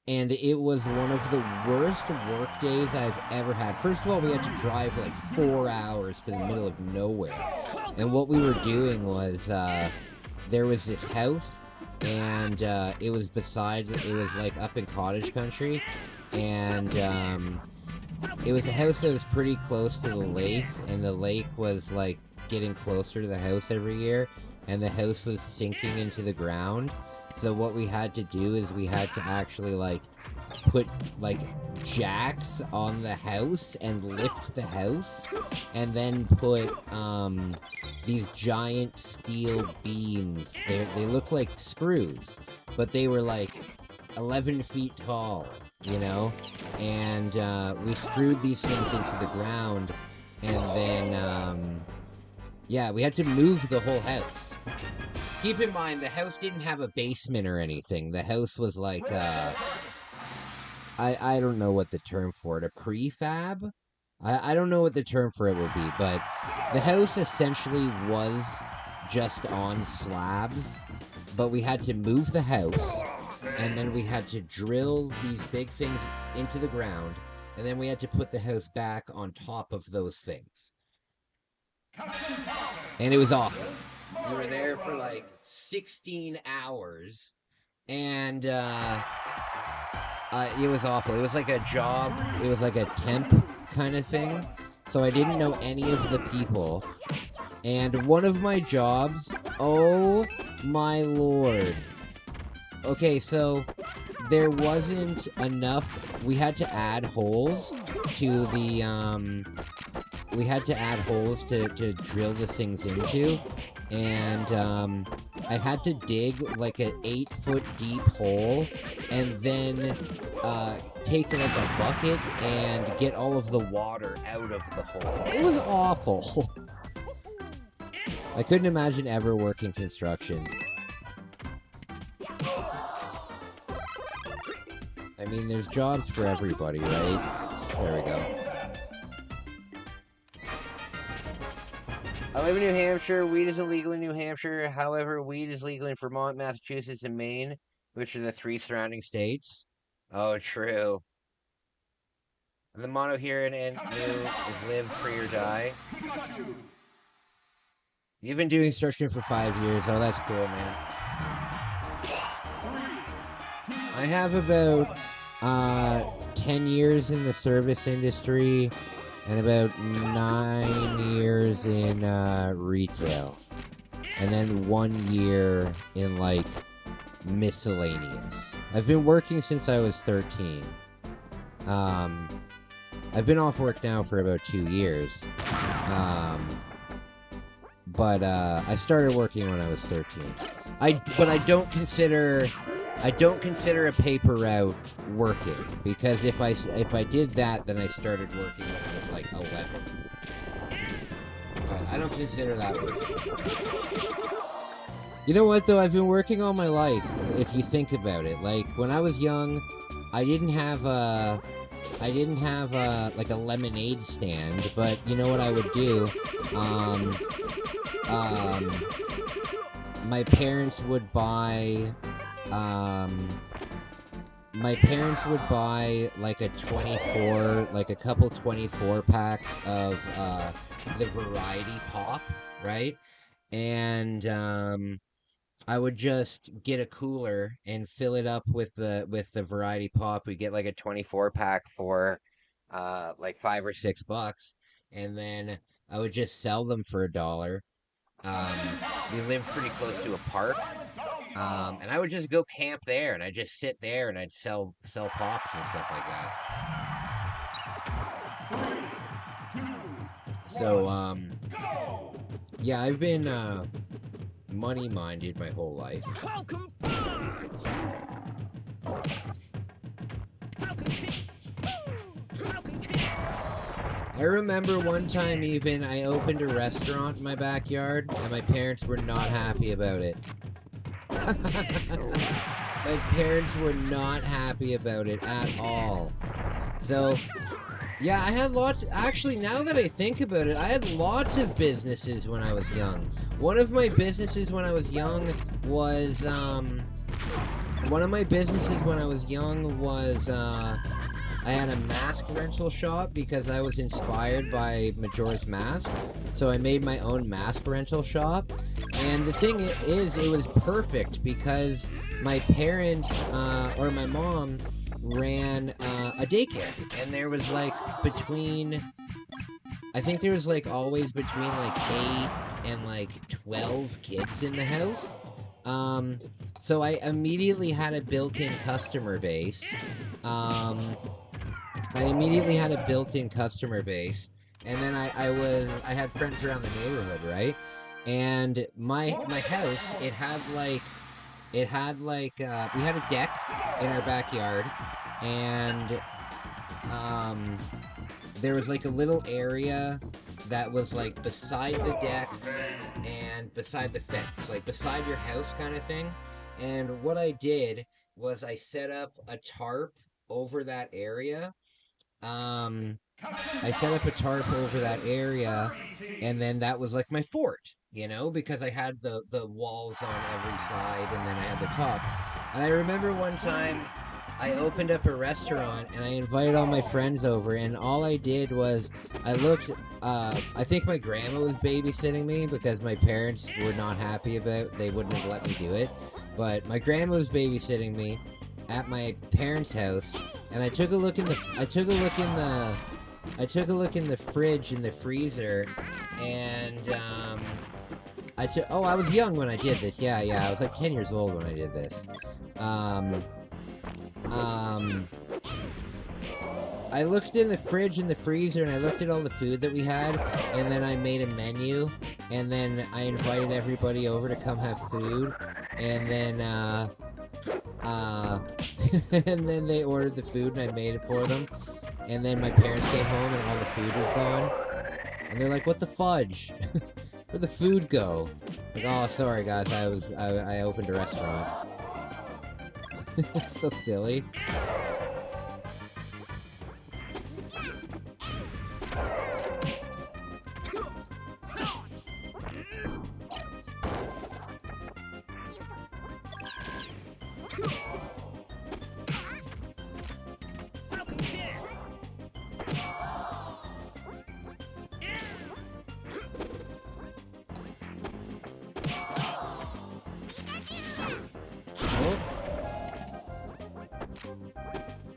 and it was one of the worst work days I've ever had. First of all, we had to drive like 4 hours to the middle of nowhere. And what we were doing was, there was this house, and it was like up in cottage country, and it was a house that was pretty close to the lake, and the lake was like getting closer to the house every year, and the house was sinking into the ground. So what we had to do is we had to actually like put like jacks on the house and lift the house, and then put these giant steel beams. They look like screws, but they were like 11 feet tall, you know? And we screwed these things into the ground, and then yeah, we had to move the whole house. Keep in mind, the house didn't have a basement or anything. The house was like, I don't know what the term for it, a prefab? I don't know what the term for it would be, but the house essentially was just on slabs, but we had to move the house, and then we had to drill these big things into the ground, and then we had to put the house back on top of those things. And it was awful. We were there for like 16 hours, and it was awful. It was like a job, it was like a temp kind of thing, so I didn't know any of the people. And one of my jobs, oh my lord. Okay, so there wasn't enough, we had to add holes to the, we had to add holes to drill the things into, and I had to dig like an 8-foot deep hole, and then take like a bucket and get all of the water out of the hole. It was awful. I couldn't imagine ever working construction. I mean, there's jobs for everybody, right? There we go. I live in New Hampshire. Weed is illegal in New Hampshire. However, weed is legal in Vermont, Massachusetts, and Maine, which are the 3 surrounding states. Oh, true. The motto here in New is live free or die. You've been doing construction for 5 years. Oh, that's cool, man. I have about 10 years in the service industry and about 9 years in retail, and then 1 year in like miscellaneous. I've been working since I was 13. I've been off work now for about 2 years, but I started working when I was 13. But I don't consider a paper route working, because if I did that, then I started working when I was like 11. I don't consider that working. You know what though? I've been working all my life, if you think about it. Like when I was young, I didn't have like a lemonade stand, but you know what I would do? My parents would buy my parents would buy like a couple 24 packs of the variety pop, right? And I would just get a cooler and fill it up with the variety pop. We get like a 24 pack for like $5 or $6, and then I would just sell them for $1. We lived pretty close to a park, and I would just go camp there, and I'd just sit there, and I'd sell pops and stuff like that. So yeah, I've been money minded my whole life. I remember one time even I opened a restaurant in my backyard and my parents were not happy about it. My parents were not happy about it at all. So, yeah, I had lots... Actually, now that I think about it, I had lots of businesses when I was young. One of my businesses when I was young was, I had a mask rental shop because I was inspired by Majora's Mask. So I made my own mask rental shop. And the thing is, it was perfect because my parents, or my mom, ran a daycare. And there was like I think there was like always between like 8 and like 12 kids in the house. So I immediately had a built-in customer base. And then I had friends around the neighborhood, right? And my house, we had a deck in our backyard, and there was like a little area that was like beside the deck and beside the fence, like beside your house kind of thing. And what I did was I set up a tarp over that area. And then that was like my fort, you know, because I had the walls on every side, and then I had the top. And I remember one time I opened up a restaurant and I invited all my friends over, and all I did was I looked, I think my grandma was babysitting me because my parents were not happy they wouldn't have let me do it. But my grandma was babysitting me at my parents' house, and I took a look in the fridge and the freezer, and I was young when I did this. Yeah, I was like 10 years old when I did this. I looked in the fridge and the freezer, and I looked at all the food that we had, and then I made a menu, and then I invited everybody over to come have food, and then and then they ordered the food and I made it for them. And then my parents came home and all the food was gone. And they're like, what the fudge? Where'd the food go? Like, oh, sorry guys, I opened a restaurant. It's so silly.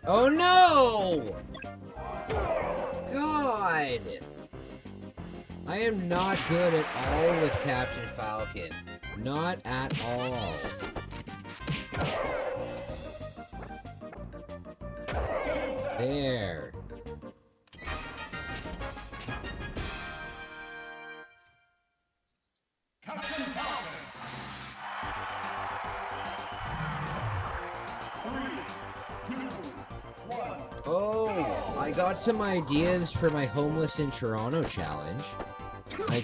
Oh no! God! I am not good at all with Captain Falcon. Not at all. There. Oh, I got some ideas for my Homeless in Toronto challenge. I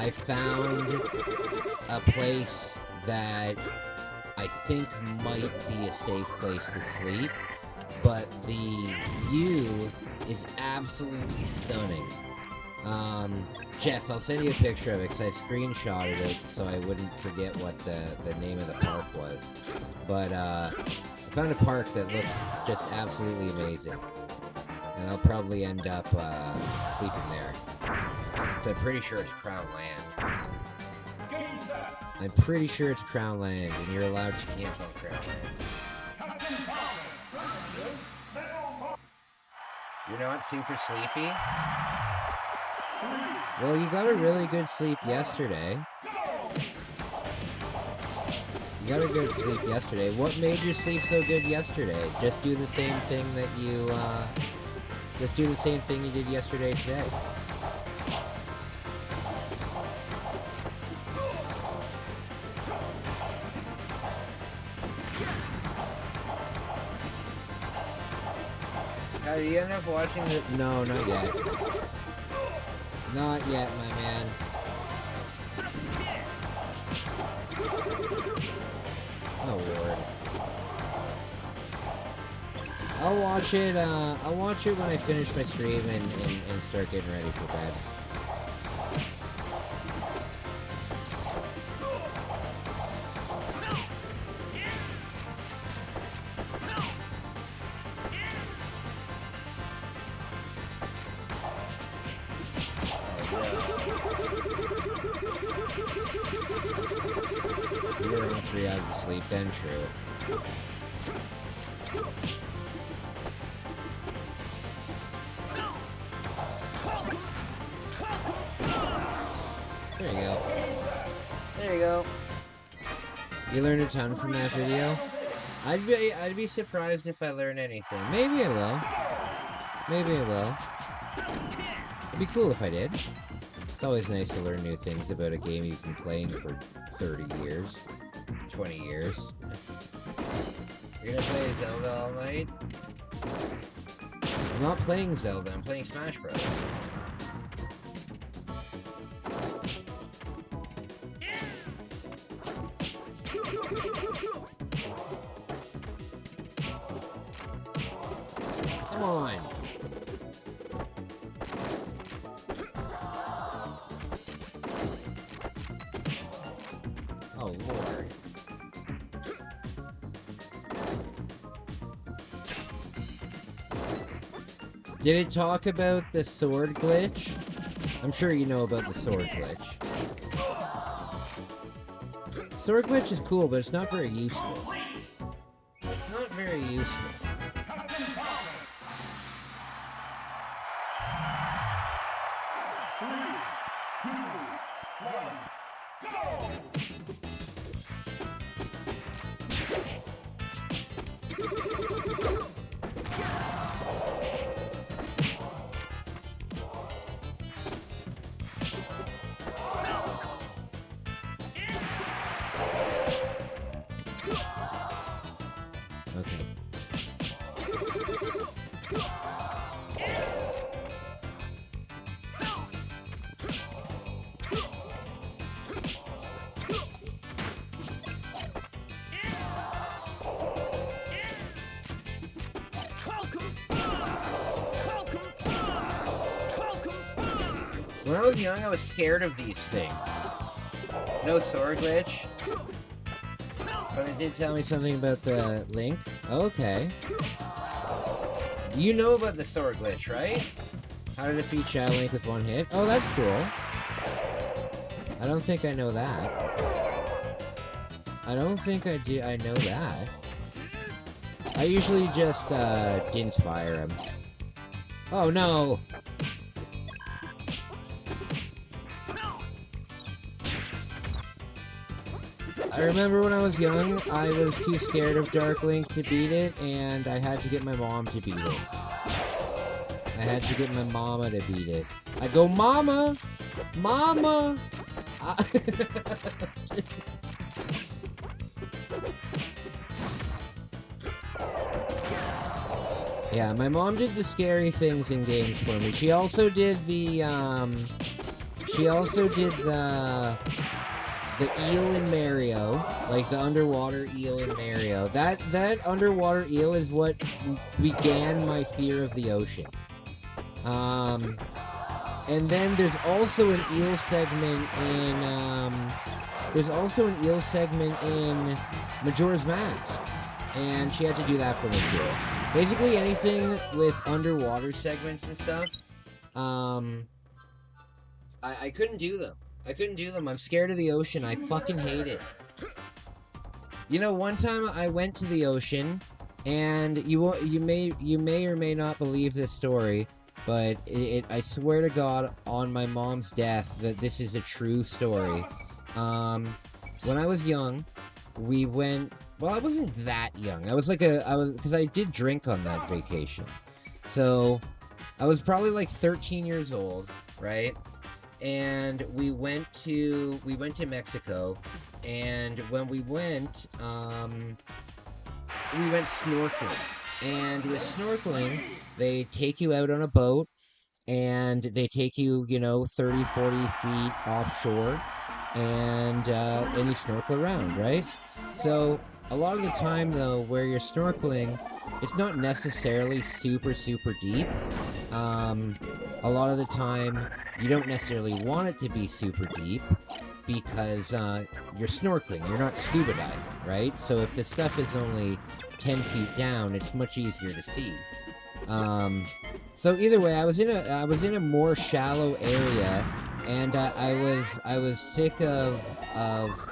found a place that I think might be a safe place to sleep, but the view is absolutely stunning. Jeff, I'll send you a picture of it because I screenshotted it so I wouldn't forget what the name of the park was. But I found a park that looks just absolutely amazing. And I'll probably end up sleeping there. Because I'm pretty sure it's Crown Land. I'm pretty sure it's Crown Land, and you're allowed to camp on Crown Land. You're not super sleepy? Well, you got a really good sleep yesterday. You got a good sleep yesterday. What made you sleep so good yesterday? Just do the same thing that you, just do the same thing you did yesterday today. Did you end up watching the... No, not yet. Not yet, my man. Oh, Lord. I'll watch it when I finish my stream and start getting ready for bed. You're only 3 hours of sleep, then true. There you go. There you go. You learned a ton from that video? I'd be surprised if I learn anything. Maybe I will. Maybe I will. It'd be cool if I did. It's always nice to learn new things about a game you've been playing for 30 years. 20 years. You're gonna play Zelda all night? I'm not playing Zelda, I'm playing Smash Bros. Come on! Oh, Lord. Did it talk about the sword glitch? I'm sure you know about the sword glitch. Sword glitch is cool, but it's not very useful. It's not very useful. Okay. When I was young, I was scared of these things. No sword glitch. But it did tell me something about the Link. Okay. You know about the sword glitch, right? How to defeat Shadow Link with one hit. Oh, that's cool. I don't think I know that. I don't think I know that. I usually just, didn't fire him. Oh, no! I remember when I was young, I was too scared of Dark Link to beat it, and I had to get my mom to beat it. I had to get my mama to beat it. I go, Mama! Mama! Yeah, my mom did the scary things in games for me. She also did the, the eel in Mario, like the underwater eel in Mario. That underwater eel is what began my fear of the ocean. And then there's also an eel segment in Majora's Mask, and she had to do that for me too. Basically anything with underwater segments and stuff, I couldn't do them. I couldn't do them. I'm scared of the ocean. I fucking hate it. You know, one time I went to the ocean, and you may or may not believe this story, but I swear to God on my mom's death that this is a true story. When I was young, we went. Well, I wasn't that young. I was because I did drink on that vacation, so I was probably like 13 years old, right? And we went to Mexico, and when we went snorkeling. And with snorkeling, they take you out on a boat, and they take you, 30, 40 feet offshore, and you snorkel around, right? So a lot of the time, though, where you're snorkeling, it's not necessarily super, super deep. A lot of the time, you don't necessarily want it to be super deep because you're snorkeling, you're not scuba diving, right? So if the stuff is only 10 feet down, it's much easier to see. So either way, I was in a more shallow area, and I was sick of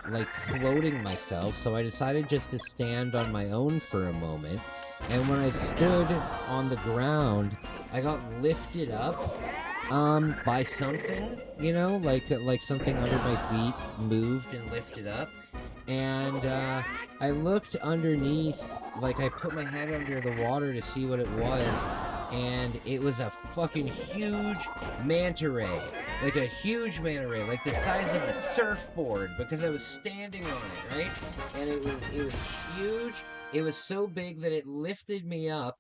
like floating myself, so I decided just to stand on my own for a moment. And when I stood on the ground, I got lifted up by something, like something under my feet moved and lifted up. And I looked underneath, like I put my head under the water to see what it was, and it was a fucking huge manta ray. Like a huge manta ray, like the size of a surfboard, because I was standing on it, right? And it was huge. It was so big that it lifted me up,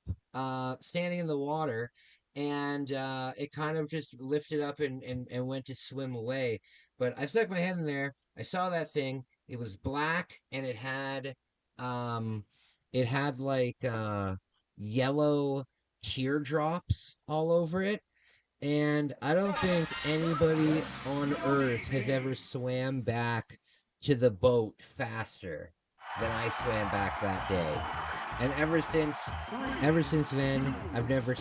standing in the water, and it kind of just lifted up and went to swim away. But I stuck my head in there. I saw that thing. It was black, and it had like yellow teardrops all over it. And I don't think anybody on Earth has ever swam back to the boat faster than I swam back that day. And ever since then, I've never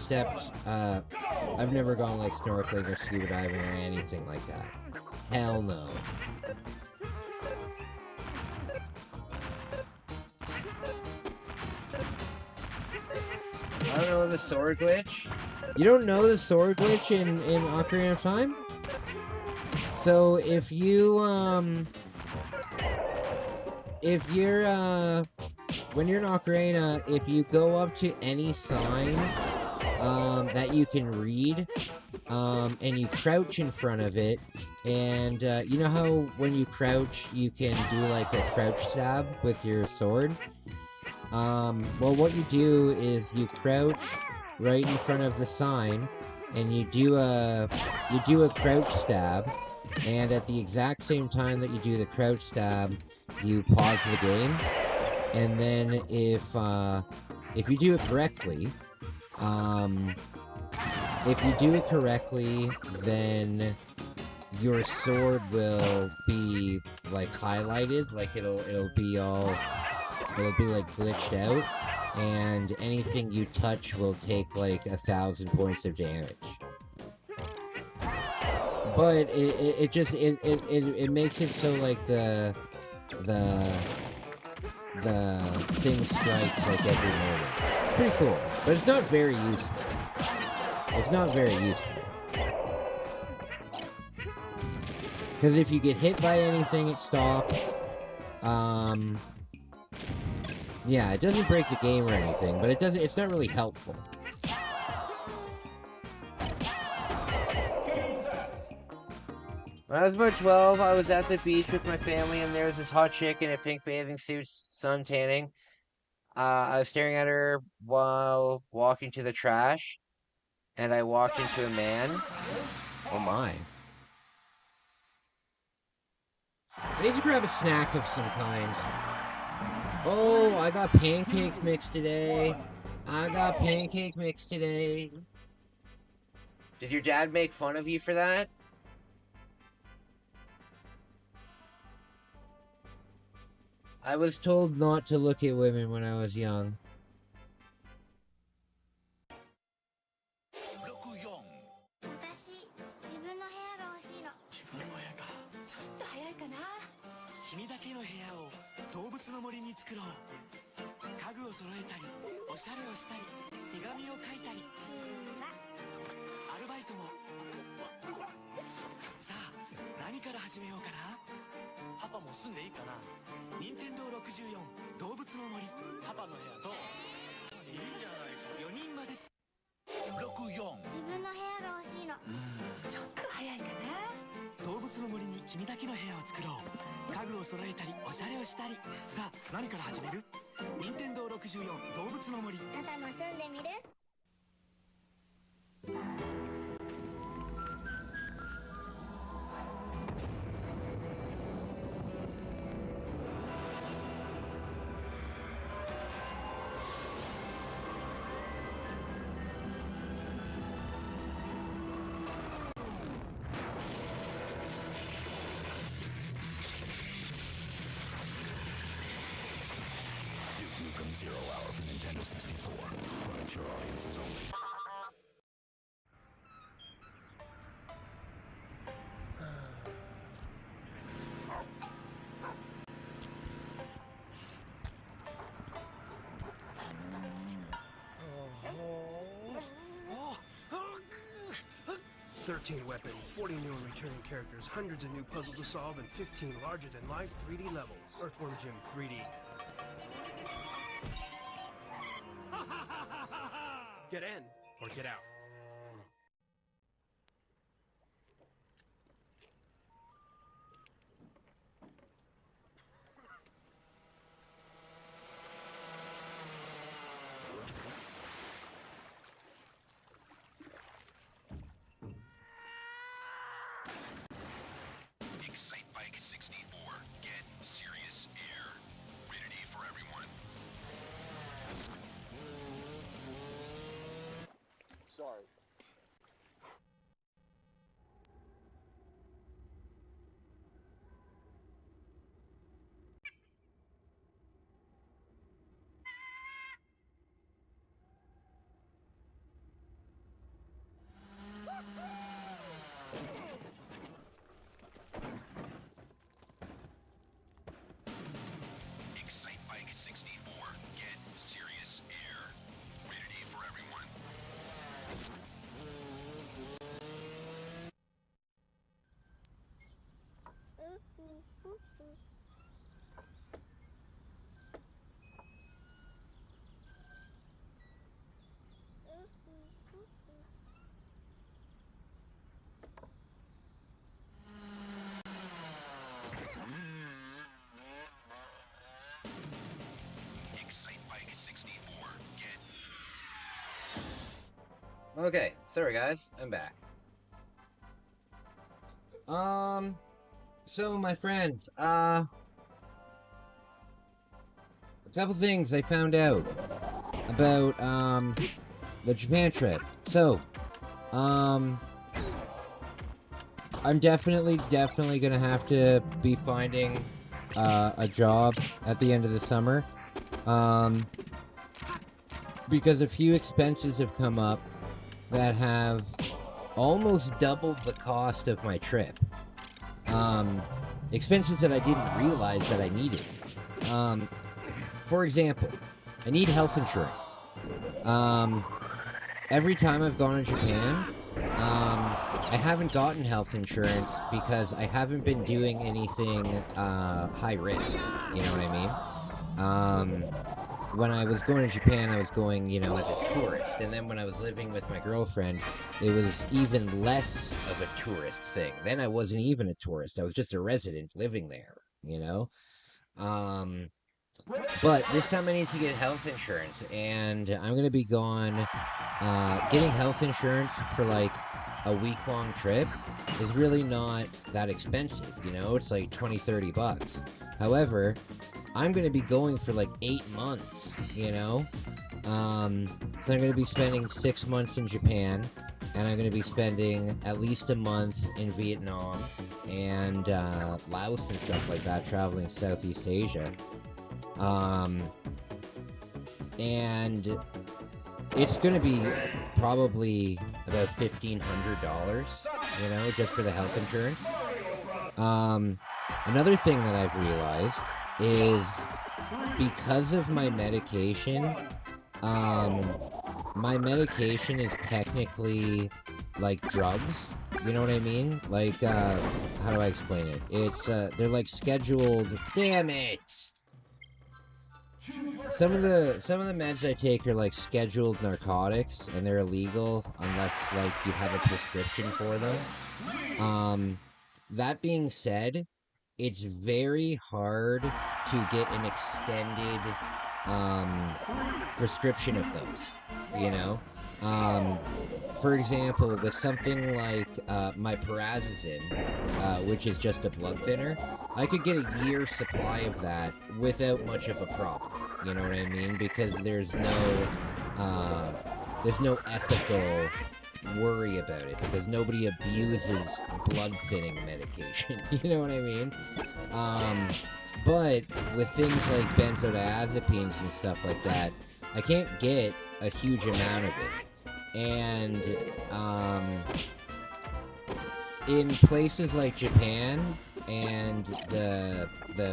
gone like snorkeling or scuba diving or anything like that. Hell no. I don't know the sword glitch. You don't know the sword glitch in Ocarina of Time? So if you're when you're in Ocarina, if you go up to any sign that you can read, and you crouch in front of it, and you know how when you crouch you can do like a crouch stab with your sword? Well, what you do is you crouch right in front of the sign, and you do a crouch stab, and at the exact same time that you do the crouch stab, you pause the game, and then if you do it correctly, then your sword will be like highlighted, like it'll be like glitched out, and anything you touch will take like 1,000 points of damage. But it makes it so like the thing strikes like every moment. It's pretty cool, but it's not very useful. Because if you get hit by anything, it stops. Yeah, it doesn't break the game or anything, but it's not really helpful. When I was about 12, I was at the beach with my family, and there was this hot chick in a pink bathing suit sun tanning. I was staring at her while walking to the trash, and I walked into a man. Oh my. I need to grab a snack of some kind. Oh, I got pancake mix today. Did your dad make fun of you for that? I was told not to look at women when I was young. 私自分の部屋が欲しいの。自分の部屋か。ちょっと早いかな。君だけの部屋を動物の森に作ろう。家具を揃えたり、おしゃれをしたり、手紙を書いたり。アルバイトも。さあ、何から始めようかな。パパも住んでいいかな。任天堂64動物の森。パパの部屋どう？いいじゃないか。4人まです。64。自分の部屋が欲しいの。ちょっと早いかな。動物の森に君だけの部屋を作ろう。家具を揃えたり、おしゃれをしたり。さあ、何から始める？任天堂64動物の森。パパも住んでみる？ Nukem 0 Hour for Nintendo 64. For mature audiences only. Weapons, 40 new and returning characters, hundreds of new puzzles to solve, and 15 larger-than-life 3D levels. Earthworm Jim 3D. Get in, or get out. Excite Bike 64. Get serious air. Rated E for everyone. Sorry. Excite Bike 64. Get serious air. Rated E for everyone. Excite Bike 64. Get Okay, sorry guys, I'm back. So my friends, a couple things I found out about, the Japan trip. So, I'm definitely gonna have to be finding, a job at the end of the summer, because a few expenses have come up that have almost doubled the cost of my trip. Expenses that I didn't realize that I needed. For example, I need health insurance. Every time I've gone to Japan, I haven't gotten health insurance because I haven't been doing anything, high risk, you know what I mean? When I was going to Japan, I was going, you know, as a tourist, and then when I was living with my girlfriend, it was even less of a tourist thing. Then I wasn't even a tourist, I was just a resident living there, you know? But this time I need to get health insurance, and I'm gonna be gone. Getting health insurance for like a week-long trip is really not that expensive, you know? It's like 20-30 bucks. However, I'm gonna be going for like 8 months, you know? So I'm gonna be spending 6 months in Japan, and I'm going to be spending at least a month in Vietnam and Laos and stuff like that, traveling Southeast Asia. And it's going to be probably about $1,500, you know, just for the health insurance. Another thing that I've realized is because of my medication, my medication is technically like drugs. You know what I mean? Like, how do I explain it? It's, they're like scheduled. Damn it! Some of the meds I take are like scheduled narcotics, and they're illegal unless like you have a prescription for them. That being said, it's very hard to get an extended prescription of them, you know? For example, with something like my Paracetin, which is just a blood thinner, I could get a year's supply of that without much of a problem, you know what I mean? Because there's no ethical worry about it, because nobody abuses blood thinning medication, you know what I mean? But with things like benzodiazepines and stuff like that, I can't get a huge amount of it. And in places like Japan and the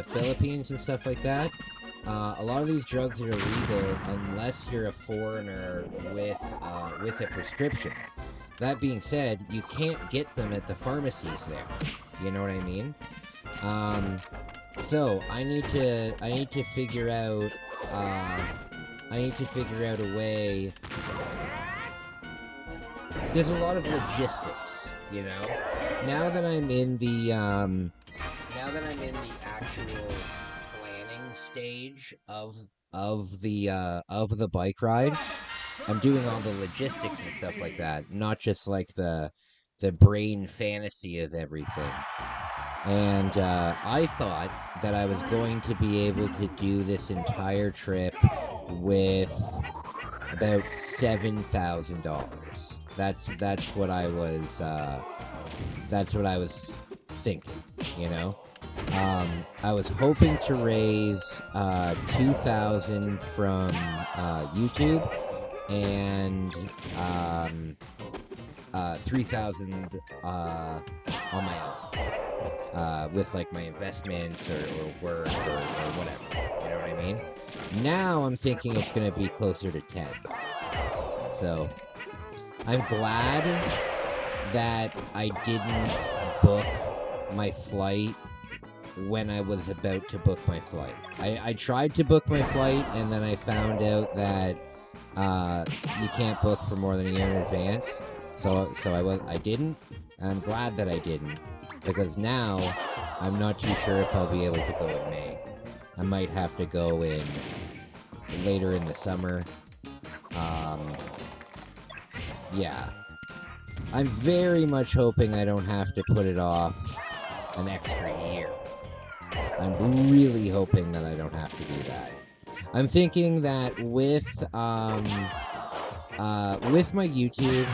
Philippines and stuff like that, a lot of these drugs are illegal unless you're a foreigner with a prescription. That being said, you can't get them at the pharmacies there. You know what I mean? So I need to figure out a way. There's a lot of logistics, you know. Now that I'm in the actual planning stage of the bike ride, I'm doing all the logistics and stuff like that, not just like the brain fantasy of everything. And I thought that I was going to be able to do this entire trip with about $7,000. That's what I was thinking, you know. I was hoping to raise $2,000 from YouTube and $3,000 on my own, with like my investments or work or whatever. You know what I mean? Now I'm thinking it's gonna be closer to 10. So I'm glad that I didn't book my flight when I was about to book my flight. I tried to book my flight, and then I found out that you can't book for more than a year in advance. So I didn't. I'm glad that I didn't, because now I'm not too sure if I'll be able to go in May. I might have to go in later in the summer. Yeah. I'm very much hoping I don't have to put it off an extra year. I'm really hoping that I don't have to do that. I'm thinking that with my YouTube,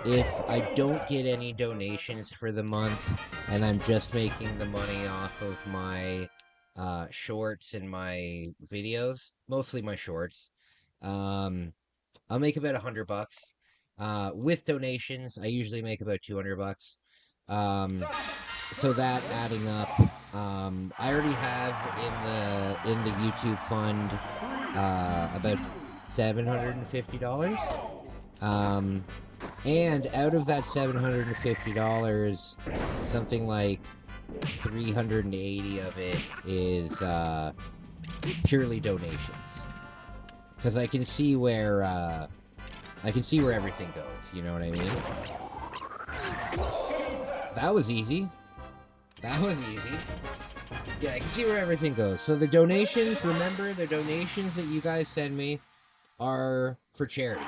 if I don't get any donations for the month, and I'm just making the money off of my shorts and my videos, mostly my shorts, I'll make about $100. With donations, I usually make about $200. So that adding up, I already have in the YouTube fund about $750. And out of that $750, something like 380 of it is purely donations. Because I can see where everything goes. You know what I mean? That was easy. That was easy. Yeah, I can see where everything goes. So the donations, remember, the donations that you guys send me are for charity.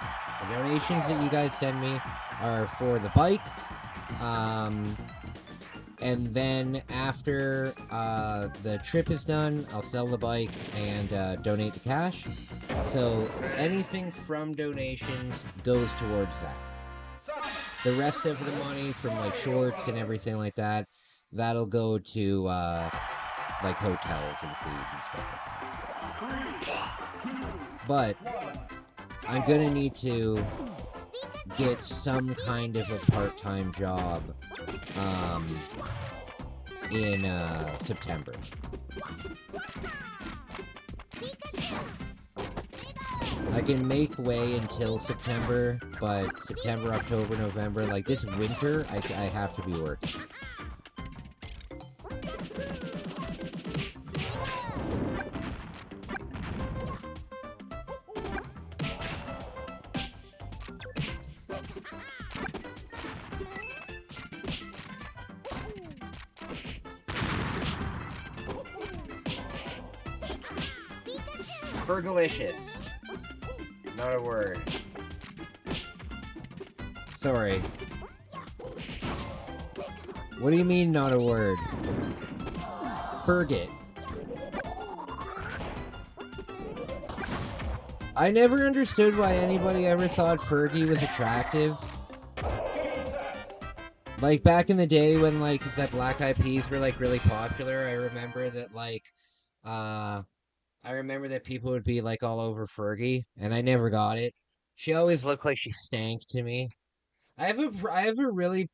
The donations that you guys send me are for the bike. And then after the trip is done, I'll sell the bike and donate the cash. So anything from donations goes towards that. The rest of the money from like shorts and everything like that, that'll go to like hotels and food and stuff like that. But I'm gonna need to get some kind of a part-time job in September. I can make way until September, but September, October, November, like this winter, I have to be working. Fergalicious. Not a word. Sorry. What do you mean, not a word? Ferget. I never understood why anybody ever thought Fergie was attractive. Like, back in the day when, like, the Black Eyed Peas were, like, really popular, I remember that, like, I remember that people would be like all over Fergie, and I never got it. She always looked like she stank to me. I have a really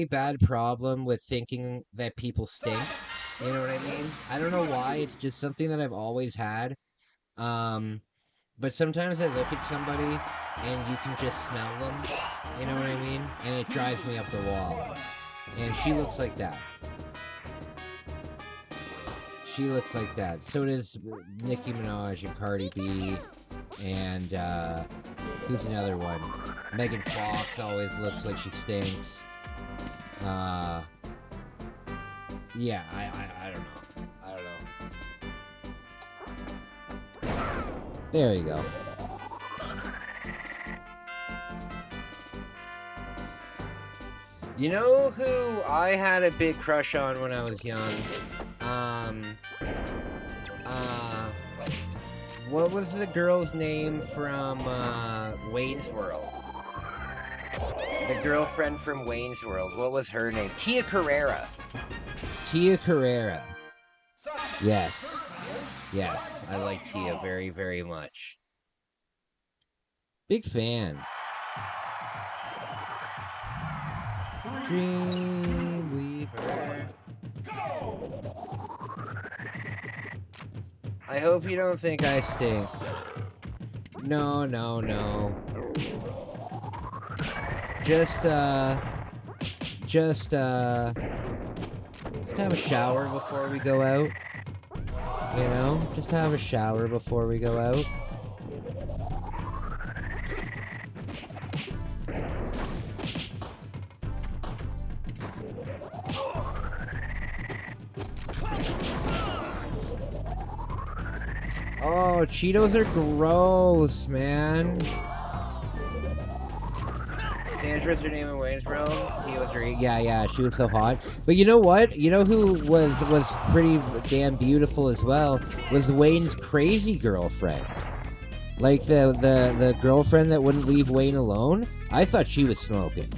bad problem with thinking that people stink. You know what I mean? I don't know why. It's just something that I've always had. But sometimes I look at somebody and you can just smell them. You know what I mean? And it drives me up the wall. And she looks like that. She looks like that. So does Nicki Minaj and Cardi B. And, who's another one? Megan Fox always looks like she stinks. Yeah, I don't know. I don't know. There you go. You know who I had a big crush on when I was young? What was the girl's name from, Wayne's World? The girlfriend from Wayne's World. What was her name? Tia Carrera. Tia Carrera. Yes. Yes, I like Tia very, very much. Big fan. Dreamweaver. I hope you don't think I stink. No, no, no. Just have a shower before we go out. You know? Just have a shower before we go out. Oh, Cheetos are gross, man. Sandra's her name in Wayne's World. He was her, yeah, she was so hot. But you know what? You know who was pretty damn beautiful as well? Was Wayne's crazy girlfriend. Like the girlfriend that wouldn't leave Wayne alone. I thought she was smoking.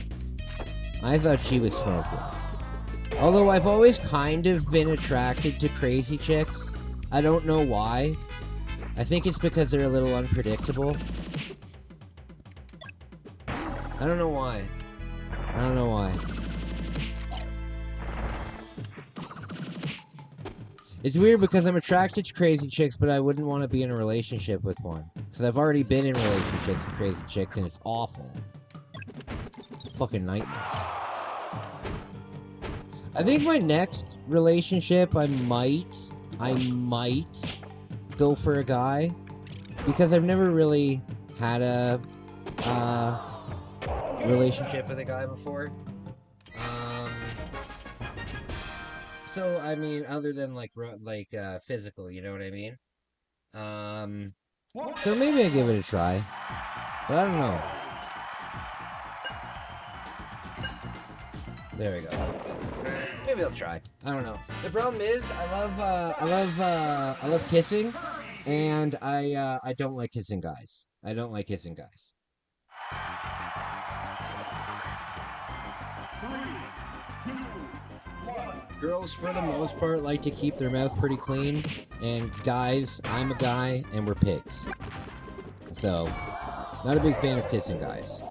Although I've always kind of been attracted to crazy chicks. I don't know why. I think it's because they're a little unpredictable. I don't know why. It's weird because I'm attracted to crazy chicks, but I wouldn't want to be in a relationship with one. Because I've already been in relationships with crazy chicks, and it's awful. Fucking nightmare. I think my next relationship, I might go for a guy, because I've never really had a relationship with a guy before. So I mean, other than like physical, you know what I mean? So maybe I give it a try, but I don't know. There we go. Maybe I'll try. I don't know. The problem is, I love kissing, And I don't like kissing guys. I don't like kissing guys. 3, 2, 1. Girls, for the most part, like to keep their mouth pretty clean, and guys, I'm a guy, and we're pigs. So, not a big fan of kissing guys.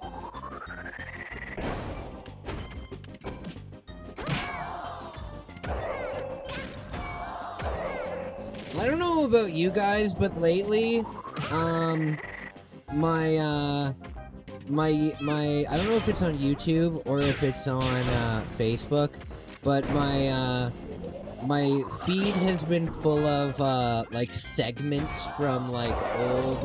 I don't know about you guys, but lately, my I don't know if it's on YouTube or if it's on Facebook, but my feed has been full of like segments from like old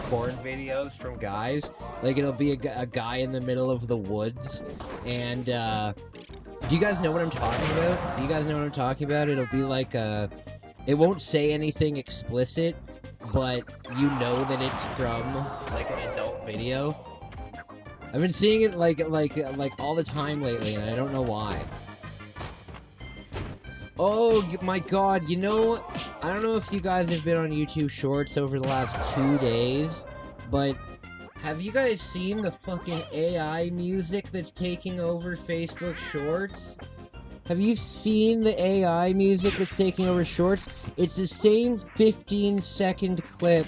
porn videos from guys. Like it'll be a guy in the middle of the woods, and do you guys know what I'm talking about? Do you guys know what I'm talking about? It'll be like it won't say anything explicit, but you know that it's from like an adult video. I've been seeing it like all the time lately, and I don't know why. Oh my god, you know, I don't know if you guys have been on YouTube Shorts over the last 2 days, but have you guys seen the fucking AI music that's taking over Facebook Shorts? Have you seen the AI music that's taking over Shorts? It's the same 15-second clip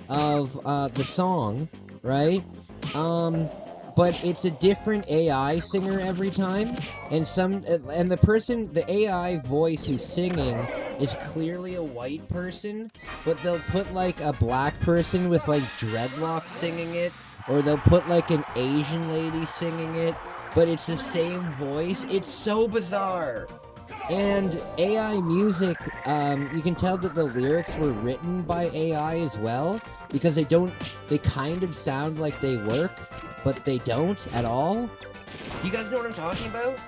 of the song, right? But it's a different AI singer every time, and the AI voice who's singing is clearly a white person, but they'll put like a black person with like dreadlocks singing it, or they'll put like an Asian lady singing it, but it's the same voice. It's so bizarre. And AI music, you can tell that the lyrics were written by AI as well, because they kind of sound like they work, but they don't at all. You guys know what I'm talking about?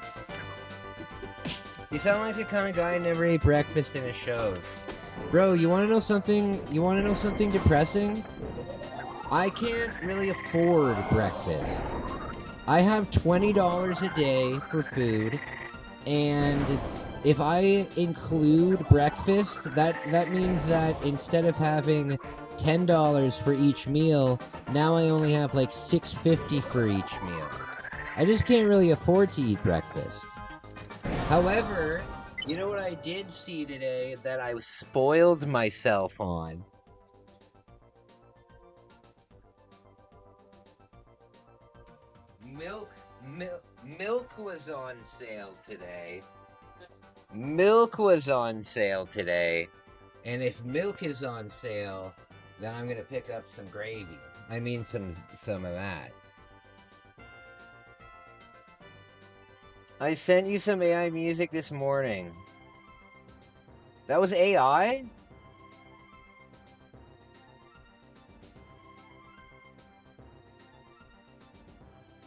You sound like the kind of guy who never ate breakfast in his shows. Bro, you wanna know something? You wanna know something depressing? I can't really afford breakfast. I have $20 a day for food, and if I include breakfast, that means that instead of having $10 for each meal, now I only have like $6.50 for each meal. I just can't really afford to eat breakfast. However, you know what I did see today that I spoiled myself on? Milk was on sale today. Milk was on sale today. And if milk is on sale, then I'm gonna pick up some gravy. I mean some of that. I sent you some AI music this morning. That was AI?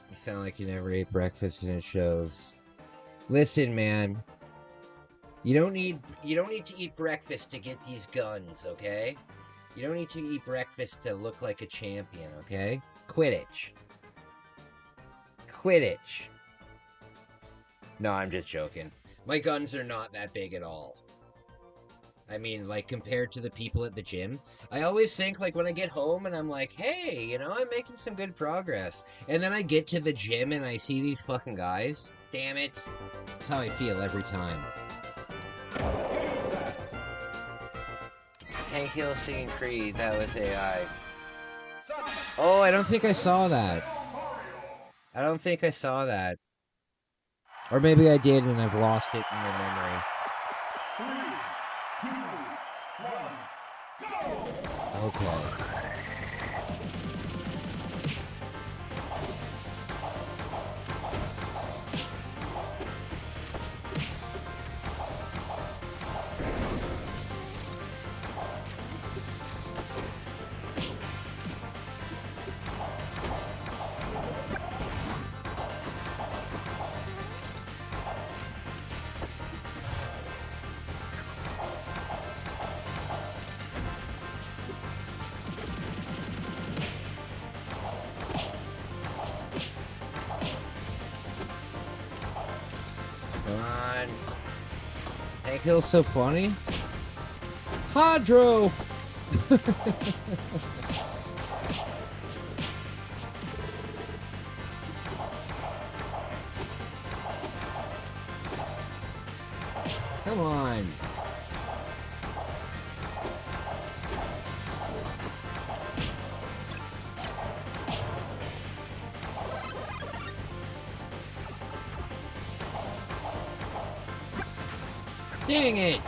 You sound like you never ate breakfast and it shows. Listen, man. You don't need to eat breakfast to get these guns, okay? You don't need to eat breakfast to look like a champion, okay? Quidditch. Quidditch. No, I'm just joking. My guns are not that big at all. I mean, like, compared to the people at the gym. I always think, like, when I get home and I'm like, hey, you know, I'm making some good progress. And then I get to the gym and I see these fucking guys. Damn it. That's how I feel every time. Hank Hill singing Creed, that was AI. Oh, I don't think I saw that. I don't think I saw that. Or maybe I did and I've lost it in my memory. 3, 2, 1, go! Okay. Hank Hill's so funny. Hydro! Come on. Dang it!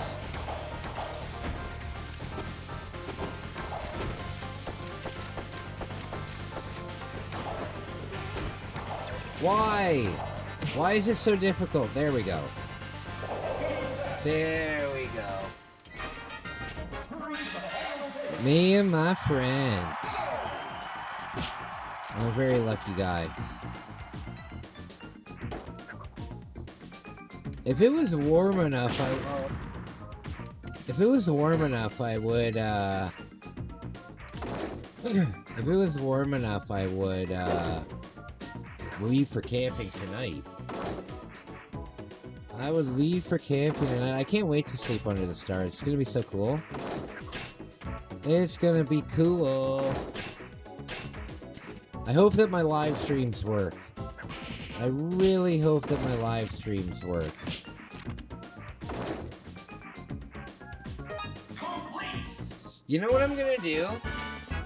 Why? Why is it so difficult? There we go. There we go. Me and my friends. I'm a very lucky guy. If it was warm enough, I would, if it was warm enough, I would, leave for camping tonight. I would leave for camping tonight. I can't wait to sleep under the stars. It's gonna be so cool. It's gonna be cool. I hope that my live streams work. I really hope that my live streams work. You know what I'm gonna do?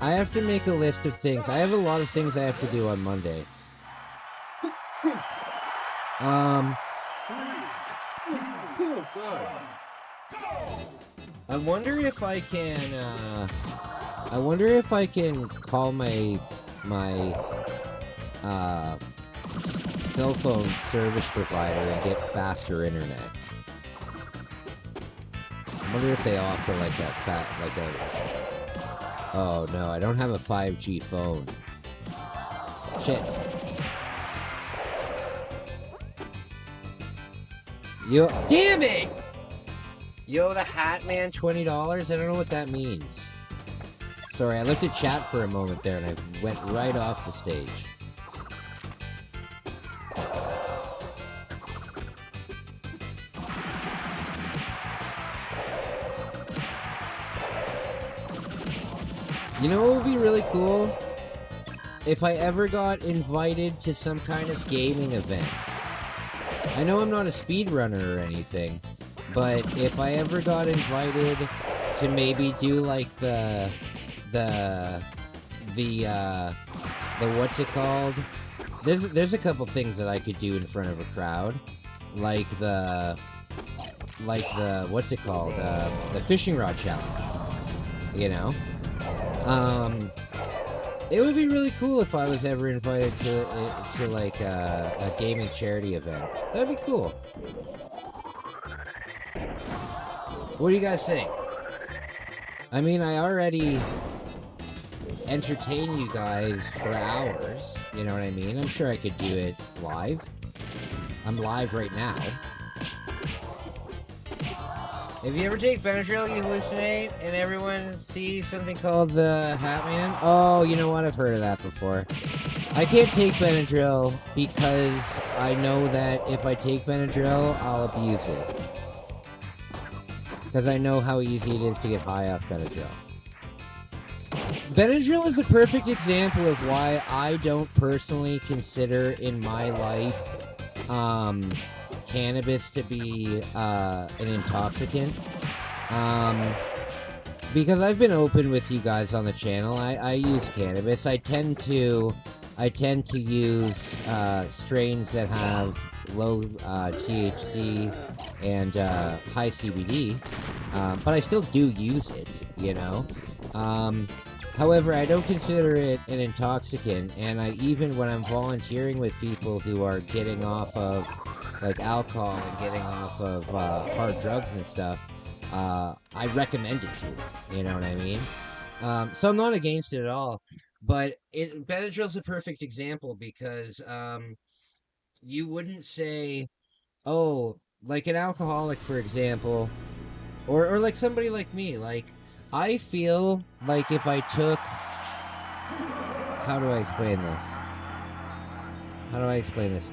I have to make a list of things. I have a lot of things I have to do on Monday. I wonder if I can call my cell phone service provider and get faster internet. I wonder if they offer like a oh no, I don't have a 5G phone. Shit. Yo, damn it! Yo, the hat man, $20? I don't know what that means. Sorry, I looked at chat for a moment there and I went right off the stage. You know what would be really cool? If I ever got invited to some kind of gaming event. I know I'm not a speedrunner or anything, but if I ever got invited to maybe do like the what's it called? There's a couple things that I could do in front of a crowd, like the what's it called? The fishing rod challenge. You know, it would be really cool if I was ever invited to like a gaming charity event. That'd be cool. What do you guys think? I mean, I already entertain you guys for hours. You know what I mean? I'm sure I could do it live. I'm live right now. If you ever take Benadryl, you hallucinate, and everyone sees something called the Hat Man? Oh, you know what? I've heard of that before. I can't take Benadryl because I know that if I take Benadryl, I'll abuse it. Because I know how easy it is to get high off Benadryl. Benadryl is a perfect example of why I don't personally consider in my life cannabis to be an intoxicant. Because I've been open with you guys on the channel. I use cannabis. I tend to use strains that have low THC and high CBD, but I still do use it, you know. However, I don't consider it an intoxicant, and even when I'm volunteering with people who are getting off of like alcohol and getting off of hard drugs and stuff, I recommend it to them, you know what I mean? So I'm not against it at all, but Benadryl's a perfect example because you wouldn't say, oh, like an alcoholic, for example, or like somebody like me, like, I feel like if I took... How do I explain this?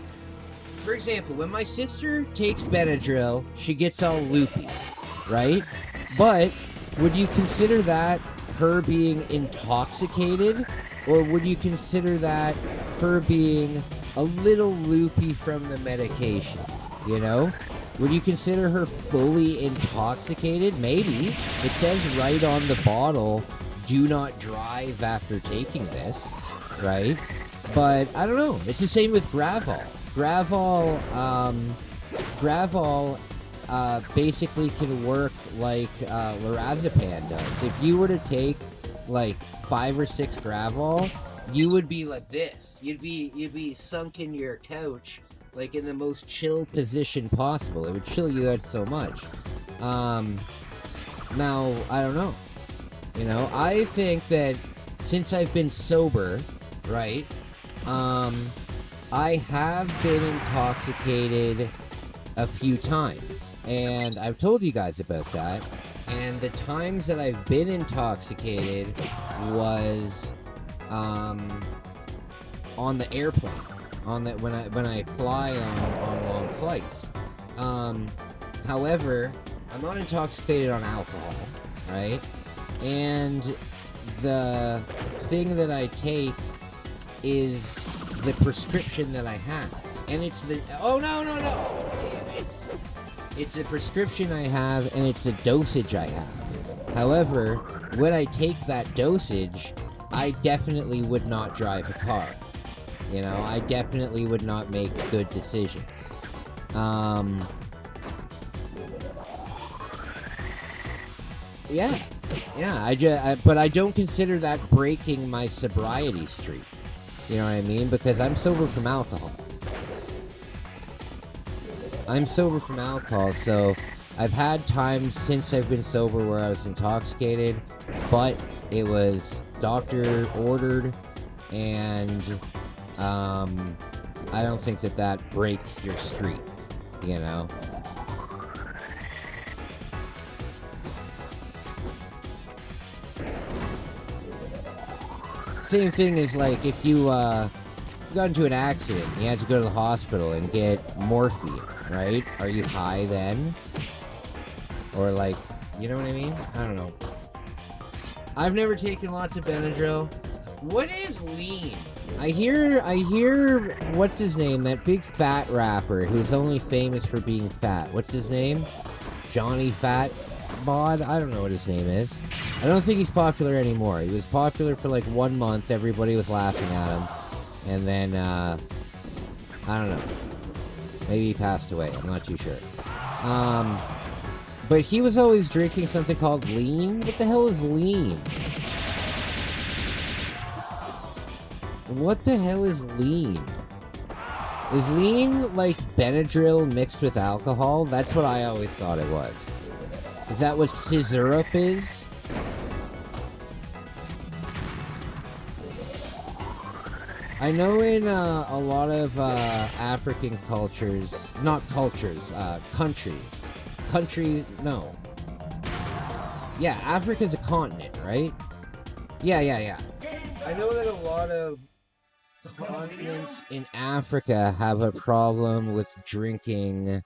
For example, when my sister takes Benadryl, she gets all loopy, right? But would you consider that her being intoxicated, or would you consider that her being a little loopy from the medication? You know? Would you consider her fully intoxicated? Maybe. It says right on the bottle, do not drive after taking this, right? But I don't know. It's the same with Gravol. Gravol basically can work like lorazepam does. If you were to take like 5 or 6 Gravol, you would be like this. You'd be sunk in your couch, like in the most chill position possible. It would chill you out so much. Now, I don't know. You know, I think that since I've been sober, right, I have been intoxicated a few times. And I've told you guys about that. And the times that I've been intoxicated was on the airplane. When I fly on long flights. However, I'm not intoxicated on alcohol, right? And the thing that I take is the prescription that I have. And it's the... Oh, no! Damn it! It's the prescription I have, and it's the dosage I have. However, when I take that dosage, I definitely would not drive a car. You know, I definitely would not make good decisions. Yeah, but I don't consider that breaking my sobriety streak. You know what I mean? Because I'm sober from alcohol. So I've had times since I've been sober where I was intoxicated, but it was doctor ordered, and I don't think that breaks your streak, you know? Same thing as, like, if you got into an accident, you had to go to the hospital and get morphine, right? Are you high then? Or, like, you know what I mean? I don't know. I've never taken lots of Benadryl. What is lean? I hear, what's his name? That big fat rapper who's only famous for being fat. What's his name? Johnny Fat Bod? I don't know what his name is. I don't think he's popular anymore. He was popular for like 1 month. Everybody was laughing at him. And then, I don't know. Maybe he passed away. I'm not too sure. But he was always drinking something called lean. What the hell is lean? What the hell is lean? Is lean like Benadryl mixed with alcohol? That's what I always thought it was. Is that what scissorup is? I know in a lot of African cultures, not cultures, countries. No. Yeah, Africa's a continent, right? Yeah. I know that a lot of continents in Africa have a problem with drinking.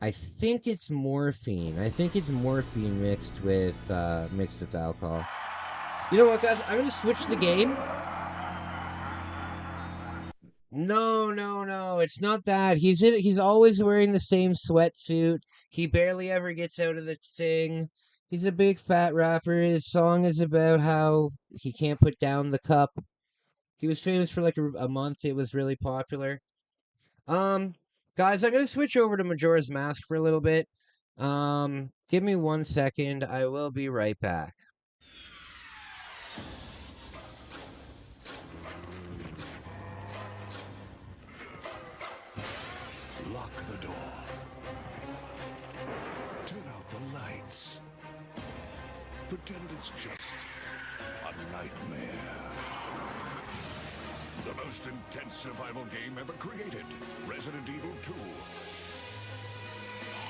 I think it's morphine. Mixed with alcohol. You know what, guys? I'm gonna switch the game. No. It's not that. He's always wearing the same sweatsuit. He barely ever gets out of the thing. He's a big fat rapper. His song is about how he can't put down the cup. He was famous for like a month. It was really popular. Guys, I'm gonna switch over to Majora's Mask for a little bit. Give me 1 second. I will be right back. Lock the door. Turn out the lights. Pretend it's just a nightmare. The most intense survival game ever created. Resident Evil 2.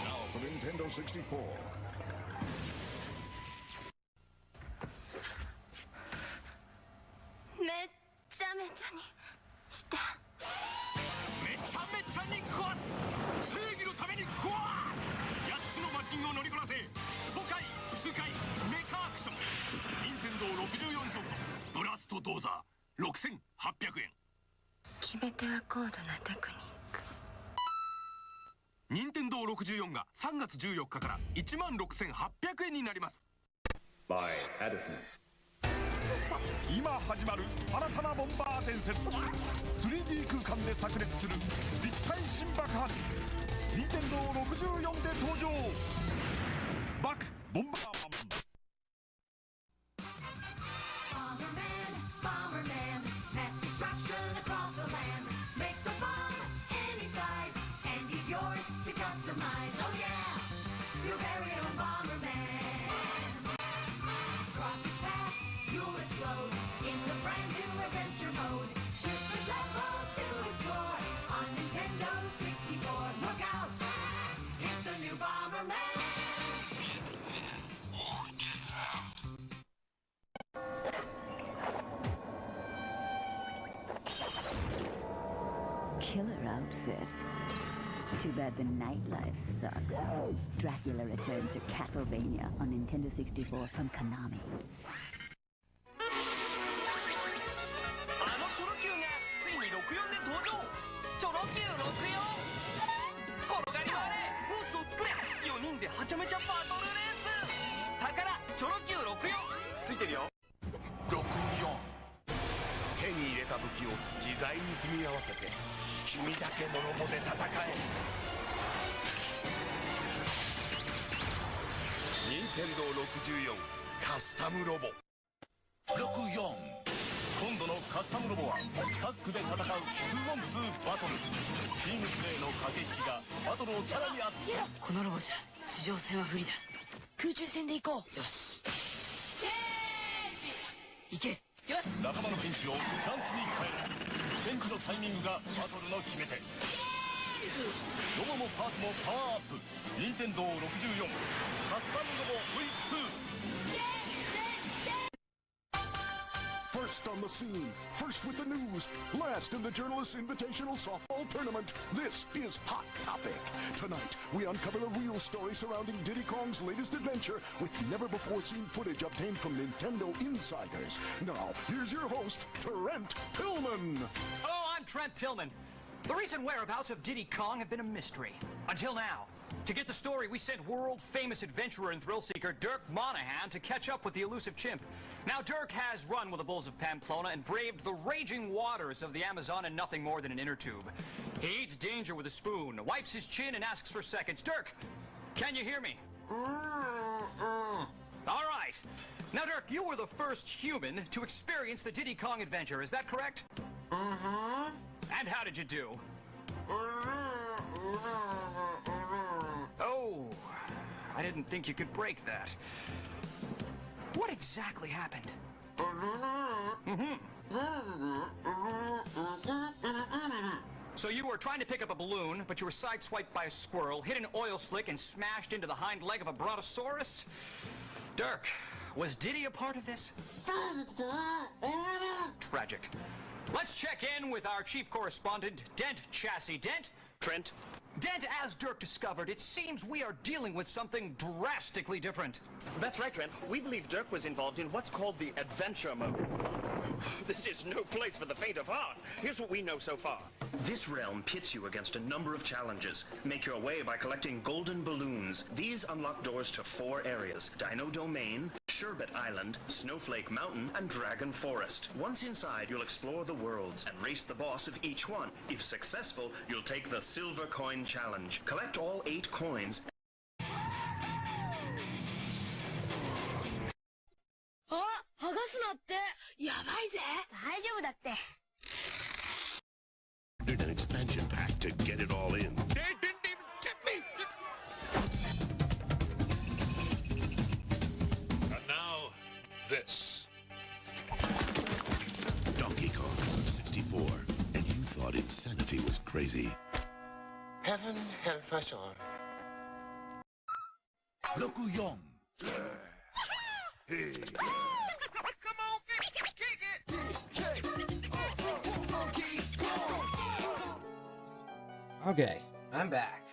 Now for Nintendo 64. めっちゃめちゃにしてめちゃめちゃに壊す正義のために壊す8つのマシンを乗りこなせ爽快痛快メカアクション任天堂64ソフトブラストドーザー6800円決め手は高度なテクニック任天堂64が3月14日から16,800円になります。今始まる新たなボンバー伝説 3D 空間で炸裂する立体新爆発任天堂64で登場バクボンバーマンKiller outfit. Too bad the nightlife sucks. Dracula returns to Castlevania on Nintendo 64 from Konami. あのチョロ Q がついに64で登場チョロ Q64 転がり回れコースを作れ4人ではちゃめちゃバトルレース宝チョロ Q64 ついてるよ64手に入れた武器を自在に組み合わせて君だけのロボで戦え任天堂64カスタムロボ64今度のカスタムロボはタッグで戦う 2on2 バトルチームプレーの駆け引きがバトルをさらに熱くするこのロボじゃ地上戦は不利だ空中戦で行こうよしチェンジ行けよし仲間のピンチをチャンスに変えるチェンジのタイミングがバトルの決め手ロボもパーツもパワーアップ任天堂64カスタムロボ V2First on the scene, first with the news, last in the Journalists Invitational Softball Tournament. This is Hot Topic. Tonight, we uncover the real story surrounding Diddy Kong's latest adventure with never-before-seen footage obtained from Nintendo insiders. Now, here's your host, Trent Tillman. Hello, I'm Trent Tillman. The recent whereabouts of Diddy Kong have been a mystery. Until now. To get the story, we sent world-famous adventurer and thrill-seeker Dirk Monahan to catch up with the elusive chimp. Now, Dirk has run with the bulls of Pamplona and braved the raging waters of the Amazon in nothing more than an inner tube. He eats danger with a spoon, wipes his chin, and asks for seconds. Dirk, can you hear me? All right. Now, Dirk, you were the first human to experience the Diddy Kong adventure. Is that correct? Mm-hmm. And how did you do? Oh, I didn't think you could break that. What exactly happened? So you were trying to pick up a balloon, but you were sideswiped by a squirrel, hit an oil slick, and smashed into the hind leg of a brontosaurus? Dirk, was Diddy a part of this? Tragic. Let's check in with our chief correspondent, Dent Chassis. Dent? Trent? Dent, as Dirk discovered, it seems we are dealing with something drastically different. That's right, Trent. We believe Dirk was involved in what's called the adventure mode. This is no place for the faint of heart. Here's what we know so far. This realm pits you against a number of challenges. Make your way by collecting golden balloons. These unlock doors to 4 areas: Dino Domain, Sherbet Island, Snowflake Mountain, and Dragon Forest. Once inside, you'll explore the worlds and race the boss of each one. If successful, you'll take the Silver Coin Challenge. Collect all 8 coins. あ、剥がすなって。やばいぜ。大丈夫だって。An expansion pack to get it all in. They didn't even tip me! And now, this. Donkey Kong 64. And you thought insanity was crazy. Heaven help us all. 64. Hey. Come on, kick it! Okay, I'm back.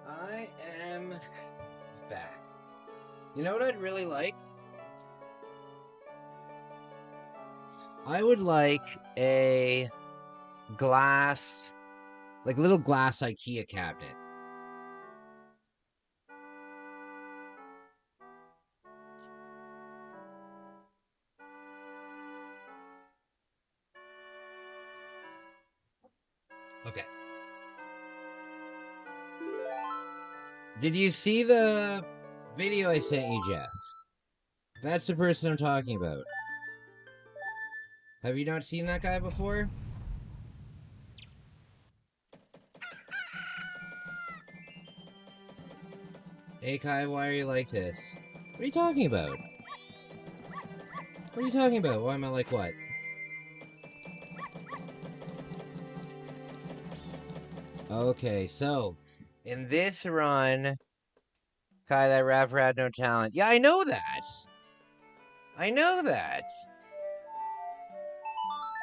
I am back. You know what I'd really like? I would like a glass, like little glass IKEA cabinet. Okay. Did you see the video I sent you, Jeff? That's the person I'm talking about. Have you not seen that guy before? Hey Kai, why are you like this? What are you talking about? What are you talking about? Why am I like what? Okay, so in this run, Kai, that rapper had no talent. Yeah, I know that. I know that.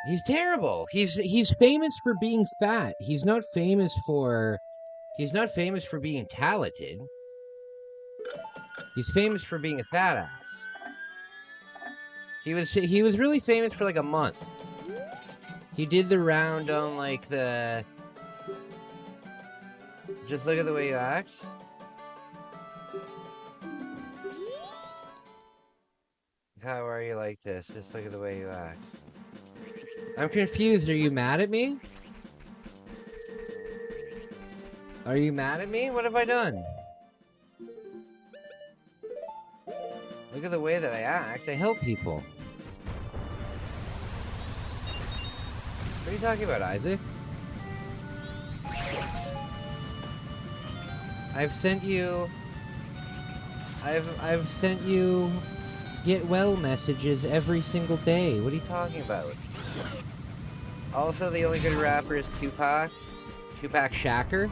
He's terrible. He's famous for being fat. He's not famous for being talented. He's famous for being a fat ass. He was really famous for like a month. He did the round on like the just look at the way you act. How are you like this? Just look at the way you act. I'm confused. Are you mad at me? Are you mad at me? What have I done? Look at the way that I act. I help people. What are you talking about, Isaac? I've sent you get well messages every single day. What are you talking about? Also, the only good rapper is Tupac. Tupac Shakur.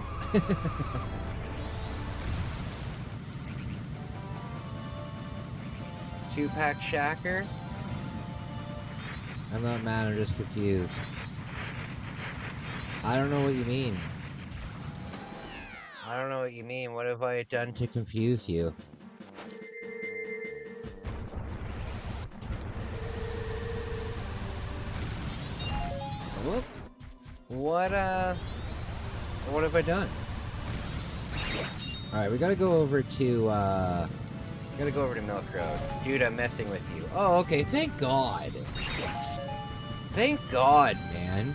Tupac Shakur. I'm not mad, I'm just confused. I don't know what you mean. I don't know what you mean. What have I done to confuse you? Whoop. What have I done? Alright, we gotta go over to, Milk Road. Dude, I'm messing with you. Oh, okay, thank God. Thank God, man.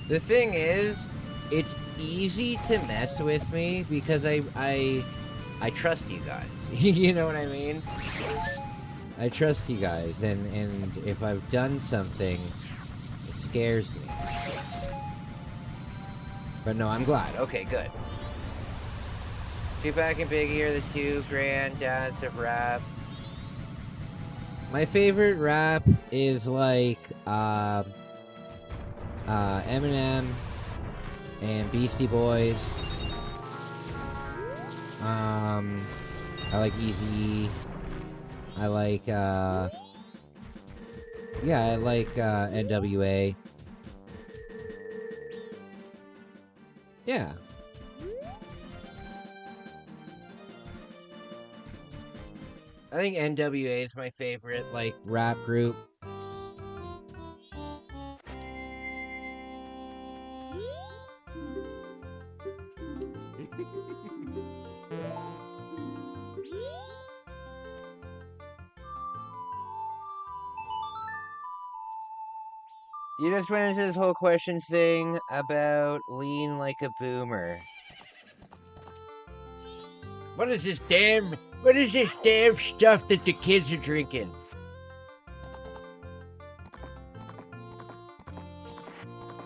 The thing is, it's easy to mess with me because I trust you guys. You know what I mean? I trust you guys, and if I've done something, it scares me. But no, I'm glad. Okay, good. Tupac and Biggie are the two granddads of rap. My favorite rap is like Eminem and Beastie Boys. I like Eazy-E. I like NWA. Yeah. I think NWA is my favorite, like, rap group. You just went into this whole question thing about lean like a boomer. What is this damn stuff that the kids are drinking?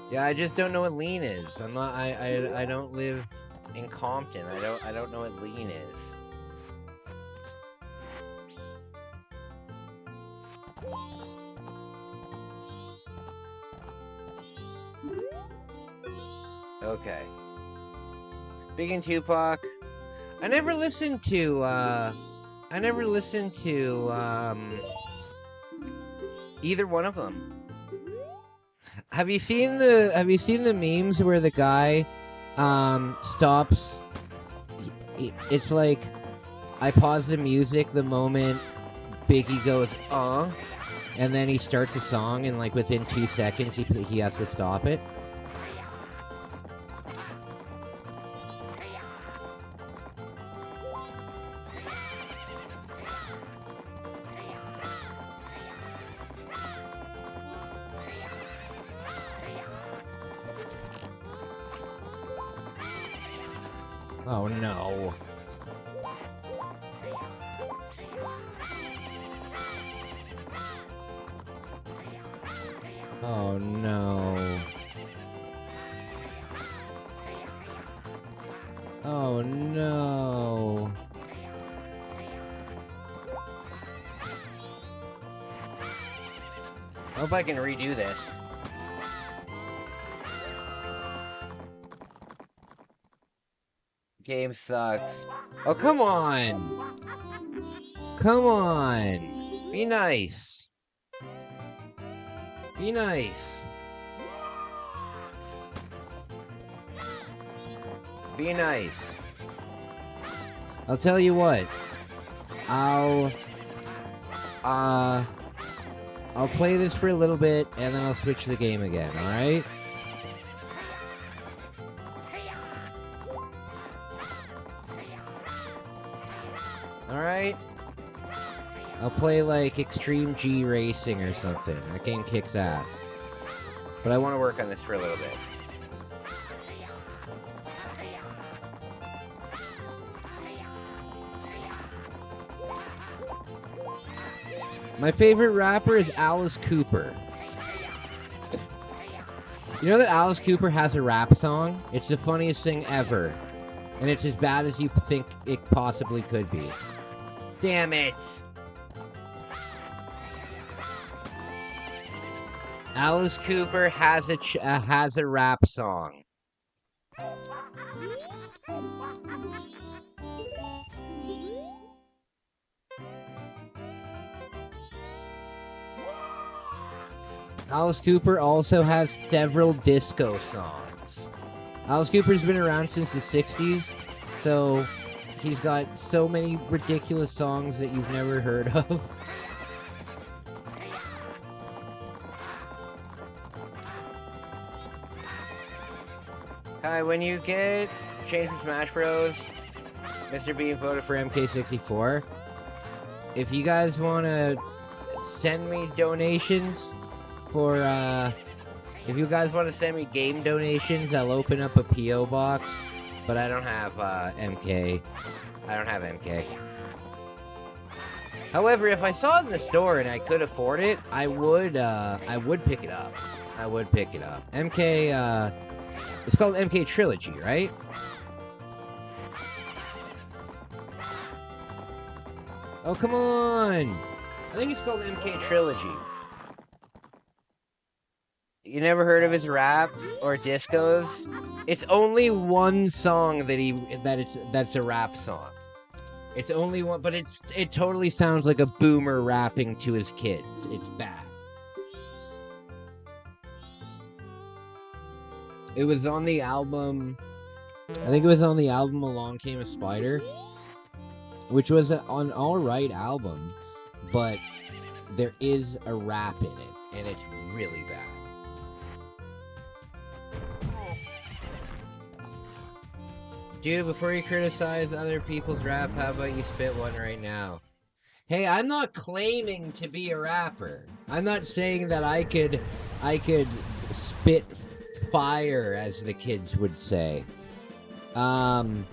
Yeah, I just don't know what lean is. I don't live in Compton. I don't know what lean is. Okay. Big and Tupac. I never listened to Either one of them. Have you seen the memes where the guy stops? It's like I pause the music the moment Biggie goes and then he starts a song, and like within 2 seconds he has to stop it. Oh no. Oh no. Oh no. I hope I can redo this. Game sucks. Oh, come on! Come on! Be nice. Be nice. Be nice. I'll tell you what. I'll play this for a little bit, and then I'll switch the game again, alright? Alright? I'll play like Extreme G Racing or something. That game kicks ass. But I want to work on this for a little bit. My favorite rapper is Alice Cooper. You know that Alice Cooper has a rap song? It's the funniest thing ever. And it's as bad as you think it possibly could be. Damn it! Alice Cooper has a rap song. Alice Cooper also has several disco songs. Alice Cooper's been around since the 60s, so he's got so many ridiculous songs that you've never heard of. Hi, when you get changed from Smash Bros, Mr. Bean voted for MK64. If you guys want to send me donations for, if you guys want to send me game donations, I'll open up a P.O. box, but I don't have, MK. I don't have MK. However, if I saw it in the store and I could afford it, I would pick it up. I would pick it up. MK, it's called MK Trilogy, right? Oh, come on! I think it's called MK Trilogy. You never heard of his rap or discos? It's only one song that's a rap song. It's only one, but it totally sounds like a boomer rapping to his kids. It's bad. It was on the album, I think it was on the album Along Came a Spider, which was an alright album, but there is a rap in it, and it's really bad. Dude, before you criticize other people's rap, how about you spit one right now? Hey, I'm not claiming to be a rapper. I'm not saying that I could spit fire, as the kids would say. No,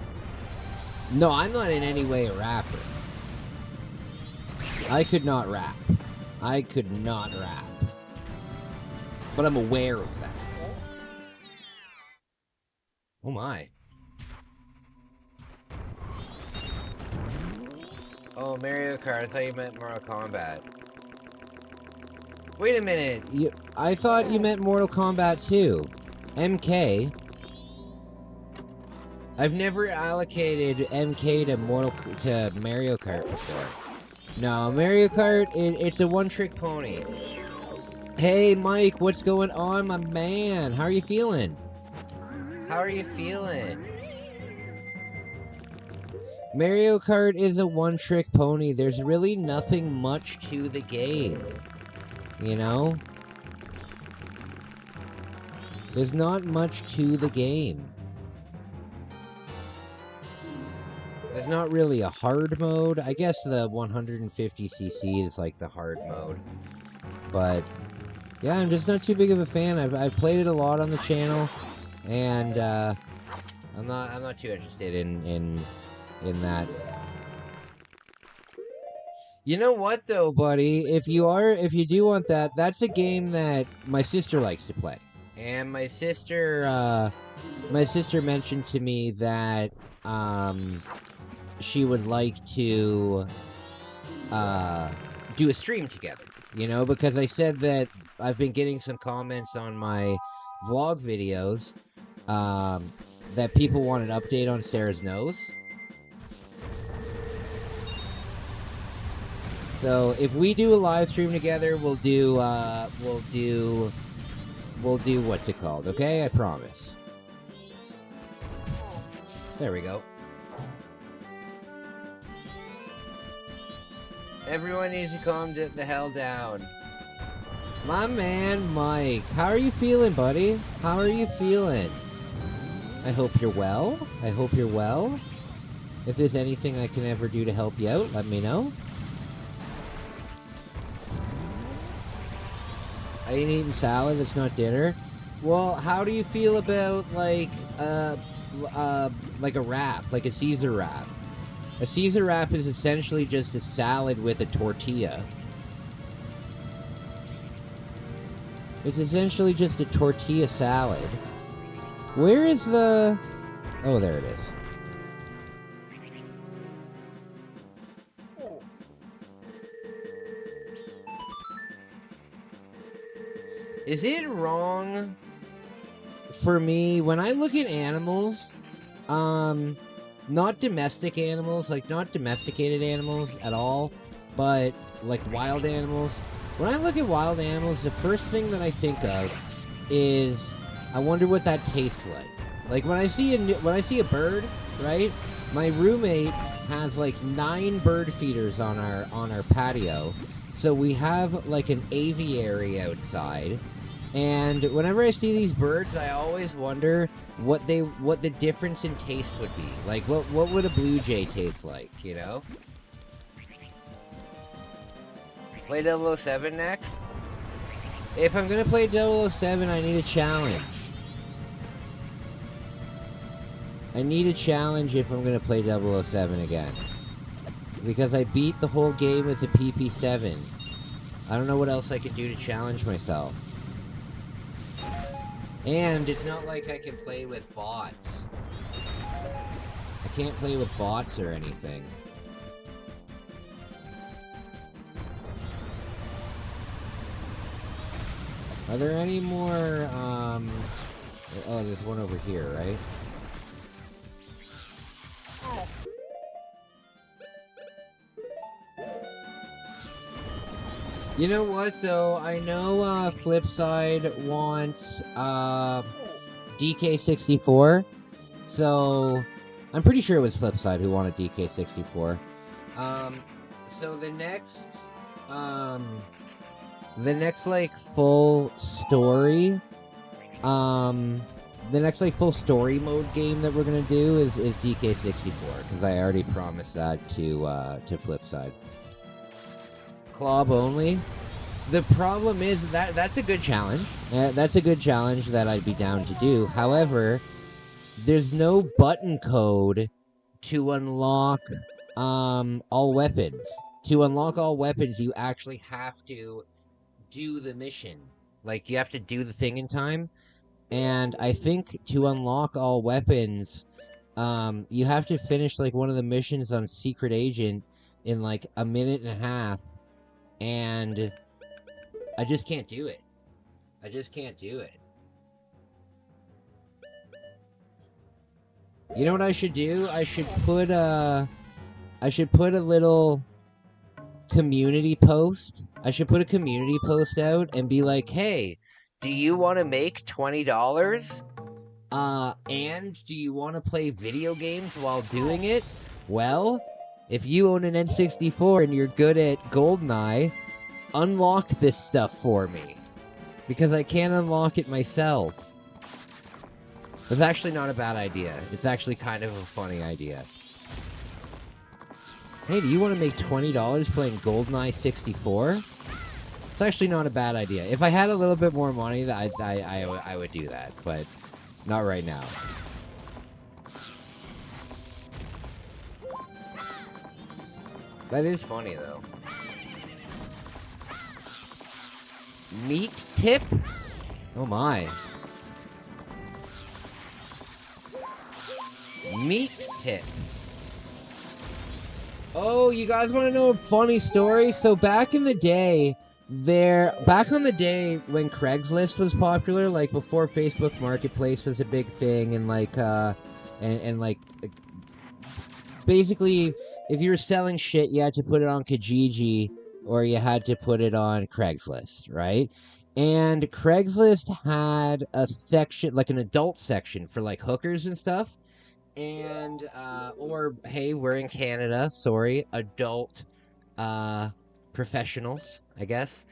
I'm not in any way a rapper. I could not rap. I could not rap. But I'm aware of that. Oh my. Oh, Mario Kart. I thought you meant Mortal Kombat. Wait a minute. I thought you meant Mortal Kombat 2. MK. I've never allocated MK to Mario Kart before. No, Mario Kart, it's a one-trick pony. Hey, Mike, what's going on, my man? How are you feeling? How are you feeling? Mario Kart is a one-trick pony. There's really nothing much to the game. You know? There's not much to the game. There's not really a hard mode. I guess the 150cc is like the hard mode. But yeah, I'm just not too big of a fan. I've played it a lot on the channel, and I'm not too interested in that. You know what though, buddy? If you do want that, that's a game that my sister likes to play. And my sister mentioned to me that she would like to do a stream together. You know, because I said that I've been getting some comments on my vlog videos that people want an update on Sarah's nose. So if we do a live stream together, we'll do what's it called? Okay, I promise. There we go. Everyone needs to calm the hell down. My man, Mike. How are you feeling, buddy? How are you feeling? I hope you're well. I hope you're well. If there's anything I can ever do to help you out, let me know. I ain't eating salad. It's not dinner. Well, how do you feel about like a wrap, like a Caesar wrap? A Caesar wrap is essentially just a salad with a tortilla. It's essentially just a tortilla salad. Where is the... Oh, there it is. Is it wrong for me when I look at animals, not domestic animals, like not domesticated animals at all, but like wild animals? When I look at wild animals, the first thing that I think of is I wonder what that tastes like. Like when I see a bird, right? My roommate has like 9 bird feeders on our patio, so we have like an aviary outside. And whenever I see these birds, I always wonder what the difference in taste would be. Like what would a blue jay taste like, you know? Play 007 next? If I'm gonna play 007, I need a challenge. I need a challenge if I'm gonna play 007 again. Because I beat the whole game with a PP7. I don't know what else I could do to challenge myself. And it's not like I can play with bots. I can't play with bots or anything. Are there any more, oh, there's one over here, right? You know what, though? I know, Flipside wants, DK64. So, I'm pretty sure it was Flipside who wanted DK64. So the next, like, full story, full story mode game that we're gonna do is DK64, because I already promised that to Flipside. Club only. The problem is that's a good challenge. That's a good challenge that I'd be down to do. However, there's no button code to unlock all weapons. To unlock all weapons, you actually have to do the mission. Like, you have to do the thing in time. And I think to unlock all weapons, you have to finish, like, one of the missions on Secret Agent in, like, a minute and a half. And I just can't do it. I just can't do it. You know what I should do? I should put a little community post. I should put a community post out and be like, hey, do you want to make $20? And do you want to play video games while doing it? Well, if you own an N64 and you're good at GoldenEye, unlock this stuff for me. Because I can't unlock it myself. It's actually not a bad idea. It's actually kind of a funny idea. Hey, do you want to make $20 playing GoldenEye 64? It's actually not a bad idea. If I had a little bit more money, I would do that, but not right now. That is funny, though. Meat tip? Oh my. Meat tip. Oh, you guys want to know a funny story? So back in the day, back on the day when Craigslist was popular, like before Facebook Marketplace was a big thing, and like, basically, if you were selling shit, you had to put it on Kijiji, or you had to put it on Craigslist, right? And Craigslist had a section, like an adult section for like hookers and stuff. And, or, hey, we're in Canada, sorry, adult, professionals, I guess.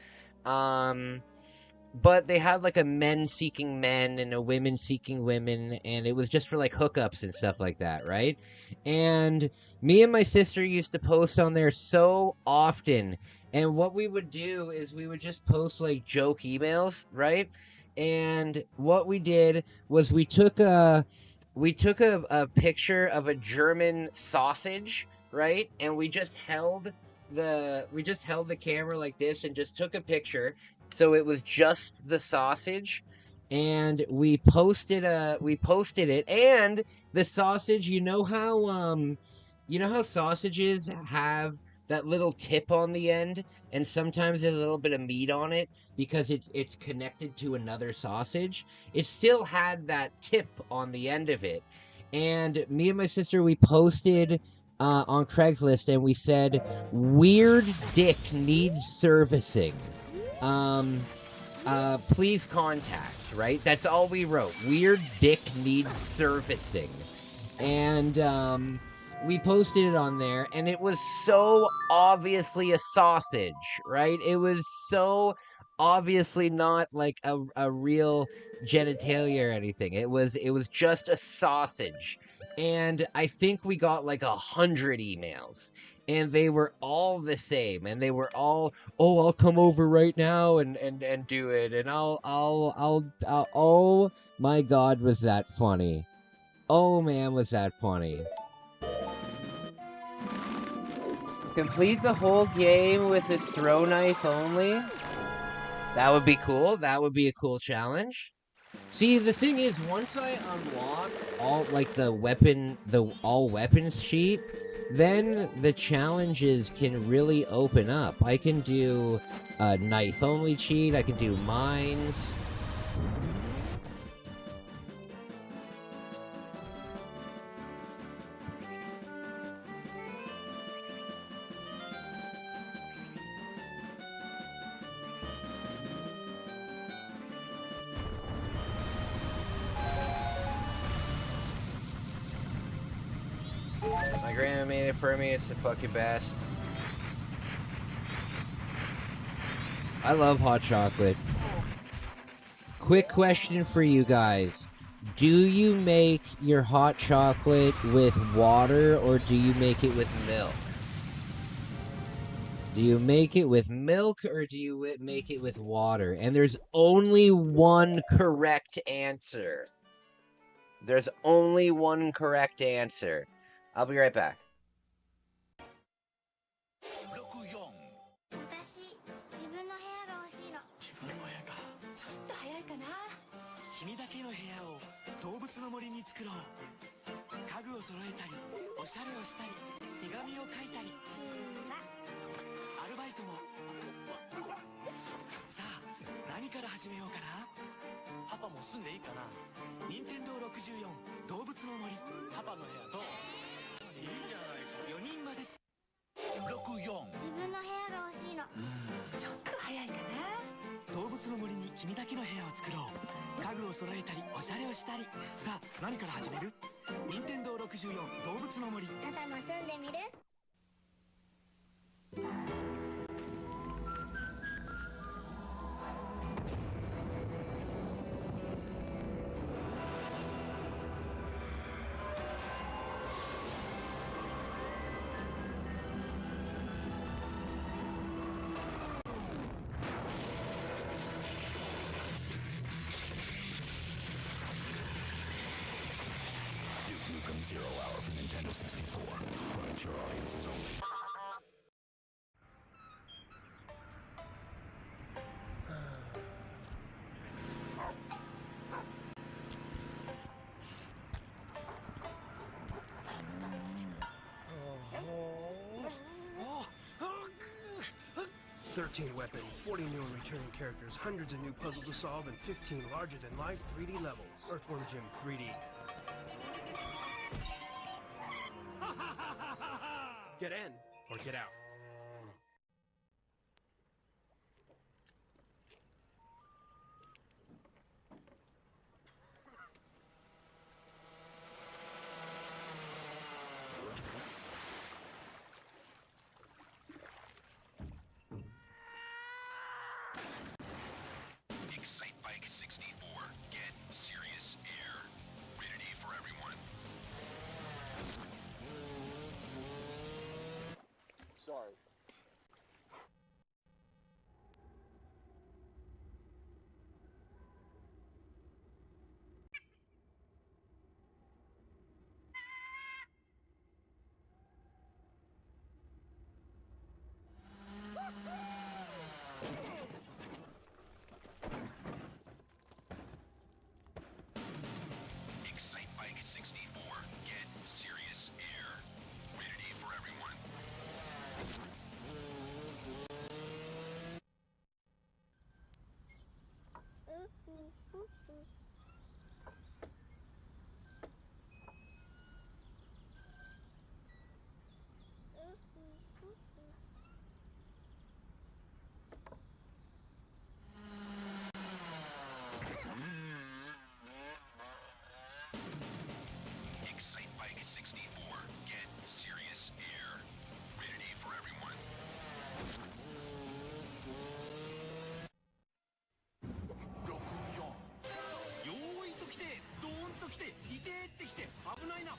But they had like a men seeking men and a women seeking women, and it was just for like hookups and stuff like that, right? And me and my sister used to post on there so often, and what we would do is we would just post like joke emails, right? And what we did was we took a picture of a German sausage, right? And we just held the camera like this and just took a picture. So it was just the sausage, and we posted it, and the sausage, you know how sausages have that little tip on the end, and sometimes there's a little bit of meat on it because it's connected to another sausage. It still had that tip on the end of it, and me and my sister, we posted on Craigslist, and we said, "Weird dick needs servicing. Please contact," right? That's all we wrote. Weird dick needs servicing. And, we posted it on there, and it was so obviously a sausage, right? It was so obviously not like a real genitalia or anything. It was just a sausage. And I think we got like 100 emails, and they were all the same, and they were all, "Oh, I'll come over right now and do it, and I'll oh my God, was that funny. Oh man, was that funny. Complete the whole game with a throw knife only? That would be cool. That would be a cool challenge. See, the thing is, once I unlock all, like, the all weapons sheet, then the challenges can really open up. I can do a knife only cheat, I can do mines. My grandma made it for me, it's the fucking best. I love hot chocolate. Quick question for you guys. Do you make your hot chocolate with water, or do you make it with milk? Do you make it with milk, or do you make it with water? And there's only one correct answer. There's only one correct answer. I'll be right back. 自分の部屋が欲しいの。自分の部屋か。ちょっと早いかな。君だけの部屋を動物の森に作ろう。家具を揃えたり、おしゃれをしたり、手紙を書いたり。アルバイトも。さあ、何から始めようかな。パパも住んでいいかな。任天堂64動物の森。パパの部屋どう？いいじゃないか。4人まで。64。自分の部屋がを揃えたりおしゃれをしたり。さあ何から始める？任天堂64動物の森。あたも住んでみる？Zero Hour for Nintendo 64. For mature audiences only. Weapons, 40 new and returning characters, hundreds of new puzzles to solve, and 15 larger-than-life 3D levels. Earthworm Jim 3D. Get in, or get out. Excite Bike 64. Get serious air. Rated E for everyone. Sorry. Excite Bike 64. Get serious air. Rated E for everyone. Excite Bike 64. Get serious air. Rated E for everyone. よーいと来てドーンと来ていてーって来て危ないな。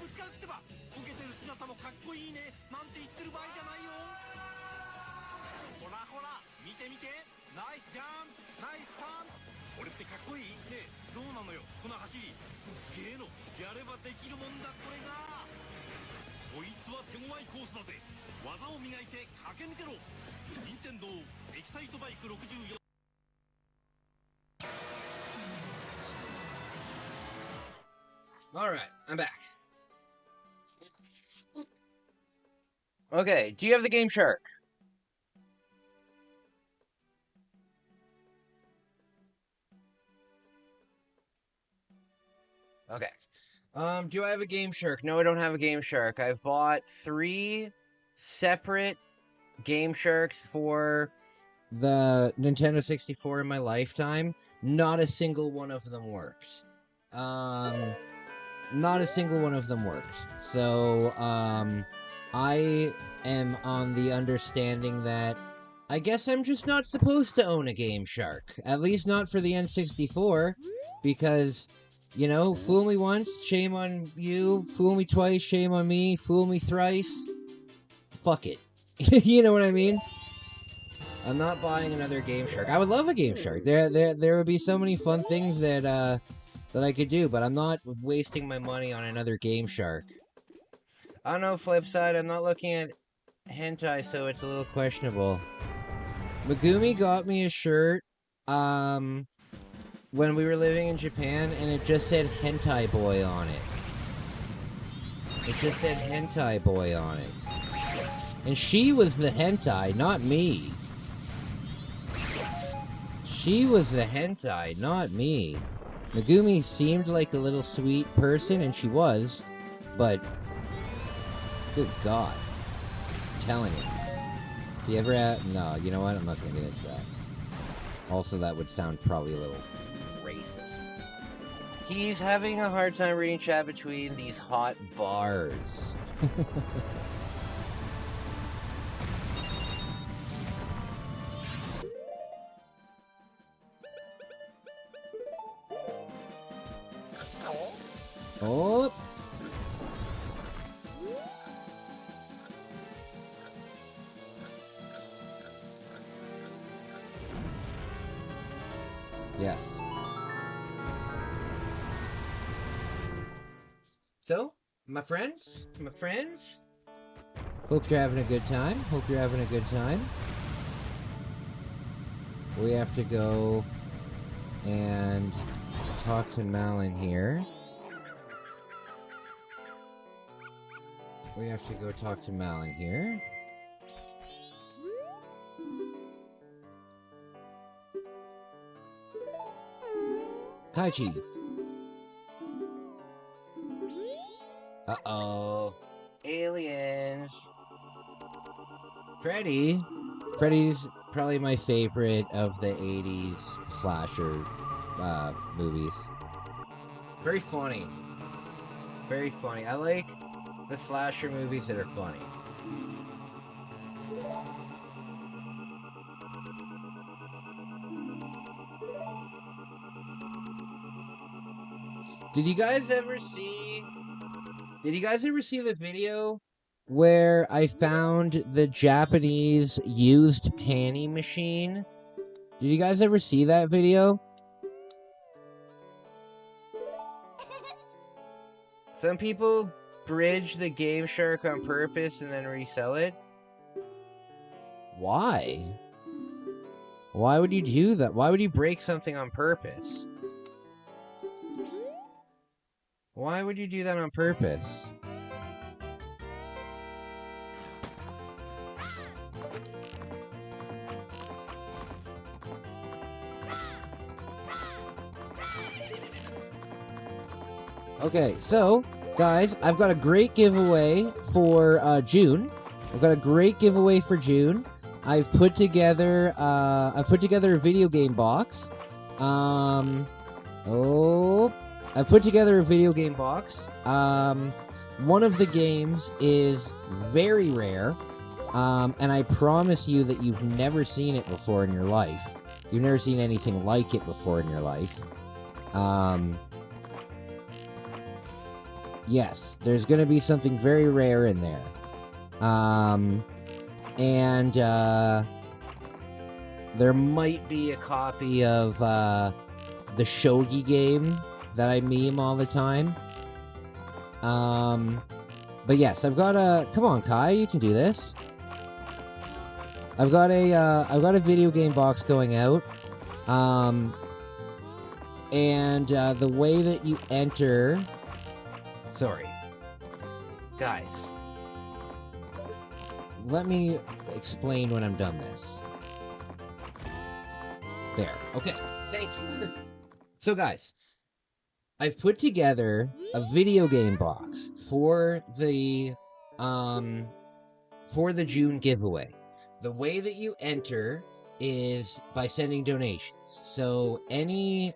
ぶつかるってばこけてる姿もかっこいいねなんて言ってる場合じゃないよ。ほらほら見て見てナイスジャンプナイスターン。俺ってかっこいいねえどうなのよこの走りすっげえのやればできるもんだこれが。こいつは手強いコースだぜ。技を磨いて駆け抜けろ。任天堂エキサイトバイク64。Alright, I'm back. Okay, do you have the Game Shark? Okay. Do I have a Game Shark? No, I don't have a Game Shark. I've bought 3 separate Game Sharks for the Nintendo 64 in my lifetime. Not a single one of them works. Not a single one of them works. So, I am on the understanding that I guess I'm just not supposed to own a Game Shark. At least not for the N64, because, you know, fool me once, shame on you. Fool me twice, shame on me. Fool me thrice, fuck it. You know what I mean? I'm not buying another Game Shark. I would love a Game Shark. There would be so many fun things that that I could do, but I'm not wasting my money on another Game Shark. I don't know, flip side, I'm not looking at hentai, so it's a little questionable. Megumi got me a shirt, when we were living in Japan, and it just said Hentai Boy on it. It just said Hentai Boy on it. And she was the hentai, not me. She was the hentai, not me. Megumi seemed like a little sweet person, and she was, but good God. I'm telling you. If you ever had... No, you know what? I'm not gonna get into that. Also, that would sound probably a little racist. He's having a hard time reading chat between these hot bars. Oh. Yes. So, my friends, hope you're having a good time. We have to go and talk to Malin here. Kaichi. Uh-oh. Aliens. Freddy's probably my favorite of the 80s slasher movies. Very funny. I like the slasher movies that are funny. Did you guys ever see the video where I found the Japanese used panty machine? Did you guys ever see that video? Some people bridge the Game Shark on purpose and then resell it. Why? Why would you do that? Why would you break something on purpose? Why would you do that on purpose? Okay, so, guys, I've got a great giveaway for June. I've put together a video game box. I've put together a video game box. One of the games is very rare, and I promise you that you've never seen it before in your life. You've never seen anything like it before in your life. Yes, there's going to be something very rare in there. There might be a copy of the shogi game that I meme all the time. But yes, I've got a... Come on, Kai, you can do this. I've got a video game box going out. The way that you enter... Sorry. Guys. Let me explain when I'm done this. There. Okay. Thank you. So, guys, I've put together a video game box for the June giveaway. The way that you enter is by sending donations. So any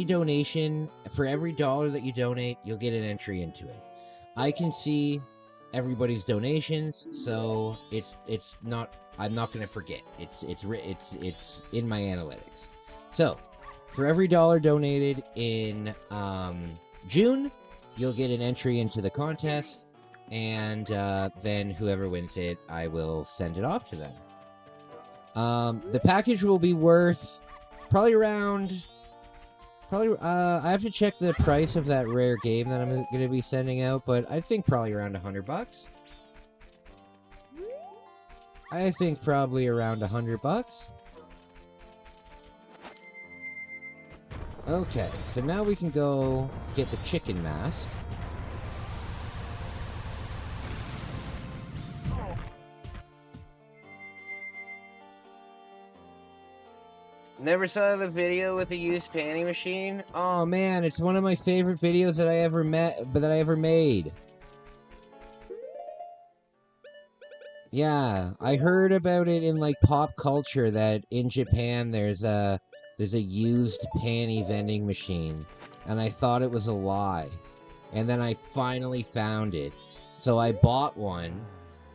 donation, for every $1 that you donate, you'll get an entry into it. I can see everybody's donations, so it's not. I'm not gonna forget. It's in my analytics. So for every $1 donated in June, you'll get an entry into the contest, and then whoever wins it, I will send it off to them. The package will be worth probably I have to check the price of that rare game that I'm going to be sending out, but I think probably around $100. I think probably around $100. Okay, so now we can go get the chicken mask. Never saw the video with the used panty machine? Oh man, it's one of my favorite videos that I ever made. Yeah, I heard about it in like pop culture that in Japan there's a used panty vending machine. and I thought it was a lie. And then I finally found it. So I bought one,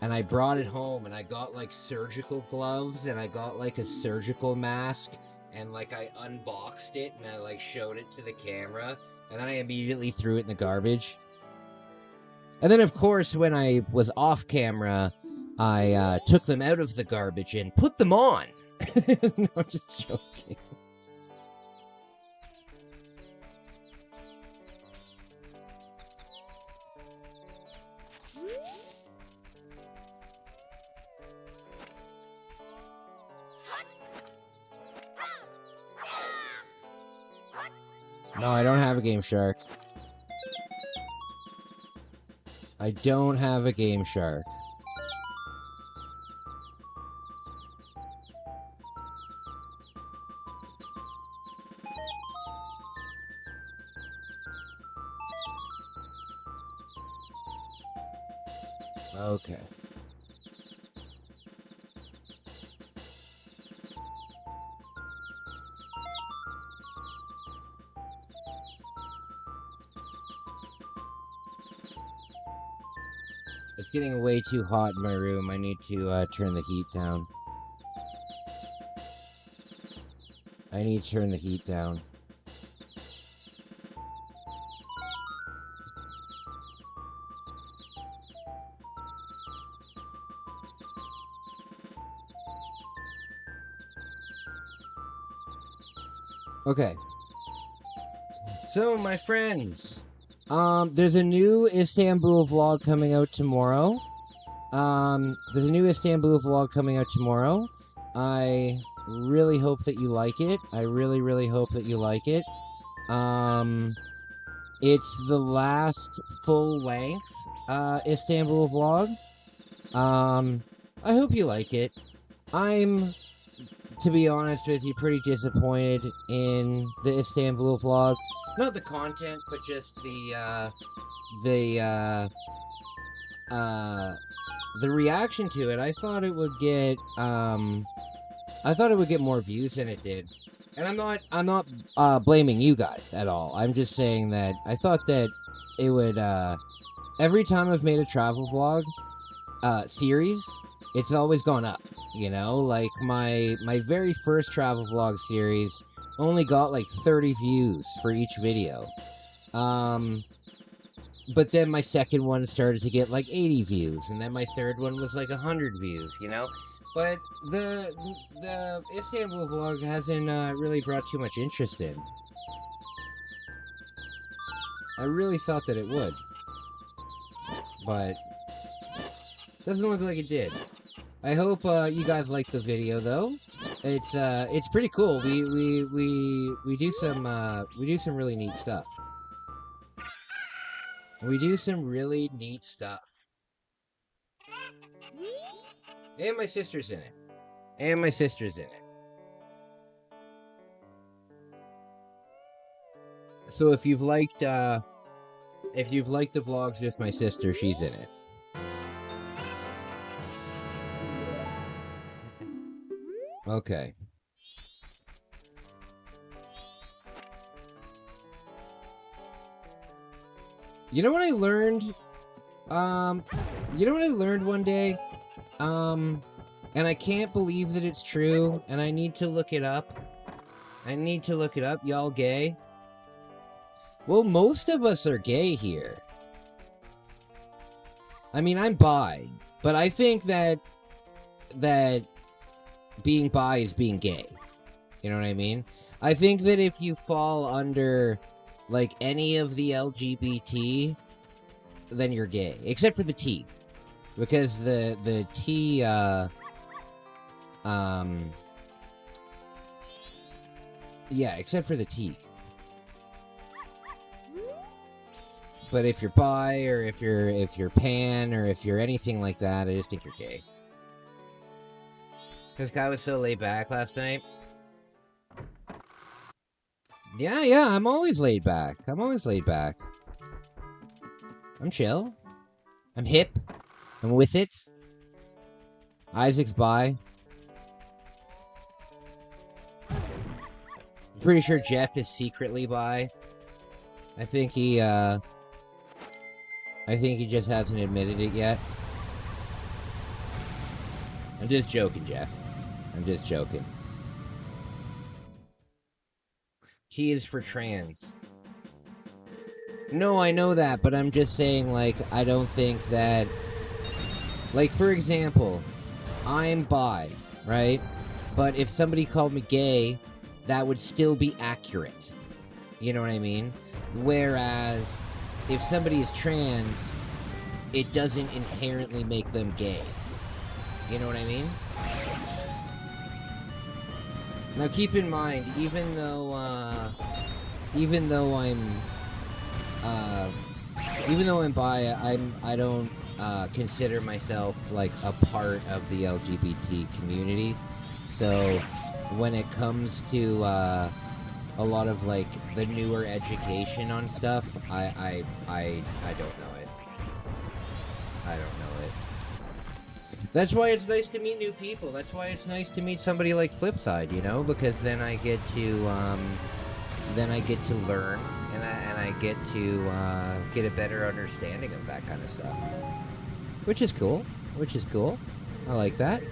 and I brought it home, and I got, like, surgical gloves, and I got, like, a surgical mask, and, like, I unboxed it, and I, like, showed it to the camera, and then I immediately threw it in the garbage. And then, of course, when I was off camera, I took them out of the garbage and put them on. No, I'm just joking. No, I don't have a Game Shark. I don't have a Game Shark. Okay. It's getting way too hot in my room. I need to turn the heat down. I need to turn the heat down. Okay. So, my friends, there's a new Istanbul vlog coming out tomorrow. I really hope that you like it. I really, really hope that you like it. It's the last full-length, Istanbul vlog. I hope you like it. I'm, to be honest with you, pretty disappointed in the Istanbul vlog. Not the content, but just the reaction to it. I thought it would get more views than it did. And I'm not blaming you guys at all. I'm just saying that I thought that it would every time I've made a travel vlog series, it's always gone up, you know? Like my very first travel vlog series only got like 30 views for each video. But then my second one started to get like 80 views, and then my third one was like 100 views, you know? But the Istanbul vlog hasn't really brought too much interest in. I really thought that it would. But doesn't look like it did. I hope you guys liked the video though. It's pretty cool. We do some really neat stuff. We do some really neat stuff. And my sister's in it. So if you've liked the vlogs with my sister, she's in it. Okay. You know what I learned? One day? And I can't believe that it's true, and I need to look it up. Y'all gay? Well, most of us are gay here. I mean, I'm bi, but I think that being bi is being gay. You know what I mean? I think that if you fall under, like, any of the LGBT, then you're gay. Except for the T. Because the T, yeah, except for the T. But if you're bi, or if you're pan, or if you're anything like that, I just think you're gay. This guy was so laid back last night. Yeah, I'm always laid back. I'm chill. I'm hip. I'm with it. Isaac's bi. Pretty sure Jeff is secretly bi. I think he just hasn't admitted it yet. I'm just joking, Jeff. I'm just joking. T is for trans. No, I know that, but I'm just saying, like, I don't think that... Like, for example, I'm bi, right? But if somebody called me gay, that would still be accurate. You know what I mean? Whereas, if somebody is trans, it doesn't inherently make them gay. You know what I mean? Now keep in mind, even though I'm bi, I don't consider myself like a part of the LGBT community. So when it comes to a lot of like the newer education on stuff, I don't know it. I don't know it. That's why it's nice to meet new people. That's why it's nice to meet somebody like Flipside, you know, because then I get to learn and I get to get a better understanding of that kind of stuff, which is cool. I like that.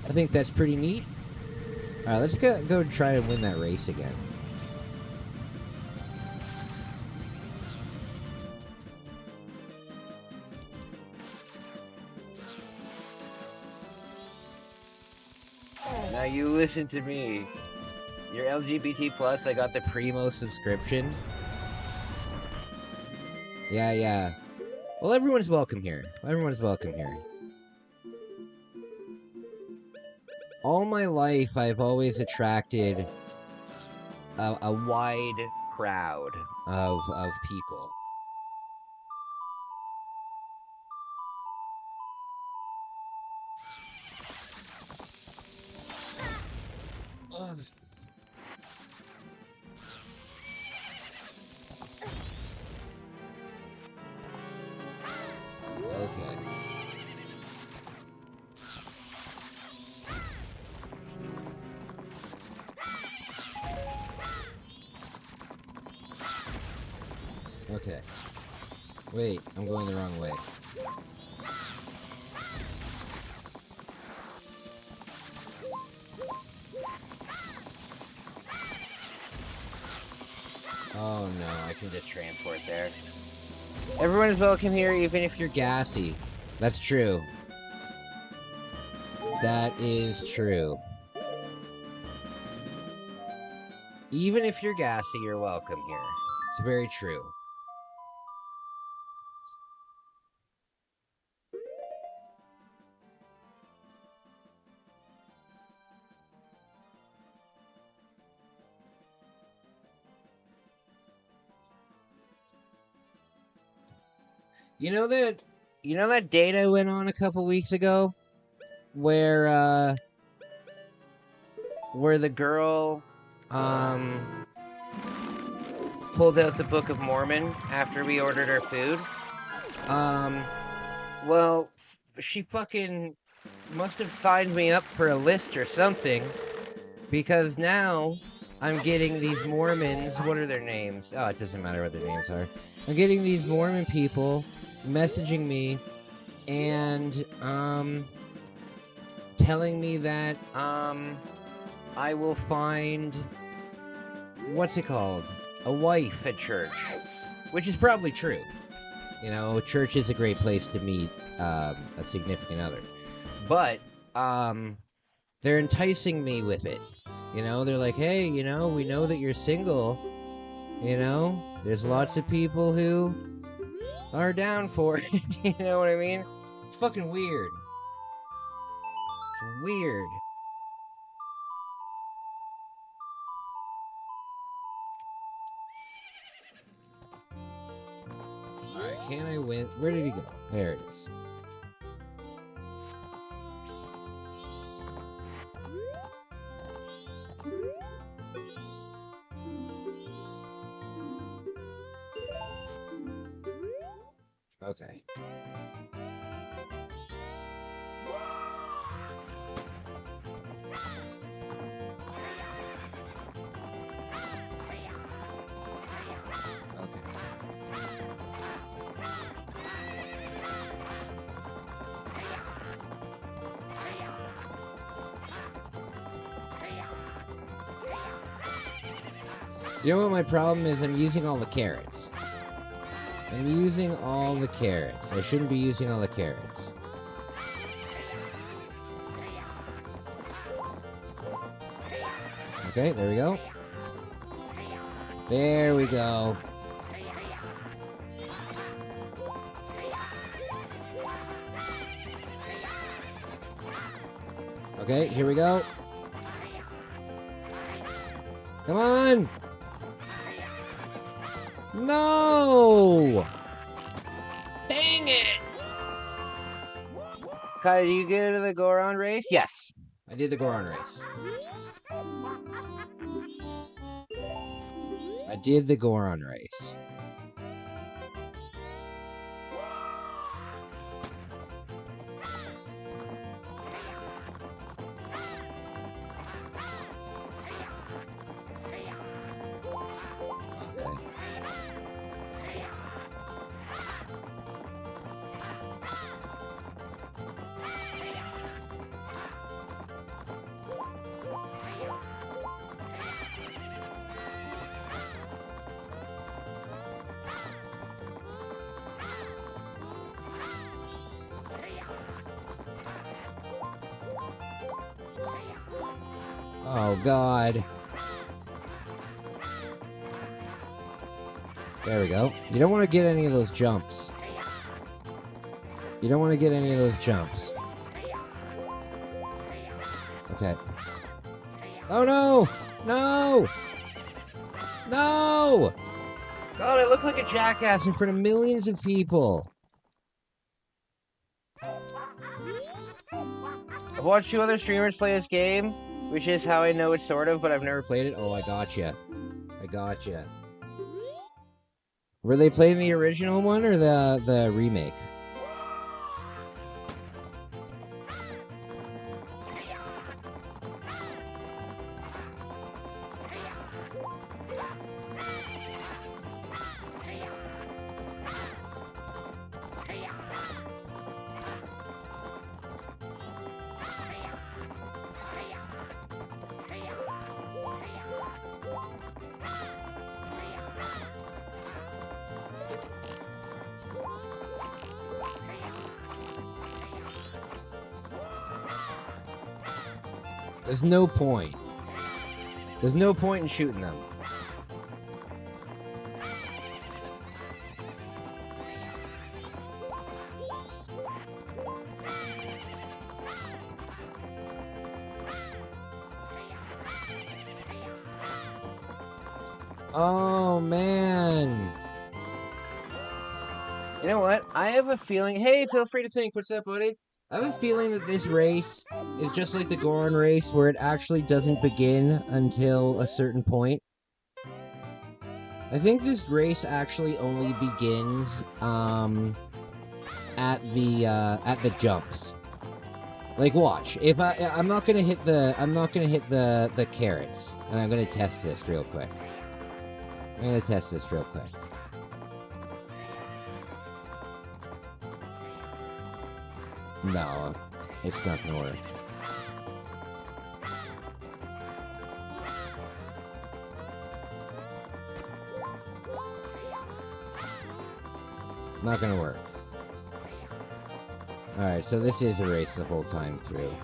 I think that's pretty neat. All right, let's go try and win that race again. Now you listen to me. You're LGBT plus. I got the Primo subscription. Yeah. Well, everyone's welcome here. All my life, I've always attracted a wide crowd of people. Okay. Okay. Wait, I'm going the wrong way. Oh no, I can just transport there. Everyone is welcome here, even if you're gassy. That's true. That is true. Even if you're gassy, you're welcome here. It's very true. You know that date I went on a couple weeks ago? Where the girl, pulled out the Book of Mormon after we ordered our food? Well, she fucking must have signed me up for a list or something, because now I'm getting these Mormons. What are their names? Oh, it doesn't matter what their names are. I'm getting these Mormon people messaging me and telling me that I will find, what's it called, a wife at church, which is probably true. You know, church is a great place to meet a significant other, but they're enticing me with it. You know, they're like, hey, you know, we know that you're single. You know, there's lots of people who are down for it. You know what I mean? It's fucking weird. It's weird. Alright, can I win? Where did he go? There it is. Okay. You know what my problem is? I'm using all the carrots. I'm using all the carrots. I shouldn't be using all the carrots. Okay, there we go. There we go. Okay, here we go. Come on! No! Dang it! Kai, did you get into the Goron race? Yes, I did the Goron race. I did the Goron race. Oh, God. There we go. You don't want to get any of those jumps. You don't want to get any of those jumps. Okay. Oh, no! No! No! God, I look like a jackass in front of millions of people. I've watched 2 other streamers play this game, which is how I know it's sort of, but I've never played it. Oh, I gotcha. I gotcha. Were they playing the original one or the remake? There's no point. There's no point in shooting them. Oh, man. You know what? I have a feeling... Hey, feel free to think. What's up, buddy? I have a feeling that this race is just like the Goron race, where it actually doesn't begin until a certain point. I think this race actually only begins at the jumps. Like, watch. If I'm not gonna hit the carrots, and I'm gonna test this real quick. No, it's not gonna work. Not gonna work. Alright, so this is a race the whole time through.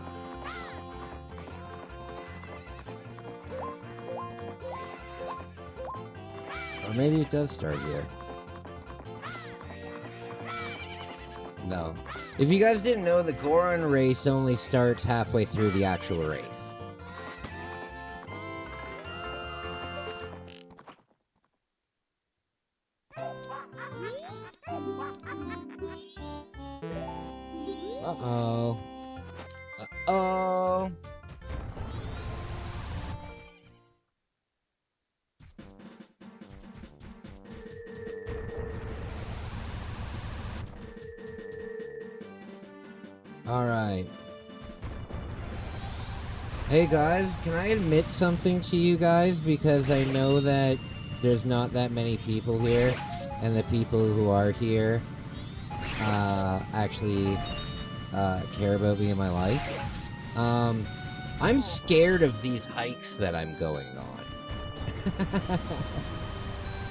Or maybe it does start here. No. If you guys didn't know, the Goron race only starts halfway through the actual race. Uh-oh. Uh-oh. Alright. Hey guys, can I admit something to you guys? Because I know that there's not that many people here, and the people who are here actually care about me in my life. I'm scared of these hikes that I'm going on.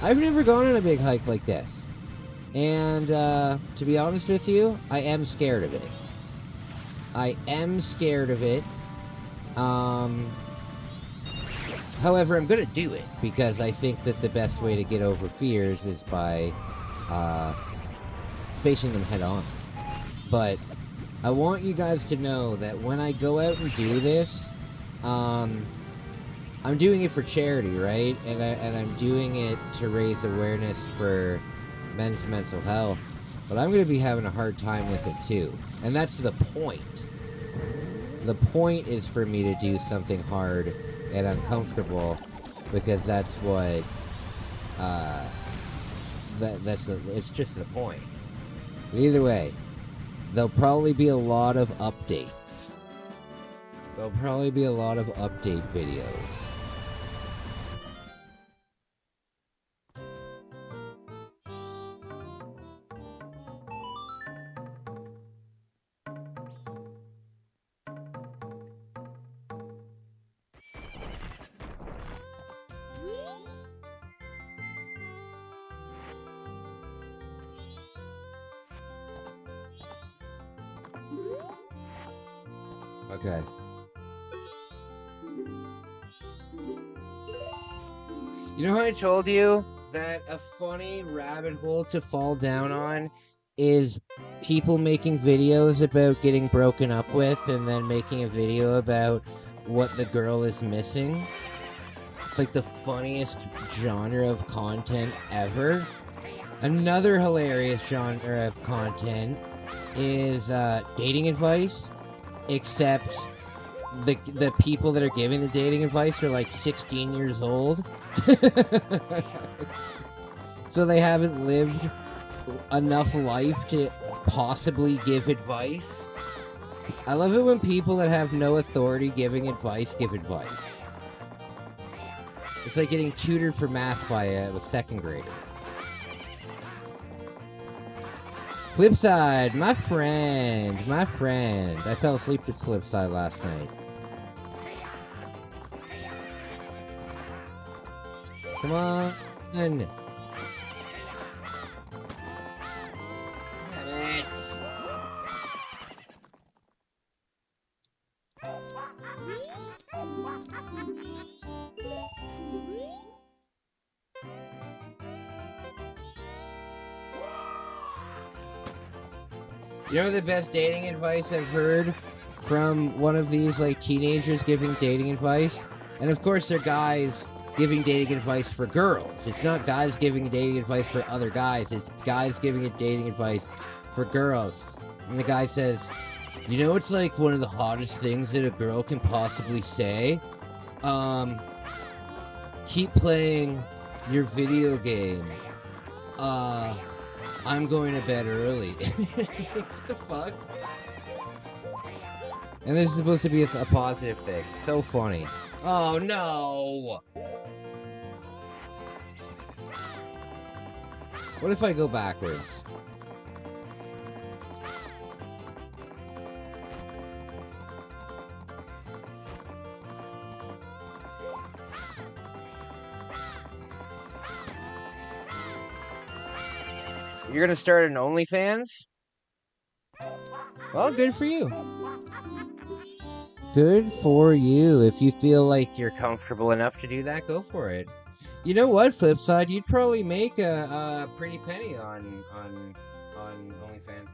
I've never gone on a big hike like this. And, to be honest with you, I am scared of it. I am scared of it. However, I'm gonna do it, because I think that the best way to get over fears is by, facing them head on. But I want you guys to know that when I go out and do this, I'm doing it for charity, right? And I'm doing it to raise awareness for men's mental health. But I'm going to be having a hard time with it too. And that's the point. The point is for me to do something hard and uncomfortable, because that's what it's just the point. But either way, there'll probably be a lot of updates. There'll probably be a lot of update videos. Okay. You know how I told you that a funny rabbit hole to fall down on is people making videos about getting broken up with and then making a video about what the girl is missing? It's like the funniest genre of content ever. Another hilarious genre of content is dating advice. Except the people that are giving the dating advice are like 16 years old. So they haven't lived enough life to possibly give advice. I love it when people that have no authority giving advice give advice. It's like getting tutored for math by a second grader. Flipside, my friend. I fell asleep to Flipside last night. Come on. Damn it. You know the best dating advice I've heard from one of these, like, teenagers giving dating advice? And of course they're guys giving dating advice for girls. It's not guys giving dating advice for other guys. It's guys giving dating advice for girls. And the guy says, you know, it's like one of the hottest things that a girl can possibly say? Keep playing your video game. I'm going to bed early. What the fuck? And this is supposed to be a positive thing. So funny. Oh no! What if I go backwards? You're gonna start an OnlyFans? Well, good for you. Good for you. If you feel like you're comfortable enough to do that, go for it. You know what, Flipside? You'd probably make a pretty penny on OnlyFans.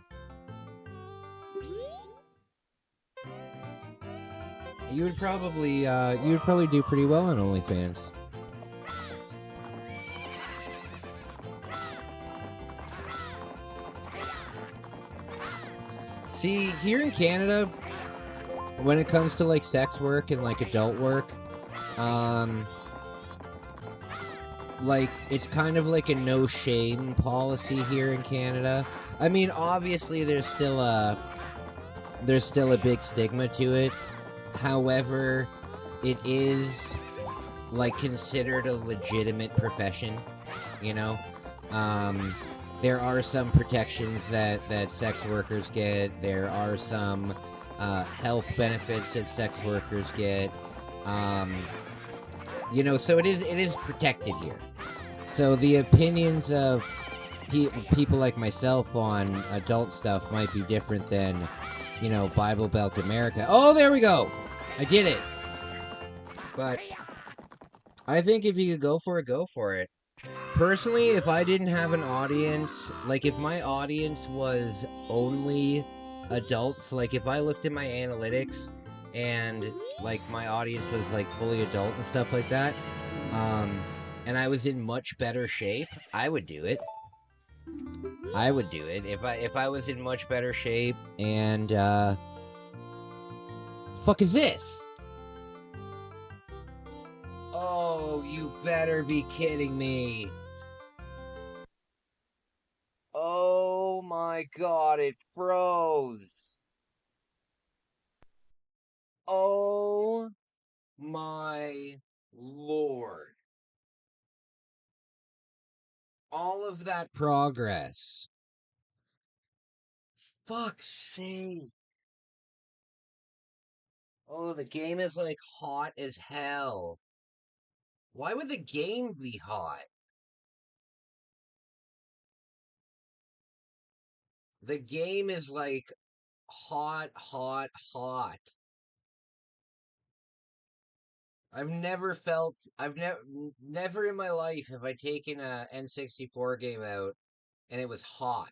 You would probably do pretty well on OnlyFans. See, here in Canada, when it comes to, like, sex work and, like, adult work, like, it's kind of like a no-shame policy here in Canada. I mean, obviously, there's still a big stigma to it. However, it is, like, considered a legitimate profession, you know? There are some protections that sex workers get. There are some health benefits that sex workers get. You know, so it is protected here. So the opinions of people like myself on adult stuff might be different than, you know, Bible Belt America. Oh, there we go! I did it! But I think if you could go for it, go for it. Personally, if I didn't have an audience, like if my audience was only adults, like if I looked at my analytics and like my audience was like fully adult and stuff like that, and I was in much better shape, I would do it. I would do it if I was in much better shape. And the fuck is this? Oh, you better be kidding me. Oh my god, it froze. Oh my lord. All of that progress. Fuck's sake. Oh, the game is like hot as hell. Why would the game be hot? The game is like hot, hot, hot. I've never in my life have I taken a N64 game out and it was hot.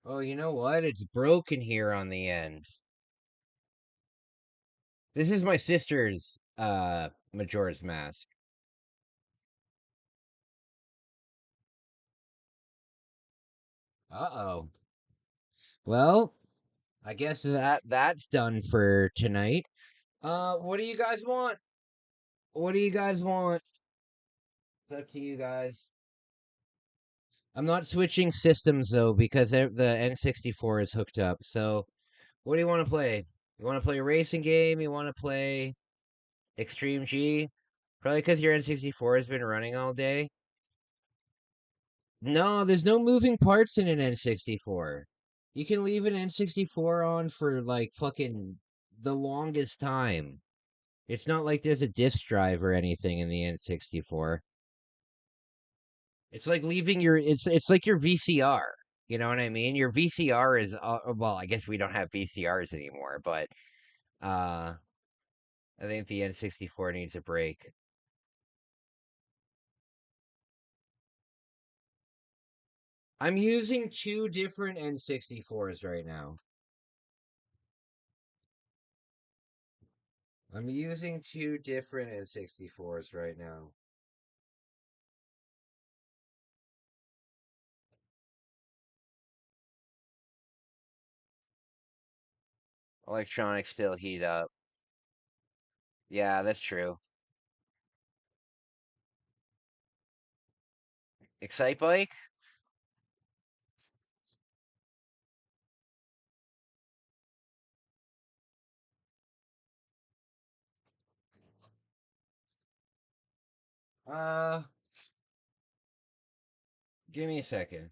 Oh, you know what? It's broken here on the end. This is my sister's Majora's Mask. Uh-oh. Well, I guess that's done for tonight. What do you guys want? What do you guys want? It's up to you guys. I'm not switching systems though because the N64 is hooked up. So, what do you want to play? You want to play a racing game? You want to play Extreme G? Probably because your N64 has been running all day. No, there's no moving parts in an N64. You can leave an N64 on for like fucking the longest time. It's not like there's a disk drive or anything in the N64. It's like leaving your it's like your VCR. You know what I mean? Your VCR is well, I guess we don't have VCRs anymore, but I think the N64 needs a break. I'm using two different N64s right now. I'm using two different N64s right now. Electronics still heat up. Yeah, that's true. Excite Bike? Give me a second.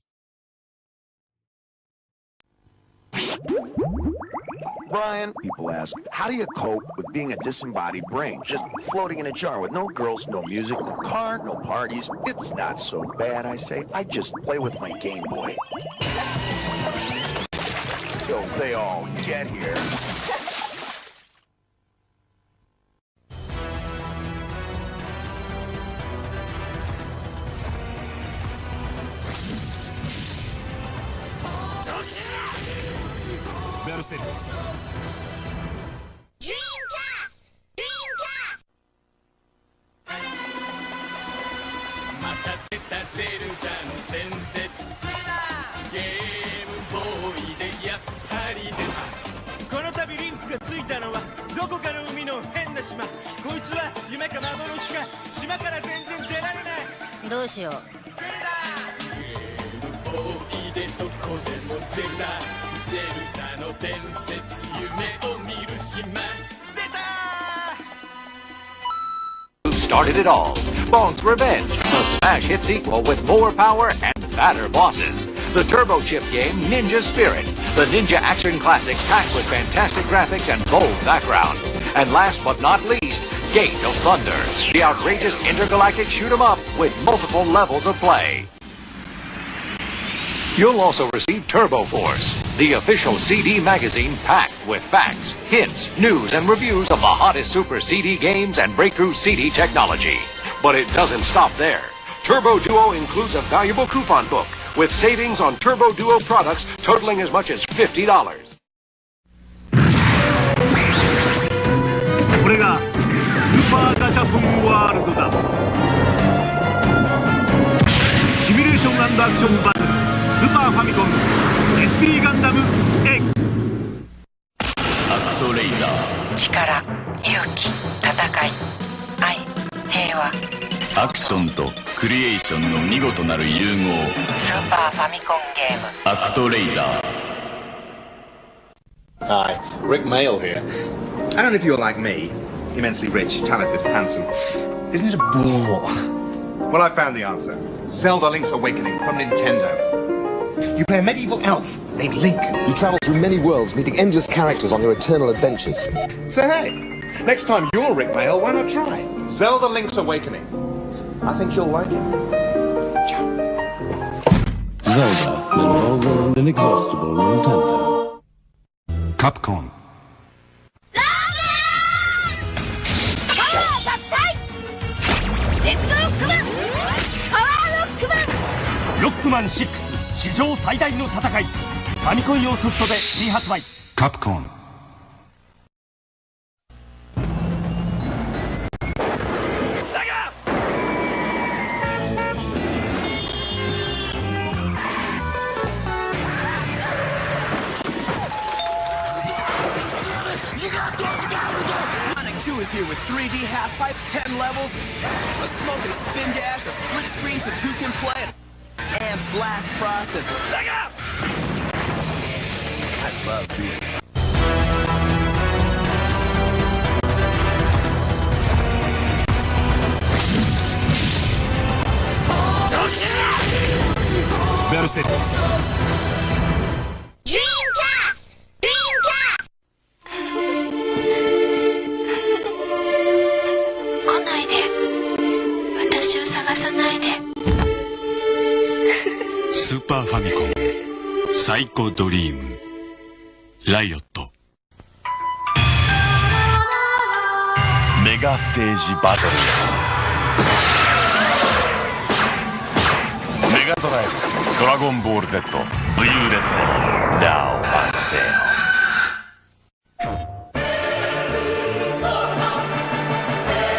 Brian, people ask, how do you cope with being a disembodied brain? Just floating in a jar with no girls, no music, no car, no parties. It's not so bad, I say. I just play with my Game Boy. Till they all get here. Dreamcast! Dreamcast! また出たゼルダの伝説ゲームボーイでやっぱり出たこの度リンクがついたのはどこかの海の変な島こいつは夢か幻か島から全然出られないどうしようゲームボーイでどこでもゼルダゼルダの伝説夢を見る島出た Who started it all? Bones Revenge, a smash hit sequel with more power and badder bosses. The turbo chip game Ninja Spirit, the Ninja Action Classic packed with fantastic graphics and bold backgrounds. And last but not least, Gate of Thunder, the outrageous intergalactic shoot-'em-up with multiple levels of play. You'll also receive Turbo Force, the official CD magazine packed with facts, hints, news, and reviews of the hottest Super CD games and breakthrough CD technology. But it doesn't stop there. Turbo Duo includes a valuable coupon book with savings on Turbo Duo products totaling as much as $50. これがスーパーガチャポンワールドだ。シミュレーション&アクションバトルスーパーファミコン SP ガンダム X。 アクトレイダー、力、勇気、戦い、愛、平和、アクションとクリエーションの見事なる融合。スーパーファミコンゲーム。アクトレイダー。 Hi, Rick Mail here. I don't know if you're like me, immensely rich, talented, handsome. Isn't it a bore? Well, I found the answer. Zelda Link's Awakening from Nintendo. You play a medieval elf named Link. You travel through many worlds, meeting endless characters on your eternal adventures. So hey, next time you're Rick Mail, why not try Zelda Link's Awakening? I think you'll like it. Zelda, an involving and inexhaustible Nintendo. Capcom. ロックマン6史上最大の戦い。ファミコン用ソフトで新発売。 Capcom. Is here with 3D half pipe, 10 levels, a smoking spin dash, a split screen so two can play it, and blast processor. Back up! I love these. Dreamcast! Dreamcast! 来ないで。私を探さないで。スーパーファミコンサイコドリームライオットメガステージバトルメガドライブドラゴンボール Z 武勇列伝 Now on sale。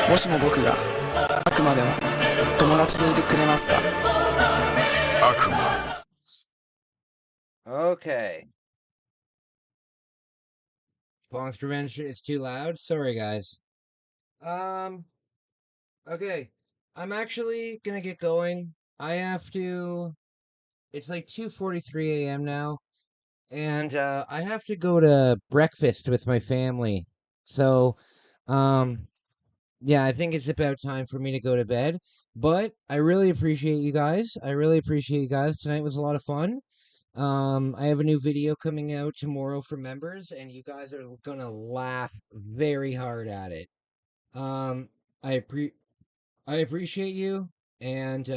もしも僕が悪魔でも友達でいてくれますか？悪魔。 Okay. Long's Revenge, it's too loud. Sorry, guys. Okay. I'm actually gonna get going. I have to... It's like 2:43 a.m. now. And, I have to go to breakfast with my family. So, yeah, I think it's about time for me to go to bed. But I really appreciate you guys. Tonight was a lot of fun. I have a new video coming out tomorrow for members, and you guys are gonna laugh very hard at it. I appreciate you, and